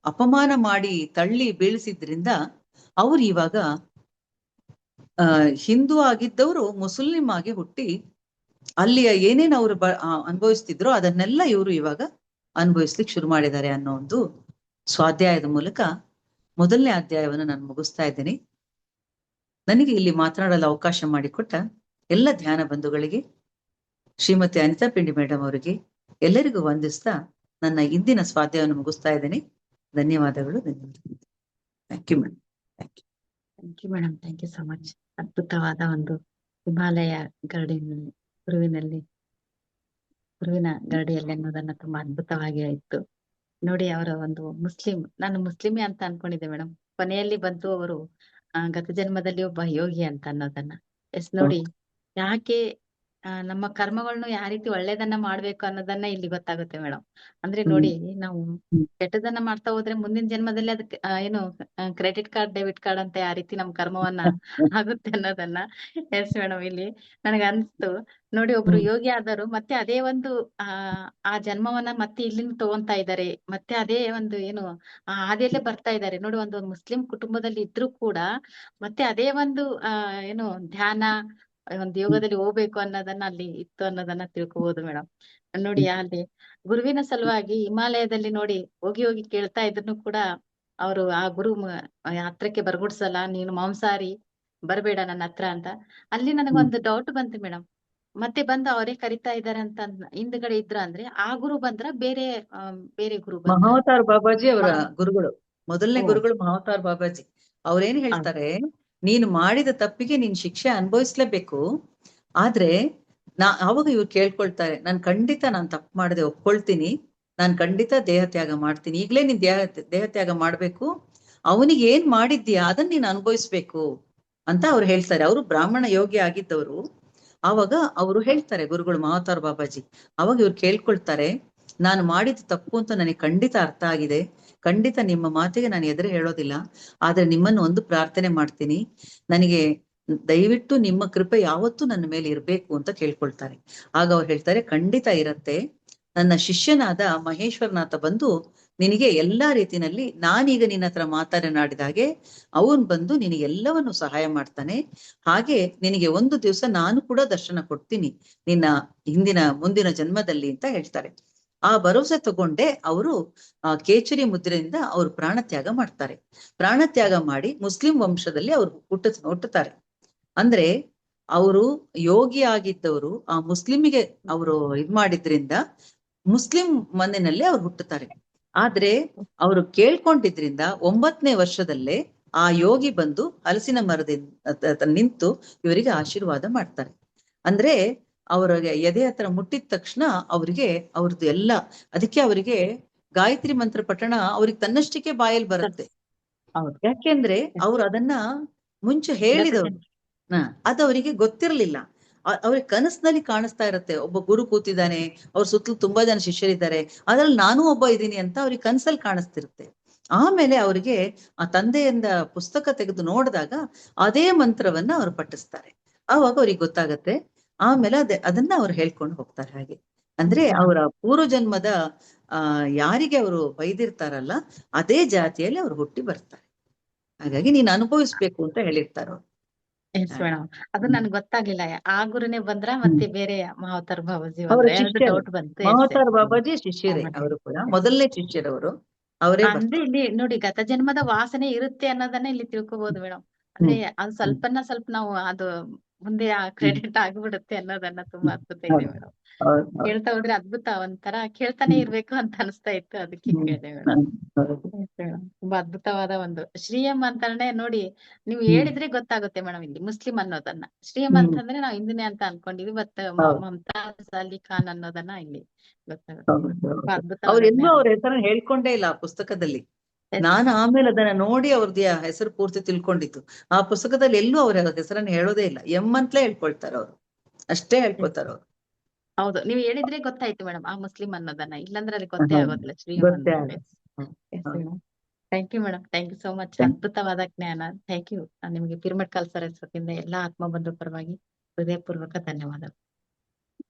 ಅಪಮಾನ ಮಾಡಿ ತಳ್ಳಿ ಬೀಳಿಸಿದ್ರಿಂದ ಅವ್ರು ಇವಾಗ ಹಿಂದೂ ಆಗಿದ್ದವರು ಮುಸ್ಲಿಂ ಆಗಿ ಹುಟ್ಟಿ ಅಲ್ಲಿಯ ಏನೇನು ಅವರು ಅನುಭವಿಸ್ತಿದ್ರು ಅದನ್ನೆಲ್ಲ ಇವರು ಇವಾಗ ಅನುಭವಿಸ್ಲಿಕ್ಕೆ ಶುರು ಮಾಡಿದ್ದಾರೆ ಅನ್ನೋ ಒಂದು ಸ್ವಾಧ್ಯಾಯದ ಮೂಲಕ 1ನೇ ಅಧ್ಯಾಯವನ್ನು ನಾನು ಮುಗಿಸ್ತಾ ಇದ್ದೀನಿ. ನನಗೆ ಇಲ್ಲಿ ಮಾತನಾಡಲು ಅವಕಾಶ ಮಾಡಿಕೊಟ್ಟ ಎಲ್ಲ ಧ್ಯಾನ ಬಂಧುಗಳಿಗೆ, ಶ್ರೀಮತಿ ಅನಿತಾ ಪಿಂಡಿ ಮೇಡಮ್ ಅವರಿಗೆ ಎಲ್ಲರಿಗೂ ವಂದಿಸ್ತಾ ನನ್ನ ಇಂದಿನ ಸ್ವಾಧ್ಯಾಯವನ್ನು ಮುಗಿಸ್ತಾ ಇದ್ದೀನಿ. ಧನ್ಯವಾದಗಳು. Thank you madam. Thank you madam. Thank you so much. ಅದ್ಭುತವಾದ ಒಂದು ಹಿಮಾಲಯ ಗರಡಿನಲ್ಲಿ ಗುರುವಿನ ಗರಡಿಯಲ್ಲಿ ಅನ್ನೋದನ್ನ ತುಂಬಾ ಅದ್ಭುತವಾಗಿ ಇತ್ತು ನೋಡಿ. ಅವರ ಒಂದು ನಾನು ಮುಸ್ಲಿಮೇ ಅಂತ ಅನ್ಕೊಂಡಿದ್ದೆ ಮೇಡಮ್. ಕೊನೆಯಲ್ಲಿ ಬಂತು ಅವರು ಗತ ಜನ್ಮದಲ್ಲಿ ಒಬ್ಬ ಯೋಗಿ ಅಂತ ಅನ್ನೋದನ್ನ. ಎಸ್ ನೋಡಿ, ಯಾಕೆ ನಮ್ಮ ಕರ್ಮಗಳನ್ನು ಯಾವ ರೀತಿ ಒಳ್ಳೇದನ್ನ ಮಾಡ್ಬೇಕು ಅನ್ನೋದನ್ನ ಇಲ್ಲಿ ಗೊತ್ತಾಗುತ್ತೆ ಮೇಡಮ್. ಅಂದ್ರೆ ಹ್ಮ್ ನೋಡಿ, ನಾವು ಹ್ಮ್ ಕೆಟ್ಟದನ್ನ ಮಾಡ್ತಾ ಹೋದ್ರೆ ಮುಂದಿನ ಜನ್ಮದಲ್ಲಿ ಅದಕ್ಕೆ ಏನು ಕ್ರೆಡಿಟ್ ಕಾರ್ಡ್ ಡೆಬಿಟ್ ಕಾರ್ಡ್ ಅಂತ ಯಾವ ರೀತಿ ನಮ್ ಕರ್ಮವನ್ನ ಆಗುತ್ತೆ ಅನ್ನೋದನ್ನ ಎಸ್ ಮೇಡಮ್ ಇಲ್ಲಿ ನನಗೆ ಅನ್ಸ್ತು. ನೋಡಿ, ಒಬ್ರು ಹ್ಮ್ ಯೋಗಿ ಆದರು ಮತ್ತೆ ಅದೇ ಒಂದು ಆ ಆ ಜನ್ಮವನ್ನ ಮತ್ತೆ ಇಲ್ಲಿಂದ ತಗೊಂತಾ ಇದ್ದಾರೆ, ಮತ್ತೆ ಅದೇ ಒಂದು ಏನು ಆ ಹಾದಿಯಲ್ಲೇ ಬರ್ತಾ ಇದ್ದಾರೆ. ನೋಡಿ, ಒಂದು ಮುಸ್ಲಿಂ ಕುಟುಂಬದಲ್ಲಿ ಇದ್ರೂ ಕೂಡ ಮತ್ತೆ ಅದೇ ಒಂದು ಏನು ಧ್ಯಾನ, ಒಂದು ಹ್ಮ್ ಯೋಗದಲ್ಲಿ ಹೋಗ್ಬೇಕು ಅನ್ನೋದನ್ನ ಅಲ್ಲಿ ಇತ್ತು ಅನ್ನೋದನ್ನ ತಿಳ್ಕೊಬಹುದು ಮೇಡಮ್. ನೋಡಿ, ಹ್ಮ್ ಅಲ್ಲಿ ಗುರುವಿನ ಸಲುವಾಗಿ ಹಿಮಾಲಯದಲ್ಲಿ ನೋಡಿ ಹೋಗಿ ಹೋಗಿ ಕೇಳ್ತಾ ಇದ್ರು ಕೂಡ ಅವರು ಆ ಗುರು ಹತ್ರಕ್ಕೆ ಬರ್ಗುಡ್ಸಲ್ಲ, ನೀನು ಮಾಂಸಾಹಾರಿ ಬರ್ಬೇಡ ನನ್ನ ಹತ್ರ ಅಂತ. ಅಲ್ಲಿ ಹ್ಮ್. ನನಗೊಂದು ಡೌಟ್ ಬಂತು ಮೇಡಮ್. ಮತ್ತೆ ಬಂದು ಅವರೇ ಕರಿತಾ ಇದಾರೆ ಅಂತ ಹಿಂದ್ಗಡೆ ಇದ್ರ ಅಂದ್ರೆ ಆ ಗುರು ಬಂದ್ರ ಬೇರೆ ಬೇರೆ ಗುರು ಬಂದ್ರ? ಮಹಾವತಾರ್ ಬಾಬಾಜಿ ಅವರ ಮಹಾ ಗುರುಗಳು, ಮೊದಲನೇ ಓ ಗುರುಗಳು ಮಹಾವತಾರ್ ಬಾಬಾಜಿ. ಅವ್ರೇನ್ ಹೌದು. ಹೇಳ್ತಾರೆ, ನೀನು ಮಾಡಿದ ತಪ್ಪಿಗೆ ನೀನ್ ಶಿಕ್ಷೆ ಅನುಭವಿಸ್ಲೇಬೇಕು. ಆದ್ರೆ ಅವಾಗ ಇವ್ರು ಕೇಳ್ಕೊಳ್ತಾರೆ, ನಾನ್ ತಪ್ಪು ಮಾಡದೆ ಒಪ್ಕೊಳ್ತೀನಿ, ನಾನ್ ಖಂಡಿತ ದೇಹ ತ್ಯಾಗ ಮಾಡ್ತೀನಿ. ಈಗ್ಲೇ ನೀನ್ ದೇಹ ತ್ಯಾಗ ಮಾಡ್ಬೇಕು, ಅವನಿಗೆ ಏನ್ ಮಾಡಿದ್ಯಾ ಅದನ್ನ ನೀನ್ ಅನುಭವಿಸ್ಬೇಕು ಅಂತ ಅವ್ರು ಹೇಳ್ತಾರೆ. ಅವರು ಬ್ರಾಹ್ಮಣ ಯೋಗಿ ಆಗಿದ್ದವರು. ಆವಾಗ ಅವರು ಹೇಳ್ತಾರೆ, ಗುರುಗಳು ಮಹಾವತಾರ್ ಬಾಬಾಜಿ. ಅವಾಗ ಇವ್ರು ಕೇಳ್ಕೊಳ್ತಾರೆ, ನಾನು ಮಾಡಿದ ತಪ್ಪು ಅಂತ ನನಗೆ ಖಂಡಿತ ಅರ್ಥ ಆಗಿದೆ, ಖಂಡಿತ ನಿಮ್ಮ ಮಾತಿಗೆ ನಾನು ಎದುರು ಹೇಳೋದಿಲ್ಲ. ಆದ್ರೆ ನಿಮ್ಮನ್ನು ಒಂದು ಪ್ರಾರ್ಥನೆ ಮಾಡ್ತೀನಿ, ನನಗೆ ದಯವಿಟ್ಟು ನಿಮ್ಮ ಕೃಪೆ ಯಾವತ್ತೂ ನನ್ನ ಮೇಲೆ ಇರ್ಬೇಕು ಅಂತ ಕೇಳ್ಕೊಳ್ತಾರೆ. ಆಗ ಅವ್ರು ಹೇಳ್ತಾರೆ, ಖಂಡಿತ ಇರತ್ತೆ. ನನ್ನ ಶಿಷ್ಯನಾದ ಮಹೇಶ್ವರನಾಥ ಬಂದು ನಿನಗೆ ಎಲ್ಲಾ ರೀತಿನಲ್ಲಿ, ನಾನೀಗ ನಿನ್ನ ಹತ್ರ ಮಾತನಾಡಿದ ಹಾಗೆ ಅವನ್ ಬಂದು ನಿನಗೆಲ್ಲವನ್ನು ಸಹಾಯ ಮಾಡ್ತಾನೆ. ಹಾಗೆ ನಿನಗೆ ಒಂದು ದಿವಸ ನಾನು ಕೂಡ ದರ್ಶನ ಕೊಡ್ತೀನಿ ನಿನ್ನ ಮುಂದಿನ ಜನ್ಮದಲ್ಲಿ ಅಂತ ಹೇಳ್ತಾರೆ. ಆ ಭರವಸೆ ತಗೊಂಡೆ ಅವರು ಕೇಚರಿ ಮುದ್ರೆಯಿಂದ ಅವರು ಪ್ರಾಣತ್ಯಾಗ ಮಾಡ್ತಾರೆ. ಪ್ರಾಣತ್ಯಾಗ ಮಾಡಿ ಮುಸ್ಲಿಂ ವಂಶದಲ್ಲಿ ಅವರು ಹುಟ್ಟುತ್ತಾರೆ. ಅಂದ್ರೆ ಅವರು ಯೋಗಿ ಆಗಿದ್ದವರು ಆ ಮುಸ್ಲಿಮಿಗೆ ಅವರು ಮಾಡಿದ್ರಿಂದ ಮುಸ್ಲಿಂ ಮನೆಯಲ್ಲಿ ಅವ್ರು ಹುಟ್ಟುತ್ತಾರೆ. ಆದ್ರೆ ಅವರು ಕೇಳ್ಕೊಂಡಿದ್ರಿಂದ 9ನೇ ವರ್ಷದಲ್ಲೇ ಆ ಯೋಗಿ ಬಂದು ಹಲಸಿನ ಮರದಿಂದ ನಿಂತು ಇವರಿಗೆ ಆಶೀರ್ವಾದ ಮಾಡ್ತಾರೆ. ಅಂದ್ರೆ ಅವರಿಗೆ ಎದೆ ಹತ್ರ ಮುಟ್ಟಿದ ತಕ್ಷಣ ಅವರಿಗೆ ಅವ್ರದ್ದು ಎಲ್ಲ, ಅದಕ್ಕೆ ಅವರಿಗೆ ಗಾಯತ್ರಿ ಮಂತ್ರ ಪಠಣ ಅವ್ರಿಗೆ ತನ್ನಷ್ಟಕ್ಕೆ ಬಾಯಲ್ಲಿ ಬರುತ್ತೆ. ಹೌದು. ಯಾಕೆಂದ್ರೆ ಅವ್ರು ಅದನ್ನ ಮುಂಚೆ ಹೇಳಿದವರು. ಅದು ಅವರಿಗೆ ಗೊತ್ತಿರ್ಲಿಲ್ಲ. ಅವ್ರಿಗೆ ಕನಸಿನಲ್ಲಿ ಕಾಣಿಸ್ತಾ ಇರತ್ತೆ, ಒಬ್ಬ ಗುರು ಕೂತಿದ್ದಾನೆ, ಅವ್ರ ಸುತ್ತಲೂ ತುಂಬಾ ಜನ ಶಿಷ್ಯರಿದ್ದಾರೆ, ಅದ್ರಲ್ಲಿ ನಾನೂ ಒಬ್ಬ ಇದ್ದೀನಿ ಅಂತ ಅವ್ರಿಗೆ ಕನಸಲ್ಲಿ ಕಾಣಿಸ್ತಿರುತ್ತೆ. ಆಮೇಲೆ ಅವರಿಗೆ ಆ ತಂದೆಯಿಂದ ಪುಸ್ತಕ ತೆಗೆದು ನೋಡಿದಾಗ ಅದೇ ಮಂತ್ರವನ್ನ ಅವ್ರು ಪಠಿಸ್ತಾರೆ. ಆವಾಗ ಅವ್ರಿಗೆ ಗೊತ್ತಾಗತ್ತೆ. ಆಮೇಲೆ ಅದನ್ನ ಅವ್ರು ಹೇಳ್ಕೊಂಡು ಹೋಗ್ತಾರೆ. ಹಾಗೆ ಅಂದ್ರೆ ಅವರ ಪೂರ್ವ ಜನ್ಮದ ಯಾರಿಗೆ ಅವರು ಬೈದಿರ್ತಾರಲ್ಲ ಅದೇ ಜಾತಿಯಲ್ಲಿ ಅವ್ರು ಹುಟ್ಟಿ ಬರ್ತಾರೆ. ಹಾಗಾಗಿ ನೀನ್ ಅನುಭವಿಸ್ಬೇಕು ಅಂತ ಹೇಳಿರ್ತಾರ ಅವ್ರು. Yes madam. ಅದು ನನ್ಗೆ ಗೊತ್ತಾಗ್ಲಿಲ್ಲ, ಆ ಗುರುನೇ ಬಂದ್ರ ಹ್ಮ್. ಮತ್ತೆ ಬೇರೆ ಮಹಾವತಾರ್ ಬಾಬಾಜಿ ಅವರ ಬಂದ್ರ? ಎರಡು ಶಿಷ್ಯರು, ಡೌಟ್ ಬಂತು. ಎಸ್ ಮಹಾವತಾರ್ ಎಸ್ ಬಾಬಾಜಿ ಶಿಷ್ಯರೇ, ಅವರು ಕೂಡ ಮೊದಲನೇ ಶಿಷ್ಯರವರು, ಅವರೇ ಅಂದ್ರೆ ಬರ್ತಾರೆ. ಇಲ್ಲಿ ನೋಡಿ, ಗತ ಜನ್ಮದ ವಾಸನೆ ಇರುತ್ತೆ ಅನ್ನೋದನ್ನ ಇಲ್ಲಿ ತಿಳ್ಕೊಬಹುದು ಮೇಡಮ್. ಅಂದ್ರೆ ಹ್ಮ್ ಅದು ಹ್ಮ್ ಸ್ವಲ್ಪ ನಾವು ಅದು ಮುಂದೆ ಆ ಹ್ಮ್ ಕ್ರೆಡಿಟ್ ಆಗ್ಬಿಡುತ್ತೆ ಅನ್ನೋದನ್ನ ತುಂಬಾ ಹ್ಮ್. ಅದ್ಭುತ ಇದೆ ಹೌದು ಮೇಡಮ್. ಹೌದು ಹೌದು. ಕೇಳ್ತಾ ಹೋದ್ರೆ ಅದ್ಭುತ, ಒಂಥರ ಕೇಳ್ತಾನೆ ಹ್ಮ್ ಇರ್ಬೇಕು ಅಂತ ಅನಿಸ್ತಾ ಇತ್ತು, ಅದಕ್ಕೆ ಹ್ಮ್ ಕೇಳಿದೆ ಮೇಡಮ್. ಹೌದು. ತುಂಬಾ ಅದ್ಭುತವಾದ ಒಂದು ಶ್ರೀಯಂ ಅಂತಾನೆ ನೋಡಿ, ನೀವು ಹ್ಮ್ ಹೇಳಿದ್ರೆ ಗೊತ್ತಾಗುತ್ತೆ ಮೇಡಮ್ ಇಲ್ಲಿ ಮುಸ್ಲಿಂ ಅನ್ನೋದನ್ನ. ಶ್ರೀಯಂ ಹ್ಮ್ ಅಂತಂದ್ರೆ ನಾವು ಹಿಂದೂನೇ ಅಂತ ಅನ್ಕೊಂಡಿದ್ವಿ, ಬಟ್ ಹೌದು ಮಮತಾಜ್ ಅಲಿ ಖಾನ್ ಅನ್ನೋದನ್ನ ಇಲ್ಲಿ ಗೊತ್ತಾಗುತ್ತೆ ಹೌದು ಮೇಡಮ್. ತುಂಬಾ ಹೌದು. ಅದ್ಭುತವಾದ ಅವ್ರೆಲ್ಲೂ ಜ್ಞಾನ. ಅವ್ರ ಹೆಸರನ್ನ ಹೇಳ್ಕೊಂಡೇ ಇಲ್ಲ ಆ ಪುಸ್ತಕದಲ್ಲಿ. ಎಸ್ ನಾನು ಆಮೇಲೆ ಅದನ್ನ ನೋಡಿ ಅವ್ರದ್ದು ಹೆಸರು ಪೂರ್ತಿ ತಿಳ್ಕೊಂಡಿತ್ತು. ಆ ಪುಸ್ತಕದಲ್ಲಿ ಎಲ್ಲೂ ಅವ್ರ ಹೆಸರನ್ನ ಹೇಳೋದೇ ಇಲ್ಲ, ಅಂತಲೇ ಹೇಳ್ಕೊಳ್ತಾರ ಅವ್ರು, ಅಷ್ಟೇ ಹೇಳ್ಕೊತಾರ ಅವ್ರು. ಹೌದು, ನೀವು ಹೇಳಿದ್ರೆ ಗೊತ್ತಾಯ್ತು ಮೇಡಮ್ ಆ ಮುಸ್ಲಿಂ ಅನ್ನೋದನ್ನ, ಇಲ್ಲಾಂದ್ರೆ ಅಲ್ಲಿ ಗೊತ್ತೇ ಹೌದು, ಆಗೋದಿಲ್ಲ ಶ್ರೀಯಂ ಗೊತ್ತೇ ಅಂದ್ರೆ. ಆಗಲ್ಲ. ಹ್ಮ್ ಹೌದು. Madam, thank you madam, thank you so much. Thank ಅದ್ಭುತವಾದ ಜ್ಞಾನ. Thank you. ನಿಮಗೆ ಪಿರಮಿಡ್ ಕಲ್ಚರ್ ವತಿಯಿಂದ ಎಲ್ಲಾ ಆತ್ಮ ಬಂಧು ಪರವಾಗಿ ಹೃದಯಪೂರ್ವಕ ಧನ್ಯವಾದಗಳು.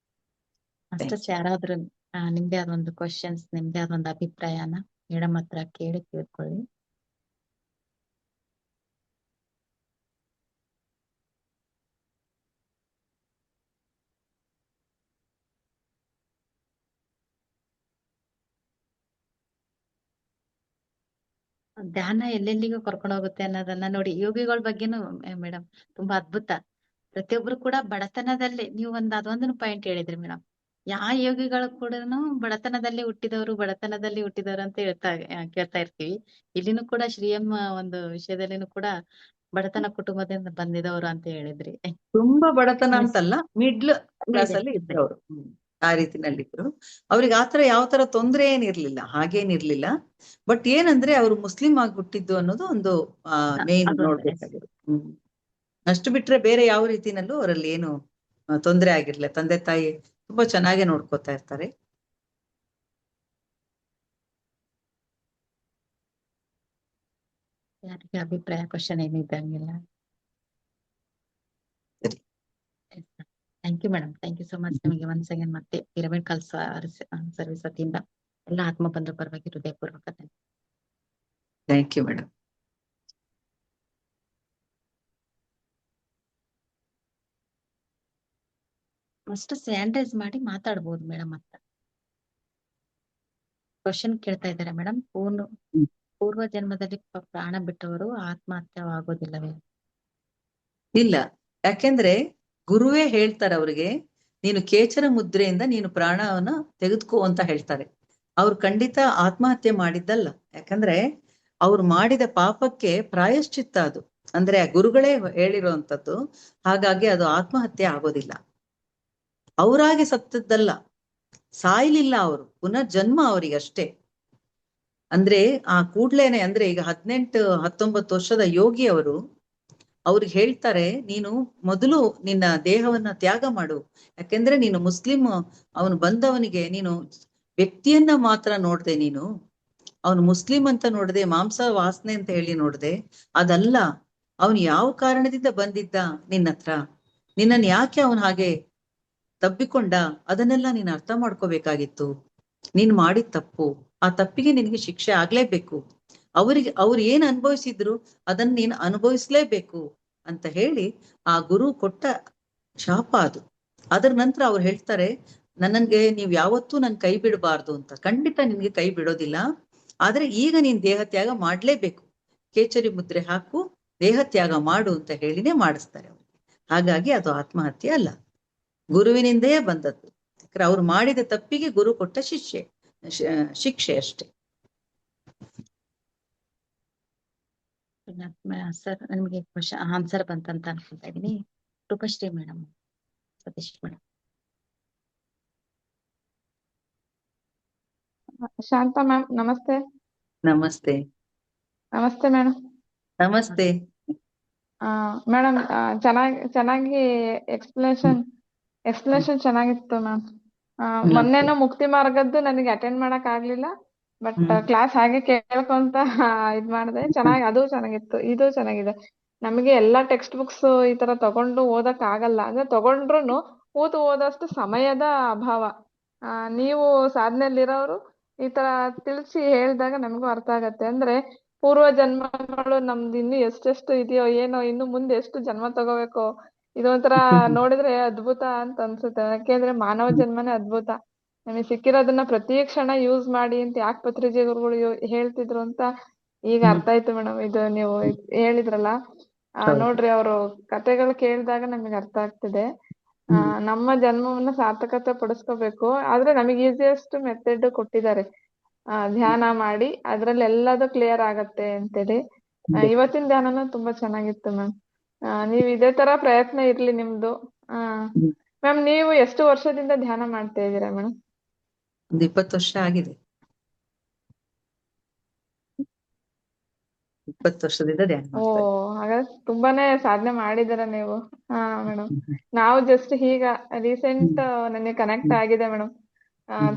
you. ಅಷ್ಟೇ, ಯಾರಾದ್ರೂ ನಿಮ್ದೇ ಆದ ಒಂದು ಕ್ವಶನ್ಸ್, ನಿಮ್ದೇ ಆದ ಒಂದು ಅಭಿಪ್ರಾಯನ ಮೇಡಮ್ ಹತ್ರ ಕೇಳಿ ತಿಳ್ಕೊಳ್ಳಿ. ಧ್ಯಾನ ಎಲ್ಲೆಲ್ಲಿಗೂ ಕರ್ಕೊಂಡು ಹೋಗುತ್ತೆ ಅನ್ನೋದನ್ನ ನೋಡಿ, ಯೋಗಿಗಳ ಬಗ್ಗೆನೂ ಮೇಡಮ್ ತುಂಬಾ ಅದ್ಭುತ. ಪ್ರತಿಯೊಬ್ರು ಕೂಡ ಬಡತನದಲ್ಲಿ, ನೀವು ಅದೊಂದನ್ನು ಪಾಯಿಂಟ್ ಹೇಳಿದ್ರಿ ಮೇಡಮ್, ಯಾವ ಯೋಗಿಗಳು ಕೂಡ ಬಡತನದಲ್ಲಿ ಹುಟ್ಟಿದವರು ಅಂತ ಕೇಳ್ತಾ ಇರ್ತೀವಿ. ಇಲ್ಲಿನೂ ಕೂಡ ಶ್ರೀಯಮ್ಮ ಒಂದು ವಿಷಯದಲ್ಲಿನೂ ಕೂಡ ಬಡತನ ಕುಟುಂಬದಿಂದ ಬಂದಿದವರು ಅಂತ ಹೇಳಿದ್ರಿ. ತುಂಬಾ ಬಡತನ Yes. ಅಂತಲ್ಲ, ಮಿಡ್ಲ್ ಕ್ಲಾಸ್ ಅಲ್ಲಿ ಇದ್ರು ಅವ್ರು. ಆ ರೀತಿನಲ್ಲಿ ಇದ್ರು. ಅವ್ರಿಗೆ ಆತರ ಯಾವ ತರ ತೊಂದ್ರೆ ಏನಿರ್ಲಿಲ್ಲ, ಹಾಗೇನಿರ್ಲಿಲ್ಲ. ಬಟ್ ಏನಂದ್ರೆ ಅವ್ರು ಮುಸ್ಲಿಂ ಆಗ್ಬಿಟ್ಟಿದ್ದು ಅನ್ನೋದು ಒಂದು ಮೇನ್ ಅದೊಂದು ನೋಡ್ಬೇಕಾಗಿರೋದು. ಅಷ್ಟು ಬಿಟ್ರೆ ಬೇರೆ ಯಾವ ರೀತಿನಲ್ಲೂ ಅವರಲ್ಲಿ ಏನು ತೊಂದರೆ ಆಗಿರ್ಲಿಲ್ಲ. ತಂದೆ ತಾಯಿ ತುಂಬಾ ಚೆನ್ನಾಗಿ ನೋಡ್ಕೋತಾ ಇರ್ತಾರೆ. ಯಾರಿಗೆ ಅಭಿಪ್ರಾಯ ಕ್ವಶನ್ ಏನು ಇದ್ದಂಗಿಲ್ಲ. ಸರಿ. Thank you madam, thank you so much. ನಿಮಗೆ ಒನ್ಸ್ ಅಗೇನ್ ಮತ್ತೆ ಪಿರಮಿಡ್ ಕಾಲ್ ಸರ್ವಿಸ್ ವತಿಯಿಂದ ಎಲ್ಲ ಆತ್ಮ ಬಂಧು ಪರವಾಗಿ ಹೃದಯಪೂರ್ವಕ thank you madam. First sanitise ಮಾಡಿ ಮಾತಾಡ್ಬೋದು ಮೇಡಮ್ ಅಂತ ಕ್ವಶನ್ ಕೇಳ್ತಾ ಇದ್ದಾರೆ ಮೇಡಮ್. ಪೂರ್ವ ಜನ್ಮದಲ್ಲಿ ಪ್ರಾಣ ಬಿಟ್ಟವರು ಆತ್ಮಹತ್ಯವಾಗೋದಿಲ್ಲವೇ? ಇಲ್ಲ, ಯಾಕೆಂದ್ರೆ ಗುರುವೇ ಹೇಳ್ತಾರೆ ಅವ್ರಿಗೆ, ನೀನು ಕೇಚರ ಮುದ್ರೆಯಿಂದ ನೀನು ಪ್ರಾಣವನ್ನ ತೆಗೆದುಕೋ ಅಂತ ಹೇಳ್ತಾರೆ. ಅವ್ರು ಖಂಡಿತ ಆತ್ಮಹತ್ಯೆ ಮಾಡಿದ್ದಲ್ಲ. ಯಾಕಂದ್ರೆ ಅವ್ರು ಮಾಡಿದ ಪಾಪಕ್ಕೆ ಪ್ರಾಯಶ್ಚಿತ್ತ ಅದು. ಅಂದ್ರೆ ಆ ಗುರುಗಳೇ ಹೇಳಿರುವಂತದ್ದು. ಹಾಗಾಗಿ ಅದು ಆತ್ಮಹತ್ಯೆ ಆಗೋದಿಲ್ಲ. ಅವರಾಗಿ ಸತ್ತದ್ದಲ್ಲ, ಸಾಯ್ಲಿಲ್ಲ ಅವರು, ಪುನರ್ಜನ್ಮ ಅವರಿಗಷ್ಟೇ. ಅಂದ್ರೆ ಆ ಕೂಡ್ಲೇನೆ, ಅಂದ್ರೆ ಈಗ 18-19 ವರ್ಷದ ಯೋಗಿ ಅವರು, ಅವ್ರಿಗೆ ಹೇಳ್ತಾರೆ, ನೀನು ಮೊದಲು ನಿನ್ನ ದೇಹವನ್ನ ತ್ಯಾಗ ಮಾಡು. ಯಾಕೆಂದ್ರೆ ನೀನು ಮುಸ್ಲಿಂ, ಅವನು ಬಂದವನಿಗೆ ನೀನು ವ್ಯಕ್ತಿಯನ್ನ ಮಾತ್ರ ನೋಡ್ದೆ, ನೀನು ಅವನು ಮುಸ್ಲಿಂ ಅಂತ ನೋಡದೆ, ಮಾಂಸ ವಾಸನೆ ಅಂತ ಹೇಳಿ ನೋಡ್ದೆ, ಅದಲ್ಲ. ಅವನು ಯಾವ ಕಾರಣದಿಂದ ಬಂದಿದ್ದ ನಿನ್ನ ಹತ್ರ, ನಿನ್ನನ್ನು ಯಾಕೆ ಅವನು ಹಾಗೆ ತಬ್ಬಿಕೊಂಡ, ಅದನ್ನೆಲ್ಲ ನೀನು ಅರ್ಥ ಮಾಡ್ಕೋಬೇಕಾಗಿತ್ತು. ನೀನ್ ಮಾಡಿದ ತಪ್ಪು, ಆ ತಪ್ಪಿಗೆ ನಿನಗೆ ಶಿಕ್ಷೆ ಆಗ್ಲೇಬೇಕು. ಅವ್ರು ಏನ್ ಅನುಭವಿಸಿದ್ರು ಅದನ್ನ ನೀನು ಅನುಭವಿಸ್ಲೇಬೇಕು ಅಂತ ಹೇಳಿ ಆ ಗುರು ಕೊಟ್ಟ ಶಾಪ ಅದು. ಅದರ ನಂತರ ಅವ್ರು ಹೇಳ್ತಾರೆ, ನನಗೆ ನೀವ್ ಯಾವತ್ತೂ ನನ್ ಕೈ ಬಿಡಬಾರ್ದು ಅಂತ. ಖಂಡಿತ ನಿನ್ಗೆ ಕೈ ಬಿಡೋದಿಲ್ಲ, ಆದ್ರೆ ಈಗ ನೀನ್ ದೇಹ ತ್ಯಾಗ ಮಾಡ್ಲೇಬೇಕು. ಕೇಚರಿ ಮುದ್ರೆ ಹಾಕು, ದೇಹ ತ್ಯಾಗ ಮಾಡು ಅಂತ ಹೇಳಿನೇ ಮಾಡಿಸ್ತಾರೆ ಅವ್ರಿಗೆ. ಹಾಗಾಗಿ ಅದು ಆತ್ಮಹತ್ಯೆ ಅಲ್ಲ, ಗುರುವಿನಿಂದೇ ಬಂದದ್ದು. ಯಾಕಂದ್ರೆ ಅವ್ರು ಮಾಡಿದ ತಪ್ಪಿಗೆ ಗುರು ಕೊಟ್ಟ ಶಿಕ್ಷೆ ಅಷ್ಟೇ. ಸರ್, ನಿಮಗೆ ಕ್ವಶನ್ ಆನ್ಸರ್ ಬಂತಂತ ಅನ್ಕೊಳ್ತಾ ಇದೀನಿ. Roopashree madam, Satish madam. Shanta ma'am ನಮಸ್ತೆ. ನಮಸ್ತೆ. ನಮಸ್ತೆ ಮೇಡಮ್. ನಮಸ್ತೆ ಮೇಡಮ್, ಚೆನ್ನಾಗಿ ಎಕ್ಸ್ಪ್ಲನೇಷನ್ ಚೆನ್ನಾಗಿತ್ತು ಮ್ಯಾಮ್. ಮೊನ್ನೆನೂ ಮುಕ್ತಿ ಮಾರ್ಗದ್ದು ನನಗೆ ಅಟೆಂಡ್ ಮಾಡಕ್ ಆಗ್ಲಿಲ್ಲ, ಬಟ್ ಕ್ಲಾಸ್ ಹಾಗೆ ಕೇಳ್ಕೊಂತ ಇದ್ ಮಾಡಿದೆ. ಅದು ಚೆನ್ನಾಗಿತ್ತು, ಇದು ಚೆನ್ನಾಗಿದೆ. ನಮಗೆ ಎಲ್ಲಾ ಟೆಕ್ಸ್ಟ್ ಬುಕ್ಸ್ ಈ ತರ ತಗೊಂಡು ಓದಕ್ ಆಗಲ್ಲ. ಅಂದ್ರೆ ತಗೊಂಡ್ರುನು ಕೂತು ಓದೋಷ್ಟು ಸಮಯದ ಅಭಾವ. ನೀವು ಸಾಧನೆಯಲ್ಲಿರೋರು ಈ ತರ ತಿಳಿಸಿ ಹೇಳಿದಾಗ ನಮಗೂ ಅರ್ಥ ಆಗತ್ತೆ. ಅಂದ್ರೆ ಪೂರ್ವ ಜನ್ಮಗಳು ನಮ್ದು ಇನ್ನು ಎಷ್ಟೆಷ್ಟು ಇದೆಯೋ ಏನೋ, ಇನ್ನು ಮುಂದೆ ಎಷ್ಟು ಜನ್ಮ ತಗೋಬೇಕೋ, ಇದೊಂಥರ ನೋಡಿದ್ರೆ ಅದ್ಭುತ ಅಂತ ಅನ್ಸುತ್ತೆ. ಯಾಕೆಂದ್ರೆ ಮಾನವ ಜನ್ಮನೇ ಅದ್ಭುತ. ನಮಗೆ ಸಿಕ್ಕಿರೋದನ್ನ ಪ್ರತಿ ಕ್ಷಣ ಯೂಸ್ ಮಾಡಿ ಅಂತ ಯಾಕೆ ಪತ್ರಿಜಿ ಗುರುಗಳು ಹೇಳ್ತಿದ್ರು ಅಂತ ಈಗ ಅರ್ಥ ಆಯ್ತು ಮೇಡಮ್. ಇದು ನೀವು ಹೇಳಿದ್ರಲ್ಲ, ನೋಡ್ರಿ ಅವರು ಕತೆಗಳು ಕೇಳಿದಾಗ ನಮಗೆ ಅರ್ಥ ಆಗ್ತಿದೆ. ನಮ್ಮ ಜನ್ಮವನ್ನ ಸಾರ್ಥಕತೆ ಪಡಿಸ್ಕೋಬೇಕು, ಆದ್ರೆ ನಮಗೆ ಈಸಿಯೆಸ್ಟ್ ಮೆಥಡ್ ಕೊಟ್ಟಿದ್ದಾರೆ. ಧ್ಯಾನ ಮಾಡಿ ಅದ್ರಲ್ಲಿ ಎಲ್ಲದೂ ಕ್ಲಿಯರ್ ಆಗತ್ತೆ ಅಂತೇಳಿ. ಇವತ್ತಿನ ಧ್ಯಾನನೂ ತುಂಬಾ ಚೆನ್ನಾಗಿತ್ತು ಮ್ಯಾಮ್. ನೀವ್ ಇದೇ ತರ ಪ್ರಯತ್ನ ಇರ್ಲಿ ನಿಮ್ದು. ಮ್ಯಾಮ್, ನೀವು ಎಷ್ಟು ವರ್ಷದಿಂದ ಧ್ಯಾನ ಮಾಡ್ತಾ ಇದ್ದೀರಾ ಮೇಡಮ್? ಒಂದು 20 ವರ್ಷ ಆಗಿದೆ. 20 ವರ್ಷದಿಂದ ಧ್ಯಾನ ಮಾಡ್ತಾ ಇದ್ದೀನಿ. ಹಾಗಾದ್ರೆ ತುಂಬಾನೇ ಸಾಧನೆ ಮಾಡಿದ್ದೀರ ನೀವು. ಮೇಡಮ್, ನಾವು ಜಸ್ಟ್ ಈಗ ರೀಸೆಂಟ್ ನನಗೆ ಕನೆಕ್ಟ್ ಆಗಿದೆ ಮೇಡಮ್.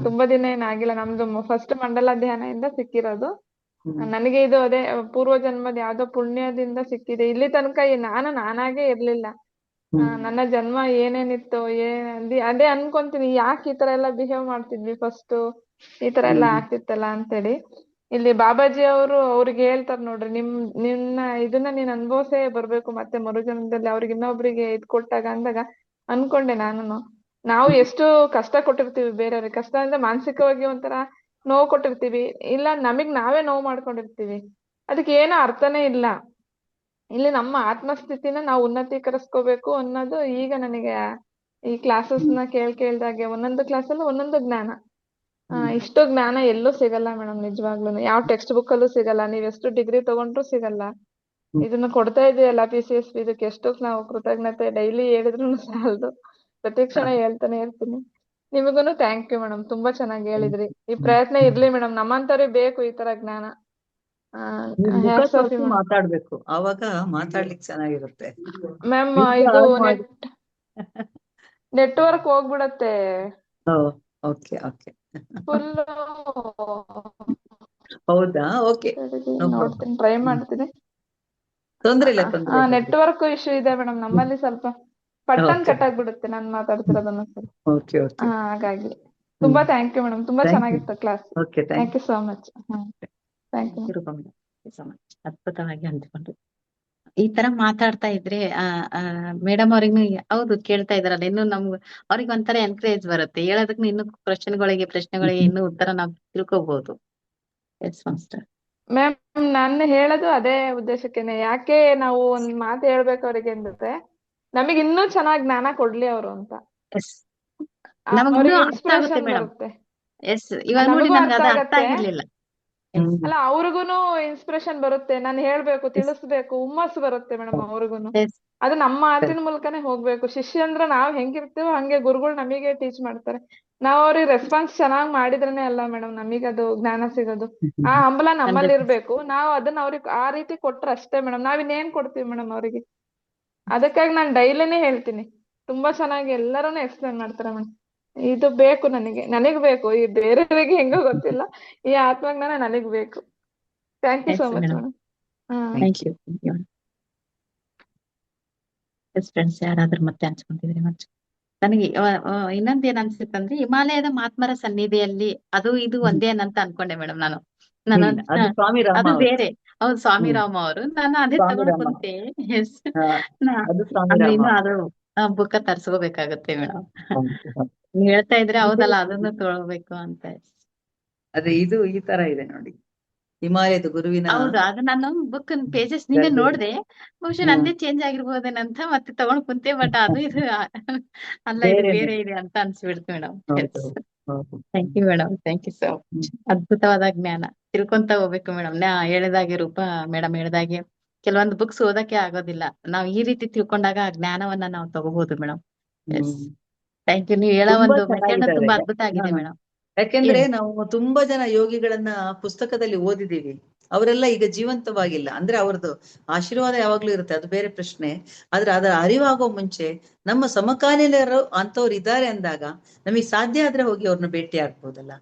ತುಂಬಾ ದಿನ ಏನಾಗಿಲ್ಲ. ನಮ್ದು ಫಸ್ಟ್ ಮಂಡಲ ಧ್ಯಾನದಿಂದ ಸಿಕ್ಕಿರೋದು ನನಗೆ. ಇದು ಅದೇ ಪೂರ್ವ ಜನ್ಮದ ಯಾವ್ದೋ ಪುಣ್ಯದಿಂದ ಸಿಕ್ಕಿದೆ. ಇಲ್ಲಿ ತನಕ ನಾನಾಗೇ ಇರ್ಲಿಲ್ಲ. ನನ್ನ ಜನ್ಮ ಏನೇನಿತ್ತು ಅದೇ ಅನ್ಕೊಂತೀನಿ, ಯಾಕೆ ಈ ತರ ಎಲ್ಲ ಬಿಹೇವ್ ಮಾಡ್ತಿದ್ವಿ ಫಸ್ಟ್, ಈ ತರ ಎಲ್ಲ ಆಗ್ತಿತ್ತಲ್ಲ ಅಂತೇಳಿ. ಇಲ್ಲಿ ಬಾಬಾಜಿ ಅವ್ರಿಗೆ ಹೇಳ್ತಾರ ನೋಡ್ರಿ, ನಿನ್ನ ಇದನ್ನ ನೀನ್ ಅನ್ಭವಿಸೇ ಬರ್ಬೇಕು ಮತ್ತೆ ಮರುಜನ್ಮದಲ್ಲಿ. ಅವ್ರಿಗೆ ಇನ್ನೊಬ್ರಿಗೆ ಇದ್ ಕೊಟ್ಟಾಗ ಅಂದಾಗ ಅನ್ಕೊಂಡೆ ನಾನು, ನಾವು ಎಷ್ಟು ಕಷ್ಟ ಕೊಟ್ಟಿರ್ತೀವಿ ಬೇರೆಯವ್ರಿಗೆ. ಕಷ್ಟ ಅಂದ್ರೆ ಮಾನಸಿಕವಾಗಿ ಒಂಥರ ನೋವು ಕೊಟ್ಟಿರ್ತೀವಿ, ಇಲ್ಲ ನಮಗ್ ನಾವೇ ನೋವು ಮಾಡ್ಕೊಂಡಿರ್ತೀವಿ. ಅದಕ್ಕೆ ಏನೋ ಅರ್ಥನೇ ಇಲ್ಲ. ಇಲ್ಲಿ ನಮ್ಮ ಆತ್ಮಸ್ಥಿತಿನ ನಾವು ಉನ್ನತೀಕರಿಸ್ಕೋಬೇಕು ಅನ್ನೋದು ಈಗ ನನಗೆ ಈ ಕ್ಲಾಸಸ್ನ ಕೇಳ್ದಾಗೆ ಒಂದೊಂದು ಕ್ಲಾಸಲ್ಲೂ ಒಂದೊಂದು ಜ್ಞಾನ. ಇಷ್ಟು ಜ್ಞಾನ ಎಲ್ಲೂ ಸಿಗಲ್ಲ ಮೇಡಮ್, ನಿಜವಾಗ್ಲೂ. ಯಾವ ಟೆಕ್ಸ್ಟ್ ಬುಕ್ ಅಲ್ಲೂ ಸಿಗಲ್ಲ, ನೀವ್ ಎಷ್ಟು ಡಿಗ್ರಿ ತಗೊಂಡ್ರು ಸಿಗಲ್ಲ. ಇದನ್ನ ಕೊಡ್ತಾ ಇದೆಯಲ್ಲ PCSB, ಇದಕ್ಕೆ ಎಷ್ಟು ನಾವು ಕೃತಜ್ಞತೆ ಡೈಲಿ ಹೇಳಿದ್ರು ಸಾಲದು. ಪ್ರತಿ ಕ್ಷಣ ಹೇಳ್ತಾನೆ ಇರ್ತೀನಿ. ನಿಮಗೂನು ಥ್ಯಾಂಕ್ ಯು ಮೇಡಮ್, ತುಂಬಾ ಚೆನ್ನಾಗಿ ಹೇಳಿದ್ರಿ. ಈ ಪ್ರಯತ್ನ ಇರ್ಲಿ ಮೇಡಮ್, ನಮ್ಮಂತವ್ರಿಗೆ ಬೇಕು ಈ ತರ ಜ್ಞಾನ. ಮುಖ ತೋರಿಸಿ ಮಾತಾಡ್ಬೇಕು, ಅವಾಗ ಮಾತಾಡ್ಲಿಕ್ಕೆ ಚೆನ್ನಾಗಿರುತ್ತೆ. ಮ್ಯಾಮ್ ಇದು ನೆಟ್ವರ್ಕ್ ಹೋಗ್ಬಿಡತ್ತೆ ಓಕೆ ಓಕೆ. ಫುಲ್. ಹೌದಾ? Okay, no problem. ನೋಡ್ತೀನಿ, ಟ್ರೈ ಮಾಡ್ತೀನಿ. ತೊಂದ್ರೆ ಇಲ್ಲ, ತೊಂದ್ರೆ ಇಲ್ಲ. ನೆಟ್ವರ್ಕ್ ಇಶ್ಯೂ ಇದೆ ಮೇಡಮ್ ನಮ್ಮಲ್ಲಿ, ಸ್ವಲ್ಪ ಪಟ್ಟನ್ ಓಕೆ ಕಟ್ ಆಗ್ಬಿಡುತ್ತೆ ನಾನು ಮಾತಾಡ್ತಿರೋದನ್ನ ಸರಿ. Okay okay. ಹಾಗಾಗಿ ತುಂಬಾ ಥ್ಯಾಂಕ್ ಯು ಮೇಡಮ್, ತುಂಬಾ Thank you. ಚೆನ್ನಾಗಿತ್ತು class. Okay, thank you so much. Thank you. Rupa madam, so much ಅದ್ಭುತವಾಗಿ ಹಂಚ್ಕೊಂಡ್ರು. ಈ ತರ ಮಾತಾಡ್ತಾ ಇದ್ರೆ ಮೇಡಮ್ ಅವ್ರಿಗೂ ಹೌದು ಕೇಳ್ತಾ ಇದಾರಲ್ಲ, ಇನ್ನು ನಮ್ಗೆ ಅವ್ರಿಗೆ ಒಂಥರ ಎನ್ಕರೇಜ್ ಬರುತ್ತೆ, ಹೇಳೋದಕ್ಕೆ ಇನ್ನು ಪ್ರಶ್ನೆಗಳಿಗೆ ಇನ್ನು ಉತ್ತರ ನಾವು ತಿಳ್ಕೊಬಹುದು. S master. ಮ್ಯಾಮ್ ನಾನು ಹೇಳೋದು ಅದೇ ಉದ್ದೇಶಕ್ಕೆನೆ, ಯಾಕೆ ನಾವು ಒಂದ್ ಮಾತು ಹೇಳ್ಬೇಕು ಅವ್ರಿಗೆ ಅಂದ್ರೆ ನಮಗೆ ಇನ್ನೂ ಚೆನ್ನಾಗಿ ಜ್ಞಾನ ಕೊಡ್ಲಿ ಅವರು ಅಂತ. ಎಸ್, ನಮಗಿನ್ನೂ ಅವ್ರಿಗೆ ಅರ್ಥ ಆಗುತ್ತೆ ಇನ್ಸ್ಪಿರೇಷನ್ ಮೇಡಮ್. ಬರುತ್ತೆ. ಎಸ್, ಇವಾಗ ನೋಡಿ ನಮಗೂ ನನ್ಗೆ ಅರ್ಥ ಅದು ಅರ್ಥ ಆಗತ್ತೆ. ಆಗಿರ್ಲಿಲ್ಲ. ಅಲ್ಲ ಅವ್ರಿಗೂನು ಇನ್ಸ್ಪಿರೇಷನ್ ಬರುತ್ತೆ, ನಾನು ಹೇಳ್ಬೇಕು, ತಿಳಿಸ್ಬೇಕು, ಹುಮ್ಮಸ್ಸು ಬರುತ್ತೆ ಮೇಡಮ್ ಅವ್ರಿಗೂನು. ಎಸ್, ಅದು ನಮ್ಮ ಮಾತಿನ ಮೂಲಕನೇ ಹೋಗ್ಬೇಕು. ಶಿಷ್ಯಂದ್ರ ನಾವ್ ಹೆಂಗಿರ್ತೀವೋ ಹಂಗೆ ಗುರುಗಳು ನಮಗೆ ಟೀಚ್ ಮಾಡ್ತಾರೆ. ನಾವ್ ಅವ್ರಿಗೆ ರೆಸ್ಪಾನ್ಸ್ ಚೆನ್ನಾಗ್ ಮಾಡಿದ್ರೇನೆ ಅಲ್ಲ ಮೇಡಮ್ ನಮಗ್ ಅದು ಜ್ಞಾನ ಸಿಗೋದು. ಆ ಹಂಬಲ ನಮ್ಮಲ್ಲಿ ಇರ್ಬೇಕು. ನಾವ್ ಅದನ್ನ ಅವ್ರಿಗೆ ಆ ರೀತಿ ಕೊಟ್ರೆ ಅಷ್ಟೇ ಮೇಡಮ್. ನಾವ್ ಇನ್ನೇನ್ ಕೊಡ್ತೀವಿ ಮೇಡಮ್ ಅವ್ರಿಗೆ. ಅದಕ್ಕಾಗಿ ನಾನು ಡೈಲಿನೇ ಹೇಳ್ತೀನಿ, ತುಂಬಾ ಚೆನ್ನಾಗಿ ಎಲ್ಲರೂನು ಎಕ್ಸ್ಪ್ಲೇನ್ ಮಾಡ್ತಾರೆ ಮೇಡಮ್. ಇದು ಬೇಕು ನನಗ್ ಬೇಕು, ಈ ಬೇರೆಯವರಿಗೆ ಹೆಂಗೋ ಗೊತ್ತಿಲ್ಲ, ಈ ಆತ್ಮಜ್ಞಾನ ನನಗ್ ಬೇಕು. Thank you yes so much madam, madam. Thank you. Yes friends, ಯಾರಾದ್ರೂ ಮತ್ತೆ ಹಂಚ್ಕೊಂತಿದ್ರಿ ಮತ್ತೆ? ನನಗೆ ಇನ್ನೊಂದ್ ಏನ್ ಅನ್ಸುತ್ತಂದ್ರೆ, ಹಿಮಾಲಯದ ಮಹಾತ್ಮರ ಸನ್ನಿಧಿಯಲ್ಲಿ ಅದು ಇದು ಒಂದೇ ಅಂತ ಅನ್ಕೊಂಡೆ ಮೇಡಮ್ ನಾನು. ಅದು ಸ್ವಾಮಿ ರಾಮ ಅದು ಅವರು. ಬೇರೆ. ಹೌದು, ಸ್ವಾಮಿ ರಾಮ ಅವರು. ನಾನು ಅದೇ ಸ್ವಾಮಿ ತಗೊಂಡ್ ರಾಮ. ಕುಂತೆ. ಎಸ್, ಅದು ಸ್ವಾಮಿ ಅಂದ್ರೆ ರಾಮ. ಇನ್ನು ಅದು ಬುಕ್ಕ ತರ್ಸ್ಕೋಬೇಕಾಗತ್ತೆ ಮೇಡಮ್. ನೀವ್ ಹೇಳ್ತಾ ಇದ್ರೆ ಹೌದಲ್ಲ, ಅದನ್ನು ತಗೊಳ್ಬೇಕು ಅಂತ. ಅದೇ ಇದು ಈ ತರ ಇದೆ ನೋಡಿ, ಹಿಮಾಲಯದ ಗುರುವಿನ. ಹೌದು, ಅದು ನಾನು ಬುಕ್ ಪೇಜಸ್ ನಿನ್ನೆ ನೋಡ್ದೆ, ಬಹುಶಃ ಹ್ಮ್. ನಂದೇ ಚೇಂಜ್ ಆಗಿರ್ಬೋದೇನಂತ ಮತ್ತೆ ತಗೊಂಡ್ ಕುಂತೆ. ಬಟ್ ಅದು ಇದು ಅಲ್ಲ, ಇದು ಬೇರೆನೆ. ಬೇರೆ ಇದೆ ಅಂತ ಅನ್ಸ್ಬಿಡ್ತು ಮೇಡಮ್. ಹೌದು, ಹೌದು. Thank you madam, thank you so much. ಅದ್ಭುತವಾದ ಜ್ಞಾನ ತಿಳ್ಕೊಂತ ಹೋಗ್ಬೇಕು ಮೇಡಮ್. ಹೇಳಿದಾಗೆ ರೂಪಾ ಮೇಡಮ್ ಹೇಳಿದಾಗೆ ಕೆಲವೊಂದು ಬುಕ್ಸ್ ಓದಕ್ಕೆ ಆಗೋದಿಲ್ಲ, ನಾವ್ ಈ ರೀತಿ ತಿಳ್ಕೊಂಡಾಗ ಆ ಜ್ಞಾನವನ್ನ ನಾವು ತಗೋಬಹುದು madam. Yes, hmm. Thank you. ನೀವು ಹೇಳೋ ತುಂಬಾ ಒಂದು ಮೆಥಡ್ ಚೆನ್ನಾಗಿದ್ದಾವೆ. ತುಂಬಾ ಅದ್ಭುತ ಆಗಿದೆ ಹಾ. ಮೇಡಮ್. ಯಾಕೆಂದ್ರೆ ಹೇಳಿ. ನಾವು ತುಂಬಾ ಜನ ಯೋಗಿಗಳನ್ನ ಪುಸ್ತಕದಲ್ಲಿ ಓದಿದೀವಿ, ಅವರೆಲ್ಲ ಈಗ ಜೀವಂತವಾಗಿಲ್ಲ. ಅಂದ್ರೆ ಅವ್ರದ್ದು ಆಶೀರ್ವಾದ ಯಾವಾಗ್ಲೂ ಇರುತ್ತೆ, ಅದು ಬೇರೆ ಪ್ರಶ್ನೆ. ಆದ್ರೆ ಅದರ ಅರಿವಾಗೋ ಮುಂಚೆ ನಮ್ಮ ಸಮಕಾಲೀನರು ಅಂತವ್ರು ಇದ್ದಾರೆ ಅಂದಾಗ ನಮಗೆ ಸಾಧ್ಯ ಆದ್ರೆ ಹೋಗಿ ಅವ್ರನ್ನ ಭೇಟಿ ಆಗ್ಬೋದಲ್ಲ.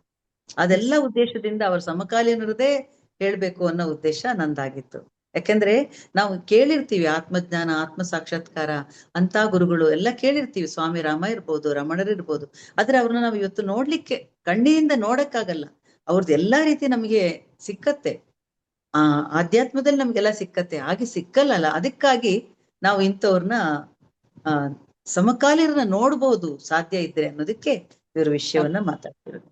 ಅದೆಲ್ಲ ಉದ್ದೇಶದಿಂದ ಅವ್ರ ಸಮಕಾಲೀನರದೇ ಹೇಳ್ಬೇಕು ಅನ್ನೋ ಉದ್ದೇಶ ನಂದಾಗಿತ್ತು. ಯಾಕೆಂದ್ರೆ ನಾವು ಕೇಳಿರ್ತೀವಿ ಆತ್ಮಜ್ಞಾನ, ಆತ್ಮ ಸಾಕ್ಷಾತ್ಕಾರ ಅಂತ ಗುರುಗಳು ಎಲ್ಲ ಕೇಳಿರ್ತೀವಿ. ಸ್ವಾಮಿ ರಾಮ ಇರ್ಬೋದು, ರಮಣರಿರ್ಬೋದು. ಆದ್ರೆ ಅವ್ರನ್ನ ನಾವು ಇವತ್ತು ನೋಡ್ಲಿಕ್ಕೆ ಕಣ್ಣಿನಿಂದ ನೋಡಕ್ಕಾಗಲ್ಲ. ಅವ್ರದ್ದು ಎಲ್ಲಾ ರೀತಿ ನಮಗೆ ಸಿಕ್ಕತ್ತೆ, ಆಧ್ಯಾತ್ಮದಲ್ಲಿ ನಮ್ಗೆಲ್ಲ ಸಿಕ್ಕತ್ತೆ. ಹಾಗೆ ಸಿಕ್ಕಲ್ಲ, ಅದಕ್ಕಾಗಿ ನಾವು ಇಂಥವ್ರನ್ನ ಸಮಕಾಲೀನರನ್ನ ನೋಡ್ಬೋದು ಸಾಧ್ಯ ಇದ್ರೆ ಅನ್ನೋದಕ್ಕೆ ಇವ್ರ ವಿಷಯವನ್ನ ಮಾತಾಡ್ತಿರೋದು.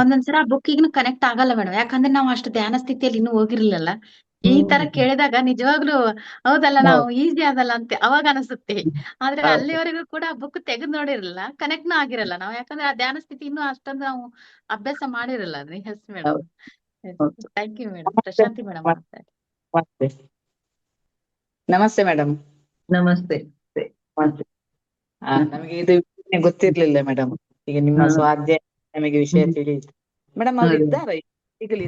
ಒಂದೊಂದ್ಸಲ ಬುಕ್ ಈಗಿನ ಕನೆಕ್ಟ್ ಆಗಲ್ಲ ಮೇಡಮ್, ಯಾಕಂದ್ರೆ ನಾವು ಅಷ್ಟು ಧ್ಯಾನ ಸ್ಥಿತಿಯಲ್ಲಿ ಇನ್ನೂ ಹೋಗಿರ್ಲಿಲ್ಲ. ಈ ತರ ಕೇಳಿದಾಗ ನಿಜವಾಗ್ಲೂ ಹೌದಲ್ಲ, ನಾವು ಈಸಿ ಆಗಲ್ಲ ಅಂತ ಅವಾಗ ಅನಿಸುತ್ತೆ. ಆದ್ರೆ ಅಲ್ಲಿವರೆಗೂ ಕೂಡ ಬುಕ್ ತೆಗೆದು ನೋಡಿರಲ್ಲ, ಕನೆಕ್ಟ್ನೂ ಆಗಿರಲ್ಲ ನಾವು, ಯಾಕಂದ್ರೆ ಆ ಧ್ಯಾನ ಸ್ಥಿತಿ ಇನ್ನೂ ಅಷ್ಟೊಂದು ನಾವು ಅಭ್ಯಾಸ ಮಾಡಿರಲ್ಲ. Yes madam, thank you madam. Prashanti madam ಮಾತಾಡಿ. ನಮಸ್ತೆ ಮೇಡಮ್. ನಮಸ್ತೆ. ನಮಗೆ ಇದು ಗೊತ್ತಿರ್ಲಿಲ್ಲ ಮೇಡಮ್. ಈಗ ನಿಮ್ಮ ಸ್ವಾಧ್ಯಾಯ ನಮಗೆ ವಿಷಯ ತಿಳಿಯಿತು ಮೇಡಮ್. ಅವ್ರು ಇದ್ದಾರೆ, ಈಗಲೂ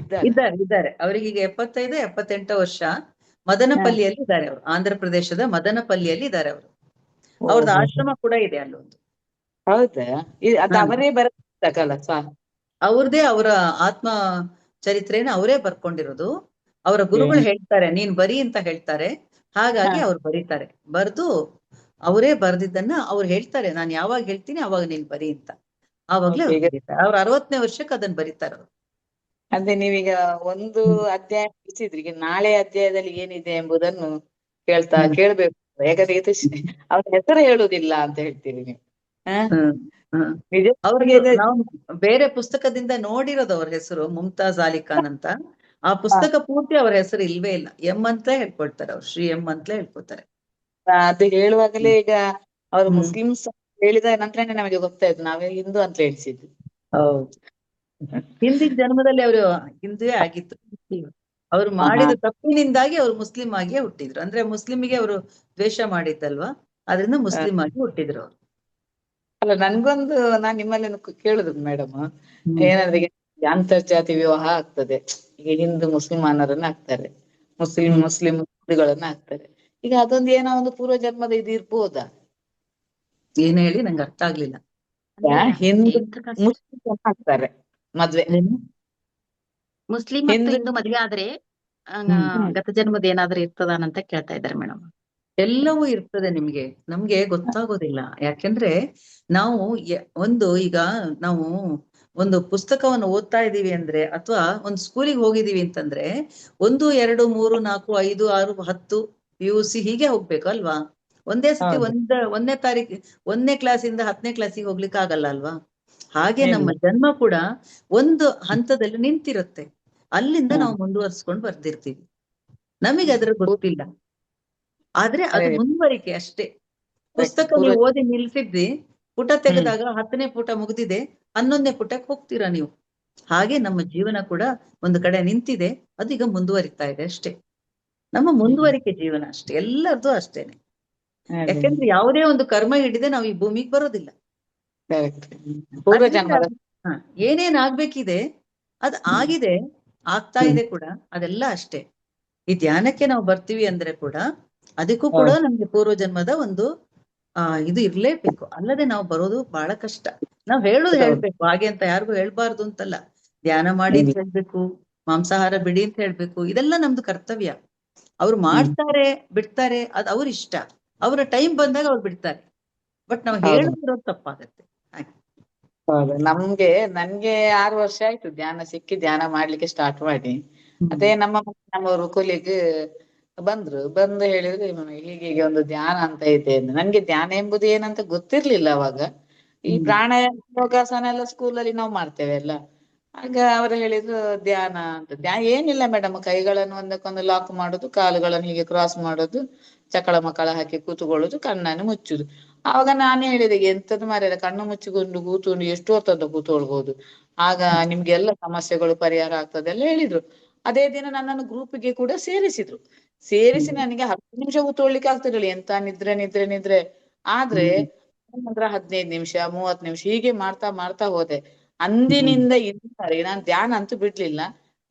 ಇದ್ದಾರೆ. ಅವರಿಗೀಗ 75-78 ವರ್ಷ. ಮದನಪಲ್ಲಿಯಲ್ಲಿ ಇದ್ದಾರೆ ಅವರು, ಆಂಧ್ರ ಪ್ರದೇಶದ ಮದನಪಲ್ಲಿಯಲ್ಲಿ ಇದ್ದಾರೆ ಅವರು. ಅವ್ರದ್ದು ಆಶ್ರಮ ಕೂಡ ಇದೆ ಅಲ್ಲೊಂದು. ಹೌದಾ? ಅದು ಅವರೇ ಬರಲ್ಲ ಅವ್ರದೇ, ಅವರ ಆತ್ಮ ಚರಿತ್ರೆನ ಅವರೇ ಬರ್ಕೊಂಡಿರೋದು. ಅವರ ಗುರುಗಳು ಹೇಳ್ತಾರೆ ನೀನ್ ಬರಿ ಅಂತ ಹೇಳ್ತಾರೆ, ಹಾಗಾಗಿ ಅವ್ರು ಬರೀತಾರೆ. ಬರ್ದು ಅವರೇ ಬರ್ದಿದ್ದನ್ನ ಅವ್ರು ಹೇಳ್ತಾರೆ, ನಾನು ಯಾವಾಗ ಹೇಳ್ತೀನಿ ಅವಾಗ ನೀನ್ ಬರಿ ಅಂತ. ಆವಾಗ್ಲೇ ಅವ್ರು 60ನೇ ವರ್ಷಕ್ಕೆ ಅದನ್ನ ಬರೀತಾರ ಅವ್ರು. ಅದೇ ನೀವೀಗ ಒಂದು ಅಧ್ಯಾಯ ಮುಗಿಸಿದ್ರಿ, ಈಗ ನಾಳೆ ಅಧ್ಯಾಯದಲ್ಲಿ ಏನಿದೆ ಎಂಬುದನ್ನು ಕೇಳ್ಬೇಕು. ಯಾಕಂದ್ರೆ ಅವ್ರ ಹೆಸರು ಹೇಳುದಿಲ್ಲ ಅಂತ ಹೇಳ್ತೀರಿ ನೀವು. ಅವ್ರಿಗೆ ನಾವು ಬೇರೆ ಪುಸ್ತಕದಿಂದ ನೋಡಿರೋದು ಅವ್ರ ಹೆಸರು ಮುಮ್ತಾಜ್ ಅಲಿ ಖಾನ್ ಅಂತ. ಆ ಪುಸ್ತಕ ಪೂರ್ತಿ ಅವ್ರ ಹೆಸರು ಇಲ್ವೇ ಇಲ್ಲ. ಎಂ ಅಂತಲೇ ಹೇಳ್ಕೊಳ್ತಾರೆ ಅವ್ರು, ಶ್ರೀ ಎಂ ಅಂತಲೇ ಹೇಳ್ಕೊತಾರೆ. ಅದು ಹೇಳುವಾಗಲೇ ಈಗ ಅವ್ರು ಮುಸ್ಲಿಮ್ಸ್ ಹೇಳಿದ ನಂತರನೇ ನಮಗೆ ಗೊತ್ತಾಯ್ತು, ನಾವೇ ಹಿಂದೂ ಅಂತ ಹೇಳಿಸಿದ್ವಿ. ಹೌದು, ಹಿಂದಿನ ಜನ್ಮದಲ್ಲಿ ಅವರು ಹಿಂದುವೇ ಆಗಿತ್ತು. ಅವ್ರು ಮಾಡಿದ ತಪ್ಪಿನಿಂದಾಗಿ ಅವ್ರು ಮುಸ್ಲಿಂ ಆಗಿಯೇ ಹುಟ್ಟಿದ್ರು. ಅಂದ್ರೆ ಮುಸ್ಲಿಮಿಗೆ ಅವರು ದ್ವೇಷ ಮಾಡಿದ್ದಲ್ವಾ, ಅದರಿಂದ ಮುಸ್ಲಿಂ ಆಗಿ ಹುಟ್ಟಿದ್ರು ಅವ್ರು. ಅಲ್ಲ, ನನ್ಗೊಂದು ನಾನ್ ನಿಮ್ಮಲ್ಲಿ ಕೇಳುದು ಮೇಡಮ್, ಏನಂದ್ರೆ ಈಗ ಅಂತರ್ಜಾತಿ ವಿವಾಹ ಆಗ್ತದೆ, ಈಗ ಹಿಂದೂ ಮುಸ್ಲಿಮಾನರನ್ನ ಆಗ್ತಾರೆ, ಮುಸ್ಲಿಂ ಹಿಂದೂಗಳನ್ನ ಆಗ್ತಾರೆ. ಈಗ ಅದೊಂದು ಏನೋ ಒಂದು ಪೂರ್ವ ಜನ್ಮದ ಇದು ಇರ್ಬೋದಾ? ಏನ್ ಹೇಳಿ ನಂಗೆ ಅರ್ಥ ಆಗ್ಲಿಲ್ಲ. ಅಂದ್ರೆ ಹಿಂದೂ ಎಂತ ಕಷ್ಟ ಮುಸ್ಲಿಂ ಆಗ್ತಾರೆ ಮದ್ವೆ. ಮುಸ್ಲಿಂ ಮತ್ತು ಹಿಂದೂ ಹಿಂದೂ ಮದ್ವೆ ಆದ್ರೆ ಹ್ಮ್. ಗತ ಜನ್ಮದ ಏನಾದ್ರೂ ಇರ್ತದಾನಂತ ಕೇಳ್ತಾ ಇದ್ದಾರೆ ಮೇಡಮ್. ಎಲ್ಲವೂ ಇರ್ತದೆ ನಿಮ್ಗೆ, ನಮ್ಗೆ ಗೊತ್ತಾಗೋದಿಲ್ಲ. ಯಾಕೆಂದ್ರೆ ನಾವು ಈಗ ನಾವು ಒಂದು ಪುಸ್ತಕವನ್ನು ಓದ್ತಾ ಇದೀವಿ ಅಂದ್ರೆ, ಅಥವಾ ಒಂದು ಸ್ಕೂಲಿಗೆ ಹೋಗಿದೀವಿ ಅಂತಂದ್ರೆ 1, 2, 3, 4, 5, 6, 10 PUC ಹೀಗೆ ಹೋಗ್ಬೇಕು ಅಲ್ವಾ? ಒಂದೇ ಸತಿ ಹೌದು. ಒಂದನೇ ಕ್ಲಾಸಿಂದ 10ನೇ ಕ್ಲಾಸಿಗೆ ಹೋಗ್ಲಿಕ್ಕೆ ಆಗಲ್ಲ ಅಲ್ವಾ? ಹಾಗೆ ಇಲ್ಲ. ನಮ್ಮ ಜನ್ಮ ಕೂಡ ಒಂದು ಹಂತದಲ್ಲಿ ನಿಂತಿರುತ್ತೆ, ಅಲ್ಲಿಂದ ಹ್ಮ್. ನಾವು ಮುಂದುವರ್ಸ್ಕೊಂಡು ಬರ್ತಿರ್ತೀವಿ. ನಮಗೆ ಅದ್ರ ಗೊತ್ತಿಲ್ಲ, ಆದ್ರೆ ಅದು ಅದೇ ಮುಂದುವರಿಕೆ ಅಷ್ಟೇ. ಪುಸ್ತಕ ಪೂರ್ವ ನೀವು ಓದಿ ನಿಲ್ಸಿದ್ರಿ, ಪುಟ ತೆಗೆದಾಗ 10ನೇ ಪುಟ ಮುಗಿದಿದೆ, 11ನೇ ಪುಟಕ್ಕೆ ಹೋಗ್ತೀರಾ ನೀವು. ಹಾಗೆ ನಮ್ಮ ಜೀವನ ಕೂಡ ಒಂದು ಕಡೆ ನಿಂತಿದೆ, ಅದು ಈಗ ಮುಂದುವರಿತಾ ಇದೆ ಅಷ್ಟೇ. ನಮ್ಮ ಮುಂದುವರಿಕೆ ಜೀವನ ಅಷ್ಟೇ, ಎಲ್ಲರದು ಅಷ್ಟೇನೆ. ಅದೇ ಯಾಕೆಂದ್ರೆ ಯಾವುದೇ ಒಂದು ಕರ್ಮ ಹಿಡಿದೆ ನಾವು ಈ ಭೂಮಿಗೆ ಬರೋದಿಲ್ಲ. correct. ಪೂರ್ವ ಅದ್ರಿಂದ ಜನ್ಮದ ಹ, ಏನೇನ್ ಆಗ್ಬೇಕಿದೆ ಅದು ಆಗಿದೆ, ಆಗ್ತಾ ಇದೆ ಕೂಡ, ಅದೆಲ್ಲ ಅಷ್ಟೇ. ಈ ಧ್ಯಾನಕ್ಕೆ ನಾವು ಬರ್ತೀವಿ ಅಂದ್ರೆ ಕೂಡ ಅದಕ್ಕೂ ಕೂಡ ಹೌದು. ನಮ್ಗೆ ಪೂರ್ವ ಜನ್ಮದ ಒಂದು ಇದು ಇರ್ಲೇಬೇಕು, ಅಲ್ಲದೆ ನಾವು ಬರೋದು ಬಹಳ ಕಷ್ಟ. ನಾವ್ ಹೇಳೋದು ಹೌದು. ಹೇಳ್ಬೇಕು, ಹಾಗೆ ಅಂತ ಯಾರಿಗೂ ಹೇಳ್ಬಾರ್ದು ಅಂತಲ್ಲ. ಧ್ಯಾನ ಮಾಡಿ ಅಂತ ಹೇಳ್ಬೇಕು, ಮಾಂಸಾಹಾರ ಬಿಡಿ ಅಂತ ಹೇಳ್ಬೇಕು, ಇದೆಲ್ಲ ನಮ್ದು ಕರ್ತವ್ಯ. ಅವ್ರು ಮಾಡ್ತಾರೆ ಬಿಡ್ತಾರೆ ಅದು ಅವ್ರ ಇಷ್ಟ, ಅವರ ಟೈಮ್ ಬಂದಾಗ ಅವ್ರು ಬಿಡ್ತಾರೆ. ಬಟ್ ನಾವು ಹೌದು. ಹೇಳೋದಿರೋದು ತಪ್ಪಾಗತ್ತೆ. ಹಾಗೆ. ಹೌದು. ನನ್ಗೆ 6 ವರ್ಷ ಆಯ್ತು ಧ್ಯಾನ ಸಿಕ್ಕಿ, ಧ್ಯಾನ ಮಾಡ್ಲಿಕ್ಕೆ ಸ್ಟಾರ್ಟ್ ಮಾಡಿ. ಅದೇ ನಮ್ಮವರು ಕೊಲಿಗ್ ಬಂದು ಹೇಳಿದ್ರು, ಹೀಗೆ ಒಂದು ಧ್ಯಾನ ಅಂತ ಇದೆ ಎಂದು. ನನ್ಗೆ ಧ್ಯಾನ ಎಂಬುದು ಏನಂತ ಗೊತ್ತಿರ್ಲಿಲ್ಲ ಅವಾಗ. ಈ ಪ್ರಾಣಾಯಾಮ ಯೋಗಾಸನ ಎಲ್ಲ ಸ್ಕೂಲಲ್ಲಿ ನಾವು ಮಾಡ್ತೇವೆ ಅಲ್ಲ, ಆಗ ಅವರು ಹೇಳಿದ್ರು ಧ್ಯಾನ ಅಂತ. ಧ್ಯಾನ ಏನಿಲ್ಲ ಮೇಡಮ್, ಕೈಗಳನ್ನು ಒಂದಕ್ಕೊಂದು ಲಾಕ್ ಮಾಡೋದು, ಕಾಲುಗಳನ್ನು ಹೀಗೆ ಕ್ರಾಸ್ ಮಾಡೋದು, ಚಕಳ ಮಕ್ಕಳ ಹಾಕಿ ಕೂತ್ಕೊಳ್ಳೋದು, ಕಣ್ಣನ್ನು ಮುಚ್ಚುದು. ಆವಾಗ ನಾನು ಹೇಳಿದೆ, ಎಂತದ್ದು ಮಾರ್ರೆ, ಕಣ್ಣು ಮುಚ್ಚಿಕೊಂಡು ಕೂತ್ಕೊಂಡು ಎಷ್ಟು ಹೊತ್ತಂತ ಕೂತ್ಕೊಳ್ಬಹುದು, ಆಗ ನಿಮ್ಗೆ ಎಲ್ಲ ಸಮಸ್ಯೆಗಳು ಪರಿಹಾರ ಆಗ್ತದೆ ಎಲ್ಲ ಹೇಳಿದ್ರು. ಅದೇ ದಿನ ನನ್ನನ್ನು ಗ್ರೂಪಿಗೆ ಕೂಡ ಸೇರಿಸಿ ನನಗೆ 10 ನಿಮಿಷ ಕೂತ್ಕೊಳ್ಳಿಕ್ಕೆ ಆಗ್ತಿರ್ಲಿಲ್ಲ, ಎಂತ ನಿದ್ರೆ. ಆದ್ರೆ 15 ನಿಮಿಷ 30 ನಿಮಿಷ ಹೀಗೆ ಮಾಡ್ತಾ ಮಾಡ್ತಾ ಹೋದೆ. ಅಂದಿನಿಂದ ಇದುವರೆಗೆ ನಾನು ಧ್ಯಾನ ಅಂತೂ ಬಿಡ್ಲಿಲ್ಲ.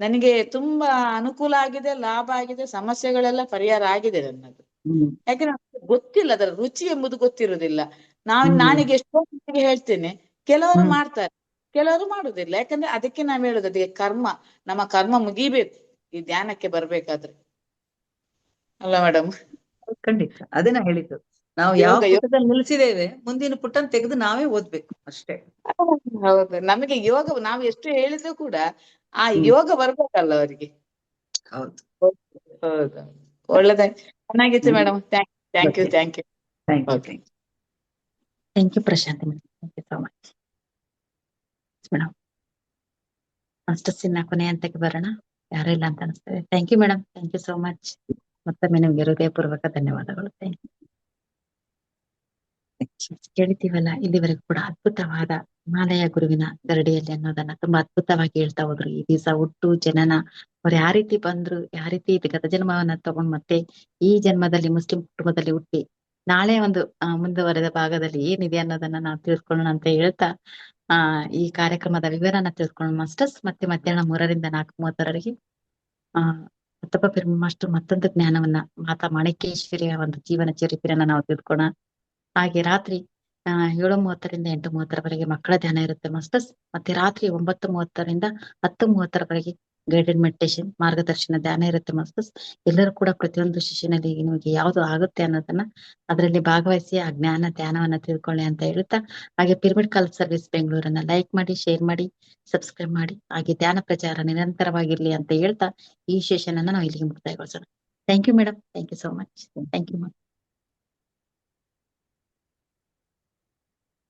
ನನಗೆ ತುಂಬಾ ಅನುಕೂಲ ಆಗಿದೆ, ಲಾಭ ಆಗಿದೆ, ಸಮಸ್ಯೆಗಳೆಲ್ಲ ಪರಿಹಾರ ಆಗಿದೆ ನನ್ನದು. ಯಾಕಂದ್ರೆ ನಮ್ಗೆ ಗೊತ್ತಿಲ್ಲ, ಅದರ ರುಚಿ ಎಂಬುದು ಗೊತ್ತಿರುವುದಿಲ್ಲ. ನಾನೀಗ ಎಷ್ಟೋ ಮಂದಿಗೆ ಹೇಳ್ತೇನೆ, ಕೆಲವರು ಮಾಡ್ತಾರೆ, ಕೆಲವರು ಮಾಡುದಿಲ್ಲ. ಯಾಕಂದ್ರೆ ಅದಕ್ಕೆ ನಾವ್ ಹೇಳುದು, ಅದಕ್ಕೆ ನಮ್ಮ ಕರ್ಮ ಮುಗಿಬೇಕು ಈ ಧ್ಯಾನಕ್ಕೆ ಬರ್ಬೇಕಾದ್ರೆ, ಅಲ್ಲ ಮೇಡಮ್? ಖಂಡಿತ ಅದನ್ನ ಹೇಳಿದ್ದು. ನಾವು ಯಾವ ಯೋಗ ಪುಟದಲ್ಲಿ ನಿಲ್ಸಿದ್ದೇವೆ, ಮುಂದಿನ ಪುಟನ್ ತೆಗೆದು ನಾವೇ ಓದ್ಬೇಕು ಅಷ್ಟೇ. ಹೌದು. ನಮಗೆ ಯೋಗ ನಾವು ಎಷ್ಟು ಹೇಳಿದ್ರು ಕೂಡ ಆ ಯೋಗ ಬರ್ಬೇಕಲ್ಲ ಅವರಿಗೆ. ಹೌದು. ಹೌದು. ಒಳ್ಳೆದ, ಚೆನ್ನಾಗಿತ್ತು madam. Thank you. Thank you. Thank you Prashanti madam, thank you so much madam. ಮಾಸ್ಟರ್ಸಿನ ಕೊನೆ ಹಂತಕ್ಕೆ ಬರೋಣ, ಯಾರು ಇಲ್ಲ ಅಂತ ಅನಿಸ್ತದೆ. Thank you madam, thank you so much. ಮತ್ತೊಮ್ಮೆ ನಿಮ್ಗೆ ಹೃದಯಪೂರ್ವಕ ಧನ್ಯವಾದಗಳು. Thank you. ಕೇಳಿತೀವಲ್ಲ, ಇಲ್ಲಿವರೆಗೂ ಕೂಡ ಅದ್ಭುತವಾದ ಹಿಮಾಲಯ ಗುರುವಿನ ಗರಡಿಯಲ್ಲಿ ಅನ್ನೋದನ್ನ ತುಂಬಾ ಅದ್ಭುತವಾಗಿ ಹೇಳ್ತಾ ಹೋದ್ರು. ಈ ದಿವಸ ಹುಟ್ಟು ಜನನ, ಅವ್ರು ಯಾವ ರೀತಿ ಬಂದ್ರು, ಯಾವ ರೀತಿ ಇದು ಗತ ಜನ್ಮವನ್ನ ತಗೊಂಡ್ ಮತ್ತೆ ಈ ಜನ್ಮದಲ್ಲಿ ಮುಸ್ಲಿಂ ಕುಟುಂಬದಲ್ಲಿ ಹುಟ್ಟಿ ನಾಳೆ ಒಂದು ಮುಂದುವರೆದ ಭಾಗದಲ್ಲಿ ಏನಿದೆ ಅನ್ನೋದನ್ನ ನಾವು ತಿಳ್ಕೊಳ್ಳೋಣ ಅಂತ ಹೇಳ್ತಾ ಈ ಕಾರ್ಯಕ್ರಮದ ವಿವರನ ತಿಳ್ಕೊಳ್ಳೋಣ ಮಾಸ್ಟರ್ಸ್. ಮತ್ತೆ ಮಧ್ಯಾಹ್ನ 3ರಿಂದ 4:30 ಮತ್ತೊಬ್ಬ ಮಾಸ್ಟರ್ ಮತ್ತೊಂದು ಜ್ಞಾನವನ್ನ, ಮಾತಾ ಮಾಣಿಕೇಶ್ವರಿಯ ಒಂದು ಜೀವನ ಚರಿತ್ರೆಯನ್ನ ನಾವು ತಿಳ್ಕೊಳ್ಳೋಣ. ಹಾಗೆ ರಾತ್ರಿ 7:30ರಿಂದ 8:30 ಮಕ್ಕಳ ಧ್ಯಾನ ಇರುತ್ತೆ ಮಾಸ್ಟರ್ಸ್. ಮತ್ತೆ ರಾತ್ರಿ 9:30ರಿಂದ 10:30 ಗೈಡೆಡ್ ಮೆಡಿಟೇಷನ್ ಮಾರ್ಗದರ್ಶನ ಧ್ಯಾನ ಇರುತ್ತೆ ಮಾಸ್ಟರ್ಸ್. ಎಲ್ಲರೂ ಕೂಡ ಪ್ರತಿಯೊಂದು ಸೆಷನ್ ಅಲ್ಲಿ ನಿಮಗೆ ಯಾವ್ದು ಆಗುತ್ತೆ ಅನ್ನೋದನ್ನ ಅದರಲ್ಲಿ ಭಾಗವಹಿಸಿ ಆ ಜ್ಞಾನ ಧ್ಯಾನವನ್ನ ತಿಳ್ಕೊಳ್ಳಿ ಅಂತ ಹೇಳ್ತಾ, ಹಾಗೆ ಪಿರಮಿಡ್ ಕಲ್ಚರ್ ಸರ್ವಿಸ್ ಬೆಂಗಳೂರನ್ನ ಲೈಕ್ ಮಾಡಿ, ಶೇರ್ ಮಾಡಿ, ಸಬ್ಸ್ಕ್ರೈಬ್ ಮಾಡಿ, ಹಾಗೆ ಧ್ಯಾನ ಪ್ರಚಾರ ನಿರಂತರವಾಗಿರ್ಲಿ ಅಂತ ಹೇಳ್ತಾ ಈ ಸೆಷನ್ ಅನ್ನ ನಾವು ಇಲ್ಲಿಗೆ ಮುಕ್ತಾಯಗೊಳಿಸೋಣ. Thank you madam, thank you so much. Thank you.